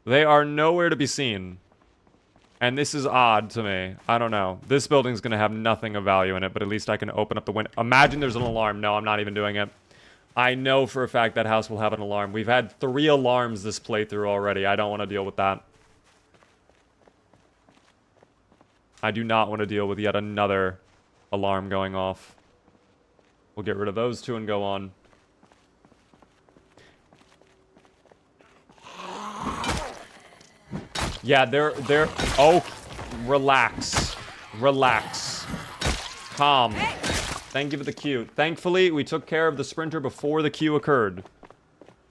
They are nowhere to be seen. And this is odd to me. I don't know. This building's gonna have nothing of value in it, but at least I can open up the window. Imagine there's an alarm. No, I'm not even doing it. I know for a fact that house will have an alarm. We've had 3 alarms this playthrough already. I don't want to deal with that. I do not want to deal with yet another alarm going off. We'll get rid of those 2 and go on. Yeah, they're... Oh, relax. Relax. Calm. Thank you for the queue. Thankfully, we took care of the sprinter before the queue occurred.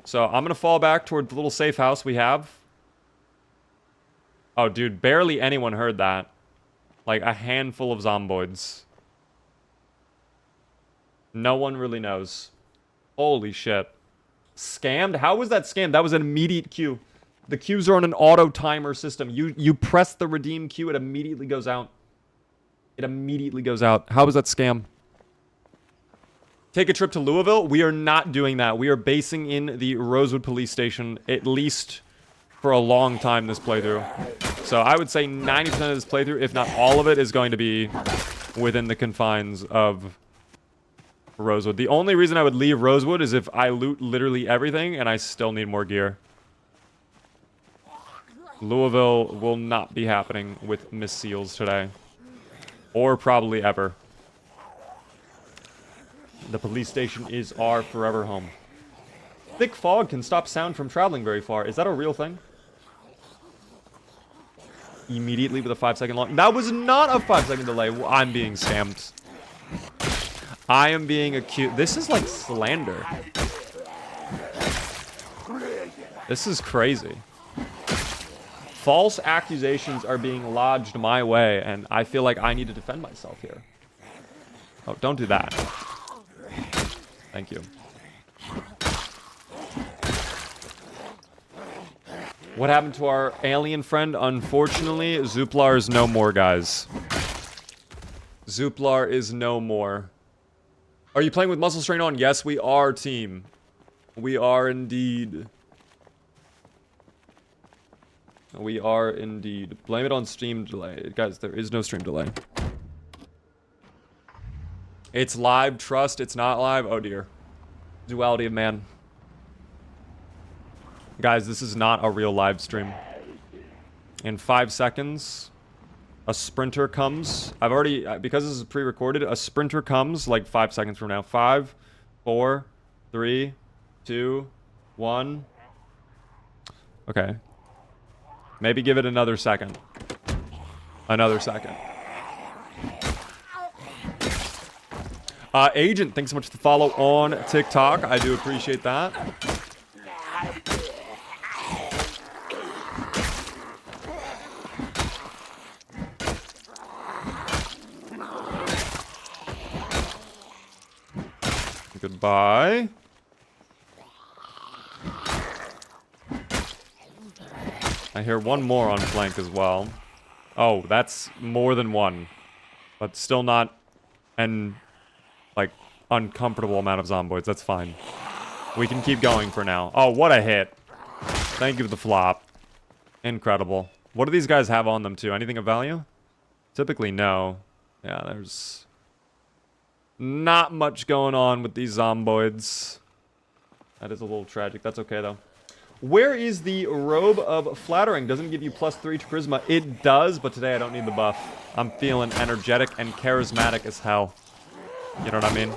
So, I'm gonna fall back toward the little safe house we have. Oh, dude, barely anyone heard that. Like, a handful of zomboids. No one really knows. Holy shit. Scammed? How was that scammed? That was an immediate queue. The queues are on an auto timer system. You press the redeem queue, it immediately goes out. It immediately goes out. How was that scam? Take a trip to Louisville? We are not doing that. We are basing in the Rosewood police station, at least for a long time this playthrough. So I would say 90% of this playthrough, if not all of it, is going to be within the confines of Rosewood. The only reason I would leave Rosewood is if I loot literally everything and I still need more gear. Louisville will not be happening with Miss Seals today. Or probably ever. The police station is our forever home. Thick fog can stop sound from traveling very far. Is that a real thing? Immediately with a 5-second long... That was not a 5-second delay. I'm being scammed. I am being accused. This is like slander. This is crazy. False accusations are being lodged my way, and I feel like I need to defend myself here. Oh, don't do that. Thank you. What happened to our alien friend? Unfortunately, Zooplar is no more, guys. Zooplar is no more. Are you playing with muscle strain on? Yes, we are, team. We are indeed. We are indeed. Blame it on stream delay. Guys, there is no stream delay. It's live. Trust, it's not live. Oh, dear. Duality of man. Guys, this is not a real live stream. In 5 seconds, A sprinter comes. I've already, because this is pre-recorded, a sprinter comes like 5 seconds from now. 5, 4, 3, 2, 1. Okay. Maybe give it another second. Another second. Agent, thanks so much for the follow on TikTok. I do appreciate that. Goodbye. I hear one more on flank as well. Oh, that's more than one. But still not an, like, uncomfortable amount of zomboids. That's fine. We can keep going for now. Oh, what a hit. Thank you for the flop. Incredible. What do these guys have on them, too? Anything of value? Typically, no. Yeah, there's not much going on with these zomboids. That is a little tragic. That's okay, though. Where is the Robe of Flattering? Doesn't give you +3 to Charisma. It does, but today I don't need the buff. I'm feeling energetic and charismatic as hell. You know what I mean?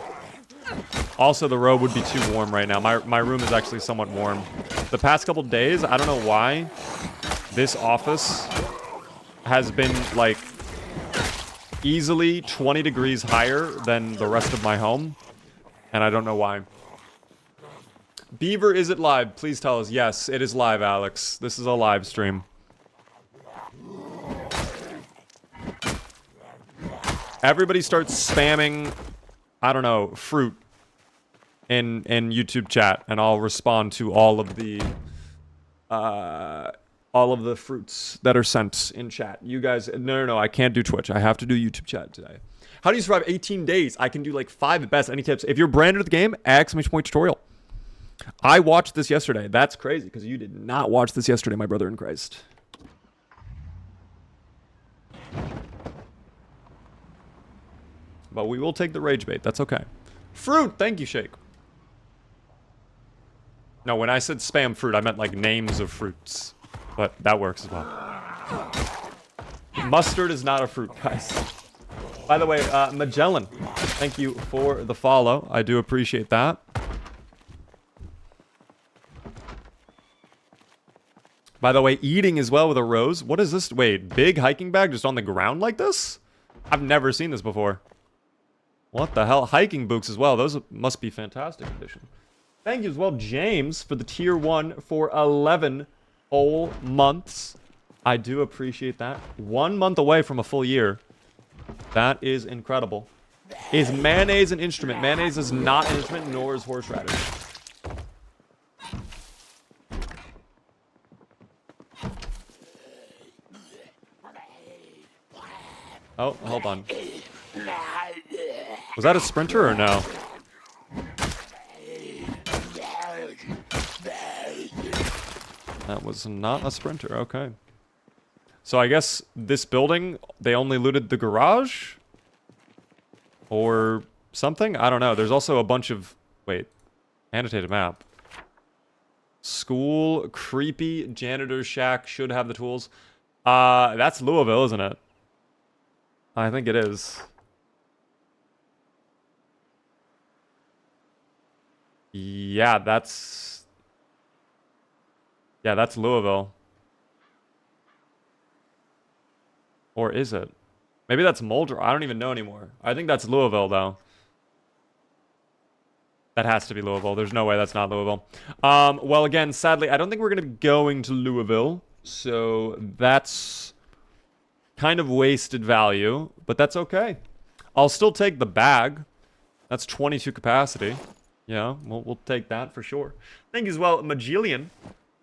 Also, the robe would be too warm right now. My room is actually somewhat warm. The past couple days, I don't know why, this office has been, like, easily 20 degrees higher than the rest of my home. And I don't know why. Beaver, is it live? Please tell us. Yes, it is live, Alex. This is a live stream. Everybody starts spamming, I don't know, fruit in YouTube chat, and I'll respond to all of the fruits that are sent in chat. You guys, no, I can't do Twitch. I have to do YouTube chat today. How do you survive 18 days? I can do like 5 at best. Any tips? If you're brand new to the game, exclamation point tutorial. I watched this yesterday. That's crazy because you did not watch this yesterday, my brother in Christ. But we will take the rage bait. That's okay. Fruit. Thank you, Shake. No, when I said spam fruit, I meant like names of fruits. But that works as well. Mustard is not a fruit, guys. By the way, Magellan, thank you for the follow. I do appreciate that. By the way, eating as well with a rose. What is this? Wait, big hiking bag just on the ground like this? I've never seen this before. What the hell? Hiking boots as well. Those must be fantastic condition. Thank you as well, James, for the tier 1 for 11 whole months. I do appreciate that. 1 month away from a full year. That is incredible. Is mayonnaise an instrument? Mayonnaise is not an instrument, nor is horseradish. Oh, hold on. Was that a sprinter or no? That was not a sprinter, okay. So I guess this building, they only looted the garage? Or something? I don't know. There's also a bunch of... Wait. Annotated map. School, creepy, janitor's shack, should have the tools. That's Louisville, isn't it? I think it is. Yeah, that's Louisville. Or is it? Maybe that's Mulder. I don't even know anymore. I think that's Louisville, though. That has to be Louisville. There's no way that's not Louisville. Well, again, sadly, I don't think we're going to be going to Louisville. So that's kind of wasted value. But that's okay. I'll still take the bag. That's 22 capacity. Yeah, we'll take that for sure. Thank you as well, Magillian,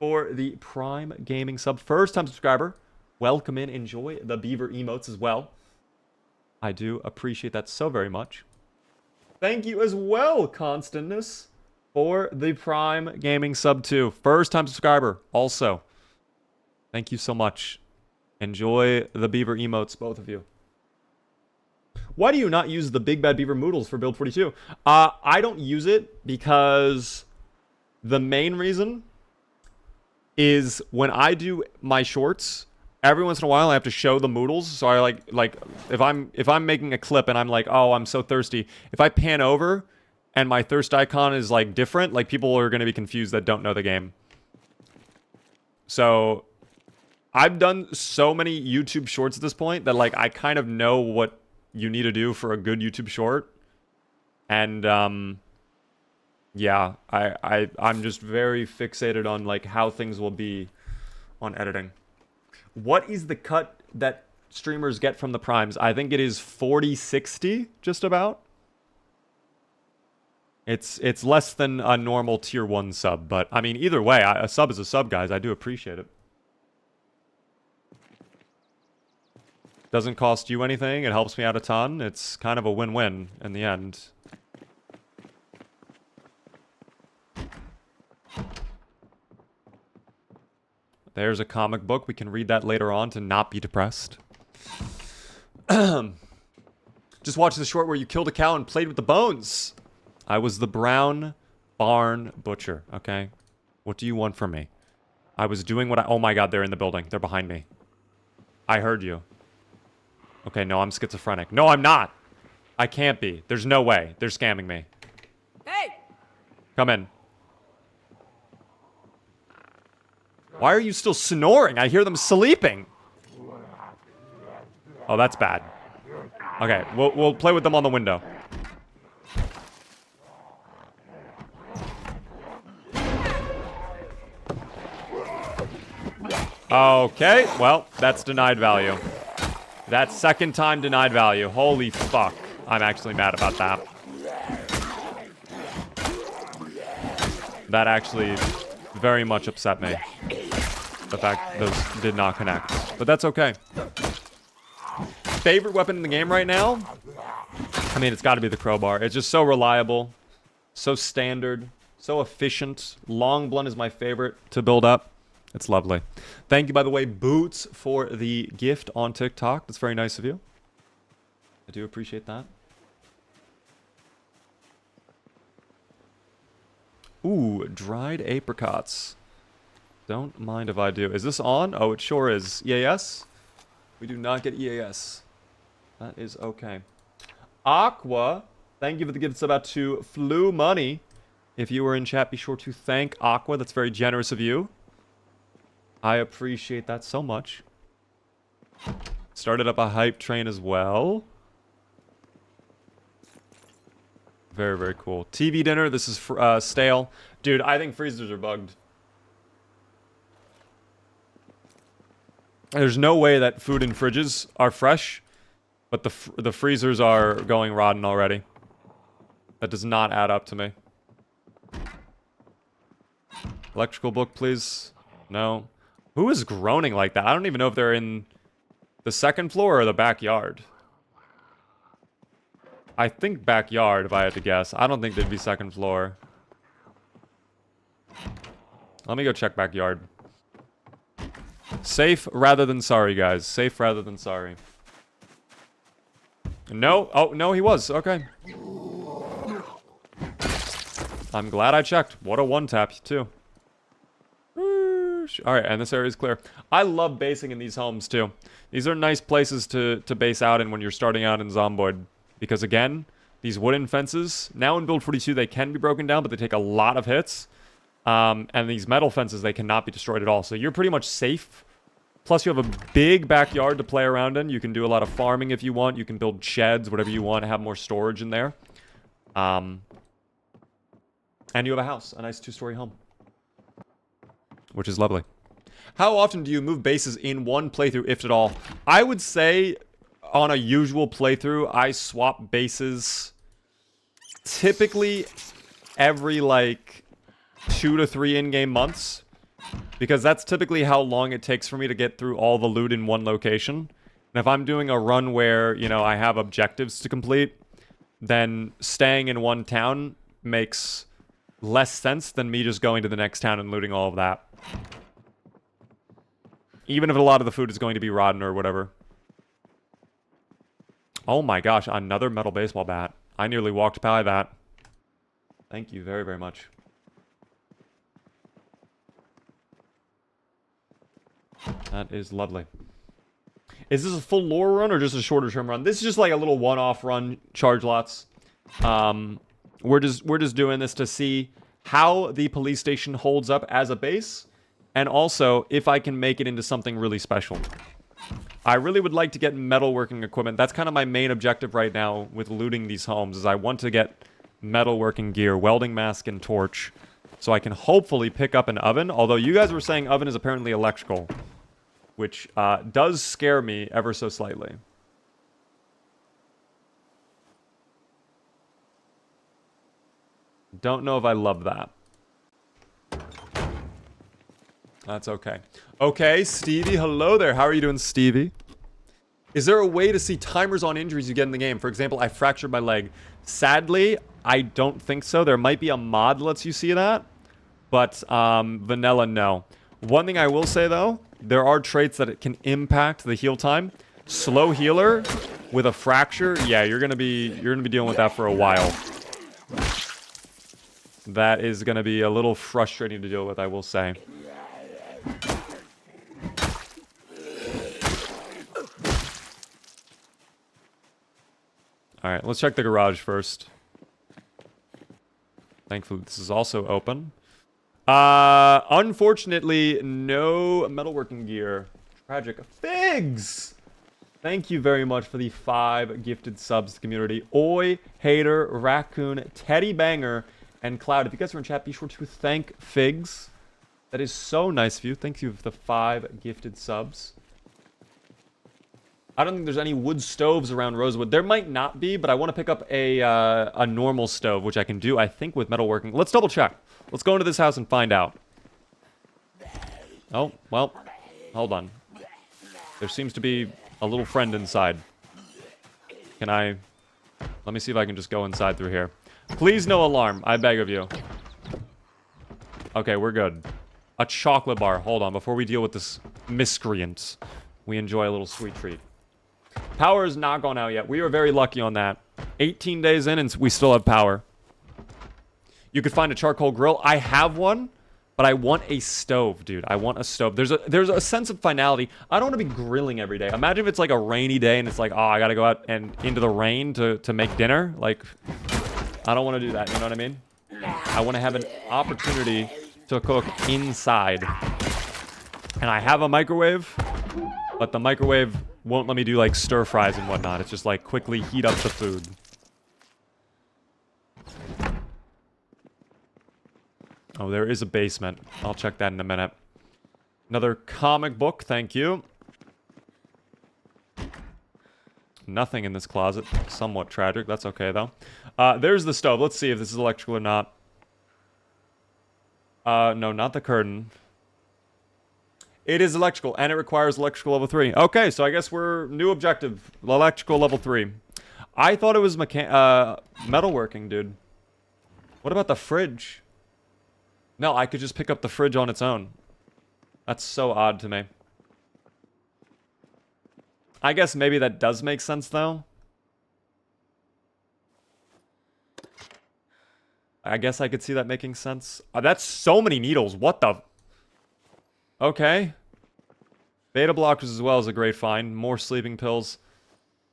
for the Prime Gaming sub. First-time subscriber. Welcome in. Enjoy the beaver emotes as well. I do appreciate that so very much. Thank you as well, Constantness, for the Prime Gaming sub 2. First-time subscriber also. Thank you so much. Enjoy the beaver emotes, both of you. Why do you not use the Big Bad Beaver Moodles for build 42? I don't use it because the main reason is when I do my shorts, every once in a while I have to show the moodles. So I like if I'm making a clip and I'm like, oh, I'm so thirsty. If I pan over and my thirst icon is like different, like people are gonna be confused that don't know the game. So I've done so many YouTube shorts at this point that like I kind of know what you need to do for a good YouTube short. And yeah, I'm just very fixated on like how things will be on editing. What is the cut that streamers get from the primes? I think it is 40-60, just about. It's less than a normal tier 1 sub, but I mean either way, a sub is a sub, guys. I do appreciate it. Doesn't cost you anything. It helps me out a ton. It's kind of a win-win in the end. There's a comic book. We can read that later on to not be depressed. Just watched the short where you killed a cow and played with the bones. I was the brown barn butcher, okay? What do you want from me? I was doing what I... Oh my god, they're in the building. They're behind me. I heard you. Okay, no, I'm schizophrenic. No, I'm not. I can't be. There's no way. They're scamming me. Hey! Come in. Why are you still snoring? I hear them sleeping. Oh, that's bad. Okay, we'll play with them on the window. Okay, well, that's denied value. That's second time denied value. Holy fuck. I'm actually mad about that. That actually very much upset me. The fact those did not connect. But that's okay. Favorite weapon in the game right now? I mean, it's got to be the crowbar. It's just so reliable. So standard. So efficient. Long blunt is my favorite to build up. It's lovely. Thank you, by the way, Boots, for the gift on TikTok. That's very nice of you. I do appreciate that. Ooh, dried apricots. Don't mind if I do. Is this on? Oh, it sure is. EAS? We do not get EAS. That is okay. Aqua, thank you for the gift sub out to Flu Money. If you were in chat, be sure to thank Aqua. That's very generous of you. I appreciate that so much. Started up a hype train as well. Very, very cool. TV dinner. This is stale. Dude, I think freezers are bugged. There's no way that food in fridges are fresh, but the freezers are going rotten already. That does not add up to me. Electrical book, please. No. Who is groaning like that? I don't even know if they're in the second floor or the backyard. I think backyard, if I had to guess. I don't think they'd be second floor. Let me go check backyard. Safe rather than sorry, guys. Safe rather than sorry. No. Oh, no, he was. Okay. I'm glad I checked. What a one-tap, too. Alright, and this area is clear. I love basing in these homes, too. These are nice places to base out in when you're starting out in Zomboid. Because, again, these wooden fences, now in Build 42, they can be broken down, but they take a lot of hits. And these metal fences, they cannot be destroyed at all. So you're pretty much safe. Plus, you have a big backyard to play around in. You can do a lot of farming if you want. You can build sheds, whatever you want, have more storage in there. And you have a house, a nice 2-story home. Which is lovely. How often do you move bases in one playthrough, if at all? I would say on a usual playthrough, I swap bases typically every, like, 2 to 3 in-game months. Because that's typically how long it takes for me to get through all the loot in one location. And if I'm doing a run where, you know, I have objectives to complete, then staying in one town makes less sense than me just going to the next town and looting all of that. Even if a lot of the food is going to be rotten or whatever. Oh my gosh, another metal baseball bat. I nearly walked by that. Thank you very, very much. That is lovely. Is this a full lore run or just a shorter term run? This is just like a little one-off run, charge lots. We're just doing this to see how the police station holds up as a base, and also if I can make it into something really special. I really would like to get metalworking equipment. That's kind of my main objective right now with looting these homes, is I want to get metalworking gear, welding mask, and torch, so I can hopefully pick up an oven, although you guys were saying oven is apparently electrical, which does scare me ever so slightly. Don't know if I love that. That's okay. Okay, Stevie, hello there. How are you doing, Stevie? Is there a way to see timers on injuries you get in the game? For example, I fractured my leg. Sadly, I don't think so. There might be a mod that lets you see that, but vanilla, no. One thing I will say, though, there are traits that it can impact the heal time. Slow healer with a fracture, yeah, you're gonna be dealing with that for a while. That is gonna be a little frustrating to deal with, I will say. Alright, let's check the garage first. Thankfully, this is also open. Unfortunately, no metalworking gear. Tragic. Figs! Thank you very much for the 5 gifted subs to the community. Oi, Hater, Raccoon, Teddy Banger, and Cloud. If you guys are in chat, be sure to thank Figs. That is so nice of you. Thank you for the 5 gifted subs. I don't think there's any wood stoves around Rosewood. There might not be, but I want to pick up a normal stove, which I can do, I think, with metalworking. Let's double check. Let's go into this house and find out. Oh, well, hold on. There seems to be a little friend inside. Can I... Let me see if I can just go inside through here. Please no alarm, I beg of you. Okay, we're good. A chocolate bar. Hold on, before we deal with this miscreant, we enjoy a little sweet treat. Power is not gone out yet. We are very lucky on that. 18 days in and we still have power. You could find a charcoal grill. I have one, but I want a stove, dude. I want a stove. There's a sense of finality. I don't want to be grilling every day. Imagine if it's like a rainy day and it's like, oh, I got to go out and into the rain to make dinner. Like, I don't want to do that. You know what I mean? I want to have an opportunity to cook inside. And I have a microwave, but the microwave won't let me do like stir fries and whatnot. It's just like quickly heat up the food. Oh, there is a basement. I'll check that in a minute. Another comic book, thank you. Nothing in this closet. Somewhat tragic. That's okay, though. There's the stove. Let's see if this is electrical or not. No, not the curtain. It is electrical, and it requires electrical level 3. Okay, so I guess we're... New objective. Electrical level 3. I thought it was metalworking, dude. What about the fridge? No, I could just pick up the fridge on its own. That's so odd to me. I guess maybe that does make sense, though. I guess I could see that making sense. That's so many needles. What the... Okay. Beta blockers as well is a great find. More sleeping pills.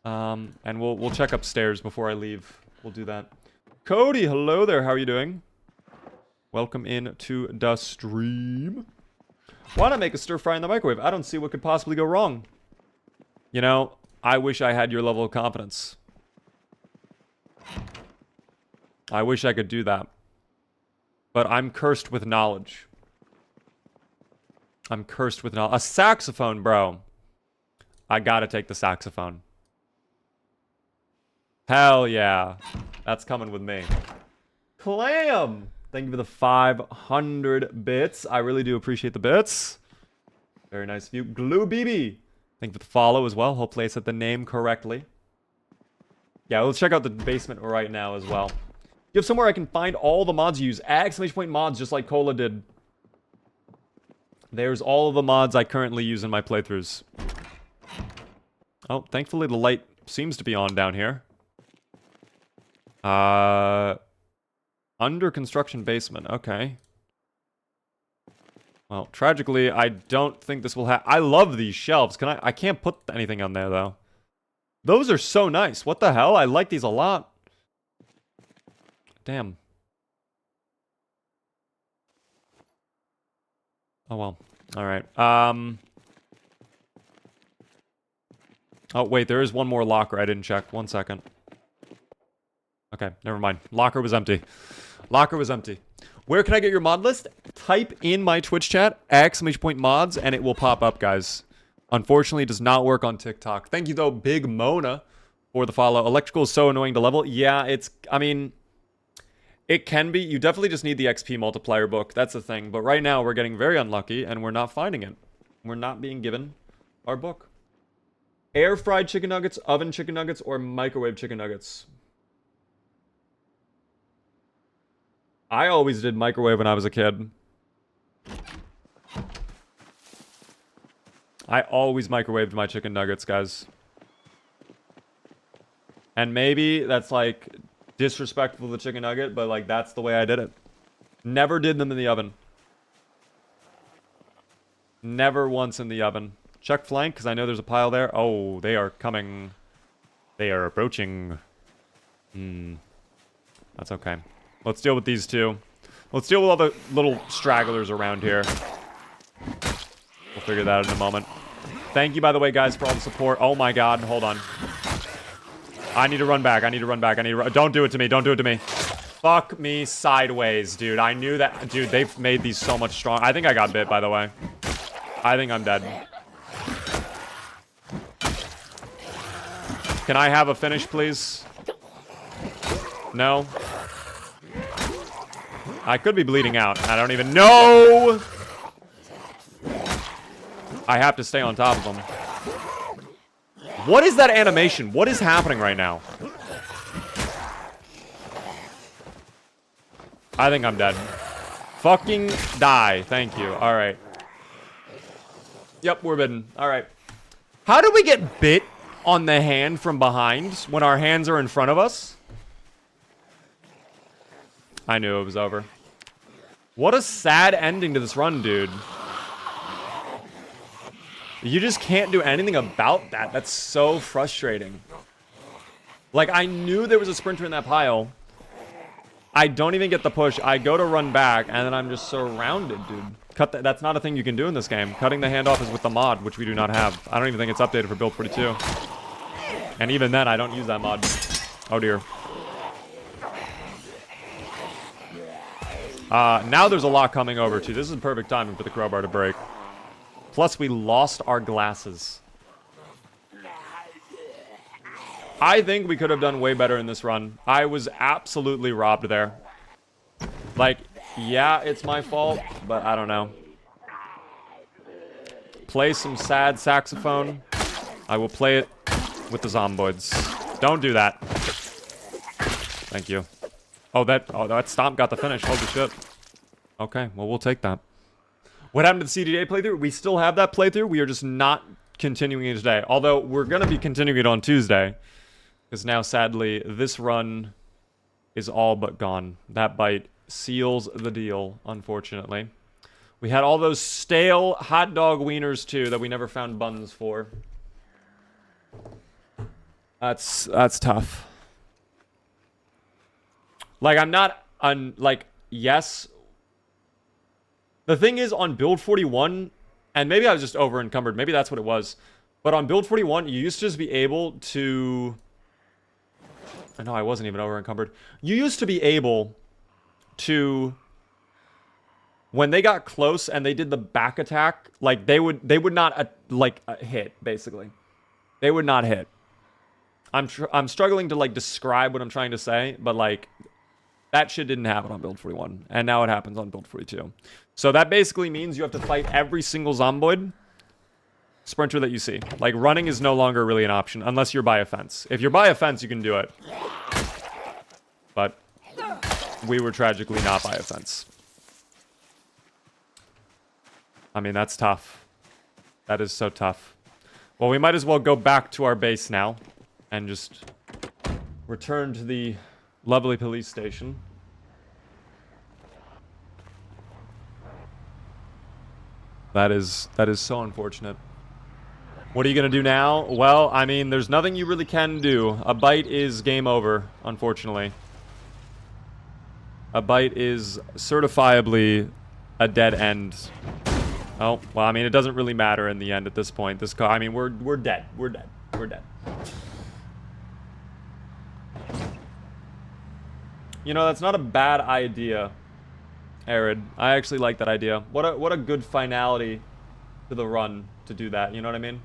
And we'll check upstairs before I leave. We'll do that. Cody, hello there. How are you doing? Welcome in to the stream. Why not make a stir fry in the microwave? I don't see what could possibly go wrong. You know, I wish I had your level of confidence. I wish I could do that. But I'm cursed with knowledge. I'm cursed with knowledge. A saxophone, bro. I gotta take the saxophone. Hell yeah. That's coming with me. Clam! Thank you for the 500 bits. I really do appreciate the bits. Very nice of you. Glue BB. Thank you for the follow as well. Hopefully I said the name correctly. Yeah, let's check out the basement right now as well. You have somewhere I can find all the mods you use. Exclamation point mods, just like Cola did. There's all of the mods I currently use in my playthroughs. Oh, thankfully the light seems to be on down here. Under construction basement. Okay. Well, tragically, I don't think this will happen. I love these shelves. I can't put anything on there, though. Those are so nice. What the hell? I like these a lot. Damn. Oh, well. All right. Oh, wait. There is one more locker I didn't check. 1 second. Okay, never mind. Locker was empty. Locker was empty. Where can I get your mod list? Type in my Twitch chat, !mods, and it will pop up, guys. Unfortunately, it does not work on TikTok. Thank you, though, Big Mona, for the follow. Electrical is so annoying to level. Yeah, I mean, it can be. You definitely just need the XP multiplier book. That's the thing. But right now, we're getting very unlucky, and we're not finding it. We're not being given our book. Air fried chicken nuggets, oven chicken nuggets, or microwave chicken nuggets? I always did microwave when I was a kid. I always microwaved my chicken nuggets, guys. And maybe that's, like, disrespectful to the chicken nugget, but, like, that's the way I did it. Never did them in the oven. Never once in the oven. Check flank, because I know there's a pile there. Oh, they are coming. They are approaching. That's okay. Let's deal with these two. Let's deal with all the little stragglers around here. We'll figure that out in a moment. Thank you, by the way, guys, for all the support. Oh, my God. Hold on. I need to run back. I need to run back. Don't do it to me. Don't do it to me. Fuck me sideways, dude. I knew that. Dude, they've made these so much strong. I think I got bit, by the way. I think I'm dead. Can I have a finish, please? No? I could be bleeding out. I don't even know! I have to stay on top of them. What is that animation? What is happening right now? I think I'm dead. Fucking die. Thank you. Alright. Yep, we're bitten. Alright. How do we get bit on the hand from behind when our hands are in front of us? I knew it was over. What a sad ending to this run, dude. You just can't do anything about that. That's so frustrating. Like, I knew there was a sprinter in that pile. I don't even get the push. I go to run back, and then I'm just surrounded, dude. That's not a thing you can do in this game. Cutting the handoff is with the mod, which we do not have. I don't even think it's updated for build 42. And even then, I don't use that mod. Oh, dear. Now there's a lot coming over, too. This is perfect timing for the crowbar to break. Plus, we lost our glasses. I think we could have done way better in this run. I was absolutely robbed there. Like, yeah, it's my fault, but I don't know. Play some sad saxophone. I will play it with the zomboids. Don't do that. Thank you. Oh, that stomp got the finish. Holy shit. Okay, well, we'll take that. What happened to the CDA playthrough? We still have that playthrough. We are just not continuing it today. Although, we're going to be continuing it on Tuesday. Because now, sadly, this run is all but gone. That bite seals the deal, unfortunately. We had all those stale hot dog wieners, too, that we never found buns for. That's tough. Like, I'm not... like, yes... The thing is, on build 41, and maybe I was just over-encumbered, maybe that's what it was, but on build 41, you used to just be able to... No, I wasn't even over-encumbered. You used to be able to... When they got close and they did the back attack, like, they would not, hit, basically. They would not hit. I'm struggling to, like, describe what I'm trying to say, but, like... That shit didn't happen on build 41, and now it happens on build 42. So that basically means you have to fight every single zomboid sprinter that you see. Like, running is no longer really an option, unless you're by a fence. If you're by a fence, you can do it. But we were tragically not by a fence. I mean, that's tough. That is so tough. Well, we might as well go back to our base now, and just return to the... lovely police station. That is so unfortunate. What are you gonna do now? Well, I mean, there's nothing you really can do. A bite is game over, unfortunately. A bite is certifiably a dead end. Oh, well, I mean, it doesn't really matter in the end at this point. I mean, we're dead. We're dead. We're dead. You know, that's not a bad idea, Arid. I actually like that idea. What a good finality to the run to do that. You know what I mean?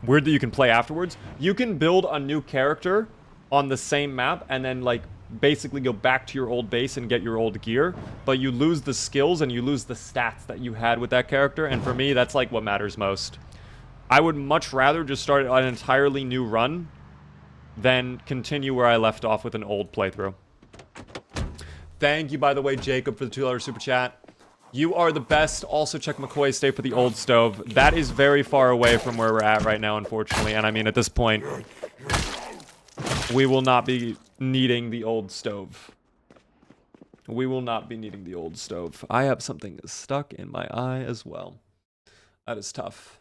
Weird that you can play afterwards. You can build a new character on the same map and then, like, basically go back to your old base and get your old gear, but you lose the skills and you lose the stats that you had with that character, and for me, that's, like, what matters most. I would much rather just start an entirely new run than continue where I left off with an old playthrough. Thank you, by the way, Jacob, for the $2 super chat. You are the best. Also, check McCoy stay for the old stove. That is very far away from where we're at right now, unfortunately. And I mean, at this point, we will not be needing the old stove. We will not be needing the old stove. I have something stuck in my eye as well. That is tough.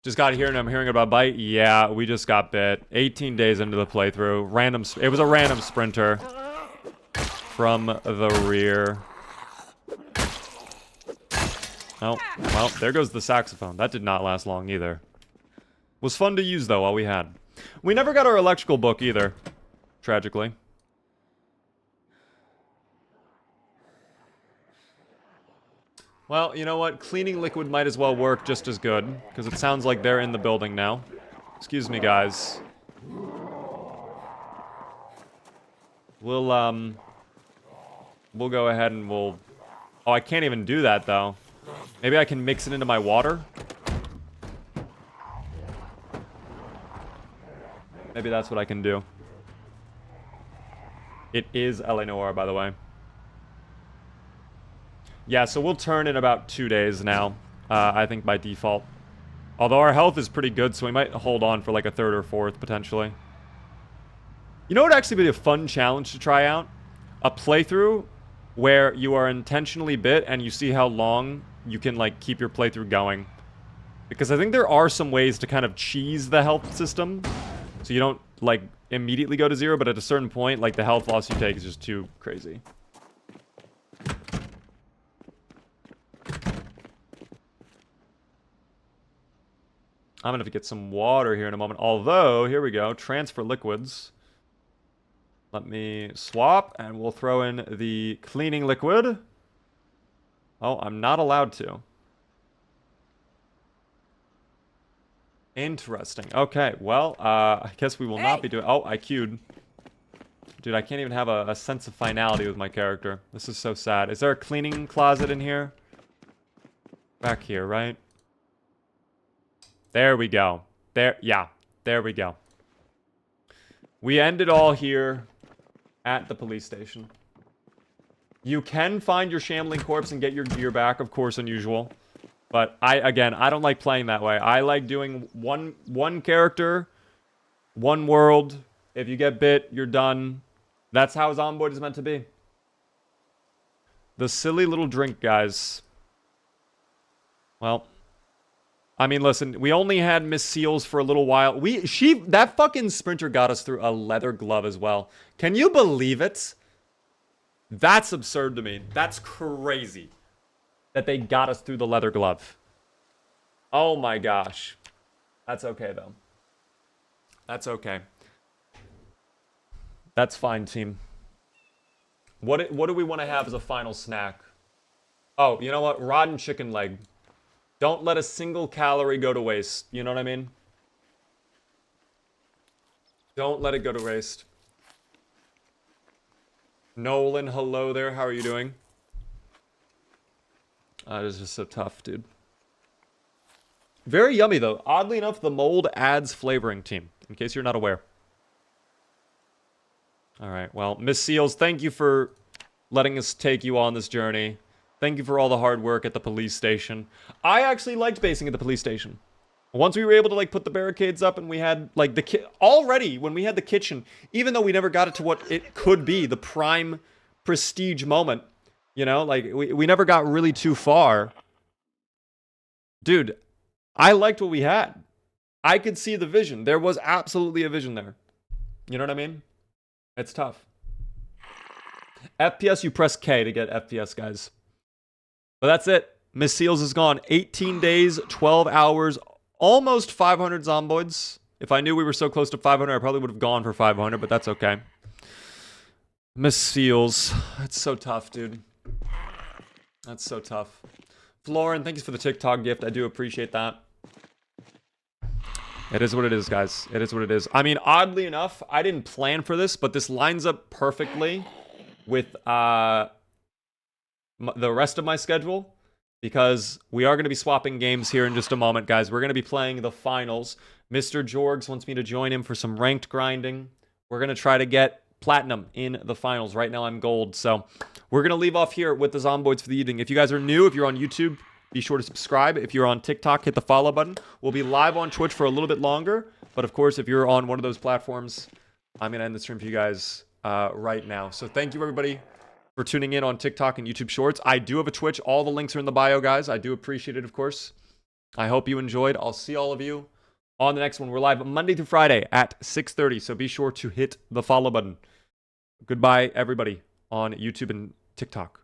Just got here and I'm hearing about bite. Yeah, we just got bit. 18 days into the playthrough. It was a random sprinter from the rear. Oh, well, there goes the saxophone. That did not last long either. Was fun to use, though, while we had. We never got our electrical book either, tragically. Well, you know what? Cleaning liquid might as well work just as good, because it sounds like they're in the building now. Excuse me, guys. We'll go ahead and we'll... Oh, I can't even do that, though. Maybe I can mix it into my water? Maybe that's what I can do. It is L.A. Noire, by the way. Yeah, so we'll turn in about 2 days now, I think by default. Although our health is pretty good, so we might hold on for like a third or fourth, potentially. You know what would actually be a fun challenge to try out? A playthrough where you are intentionally bit and you see how long you can, like, keep your playthrough going. Because I think there are some ways to kind of cheese the health system, so you don't, like, immediately go to zero, but at a certain point, like, the health loss you take is just too crazy. I'm gonna have to get some water here in a moment. Although, here we go. Transfer liquids. Let me swap, and we'll throw in the cleaning liquid. Oh, I'm not allowed to. Interesting. Okay, well, I guess we will not be doing... Oh, I queued. Dude, I can't even have a sense of finality with my character. This is so sad. Is there a cleaning closet in here? Back here, right? There we go. There, yeah. There we go. We end it all here at the police station. You can find your shambling corpse and get your gear back, of course, unusual. But again, I don't like playing that way. I like doing one character, one world. If you get bit, you're done. That's how Zomboid is meant to be. The silly little drink, guys. Well, I mean, listen, we only had Miss Seals for a little while. That fucking sprinter got us through a leather glove as well. Can you believe it? That's absurd to me. That's crazy that they got us through the leather glove. Oh my gosh. That's okay, though. That's okay. That's fine, team. What do we want to have as a final snack? Oh, you know what? Rotten chicken leg. Don't let a single calorie go to waste. You know what I mean? Don't let it go to waste. Nolan, hello there. How are you doing? It is just so tough, dude. Very yummy, though. Oddly enough, the mold adds flavoring, team. In case you're not aware. Alright, well, Miss Seals, thank you for letting us take you on this journey. Thank you for all the hard work at the police station. I actually liked basing at the police station. Once we were able to, like, put the barricades up and we had, like, already, when we had the kitchen, even though we never got it to what it could be, the prime prestige moment, You know, like we never got really too far. Dude, I liked what we had. I could see the vision. There was absolutely a vision there. You know what I mean? It's tough. FPS, you press K to get FPS, guys. But that's it. Miss Seals is gone. 18 days, 12 hours, almost 500 zomboids. If I knew we were so close to 500, I probably would have gone for 500, but that's okay. Miss Seals. It's so tough, dude. That's so tough. Florin, thank you for the TikTok gift. I do appreciate that. It is what it is, guys. It is what it is. I mean, oddly enough, I didn't plan for this, but this lines up perfectly with the rest of my schedule, because we are going to be swapping games here in just a moment, guys. We're going to be playing the finals. Mr. Jorgs wants me to join him for some ranked grinding. We're going to try to get platinum in the finals. Right now I'm gold, so we're going to leave off here with the Zomboids for the evening. If you guys are new, if you're on YouTube, be sure to subscribe. If you're on TikTok, hit the follow button. We'll be live on Twitch for a little bit longer, but of course, if you're on one of those platforms, I'm going to end the stream for you guys right now. So thank you, everybody, for tuning in on TikTok and YouTube Shorts. I do have a Twitch. All the links are in the bio, guys. I do appreciate it, of course. I hope you enjoyed. I'll see all of you on the next one. We're live Monday through Friday at 6:30, so be sure to hit the follow button. Goodbye, everybody, on YouTube and TikTok.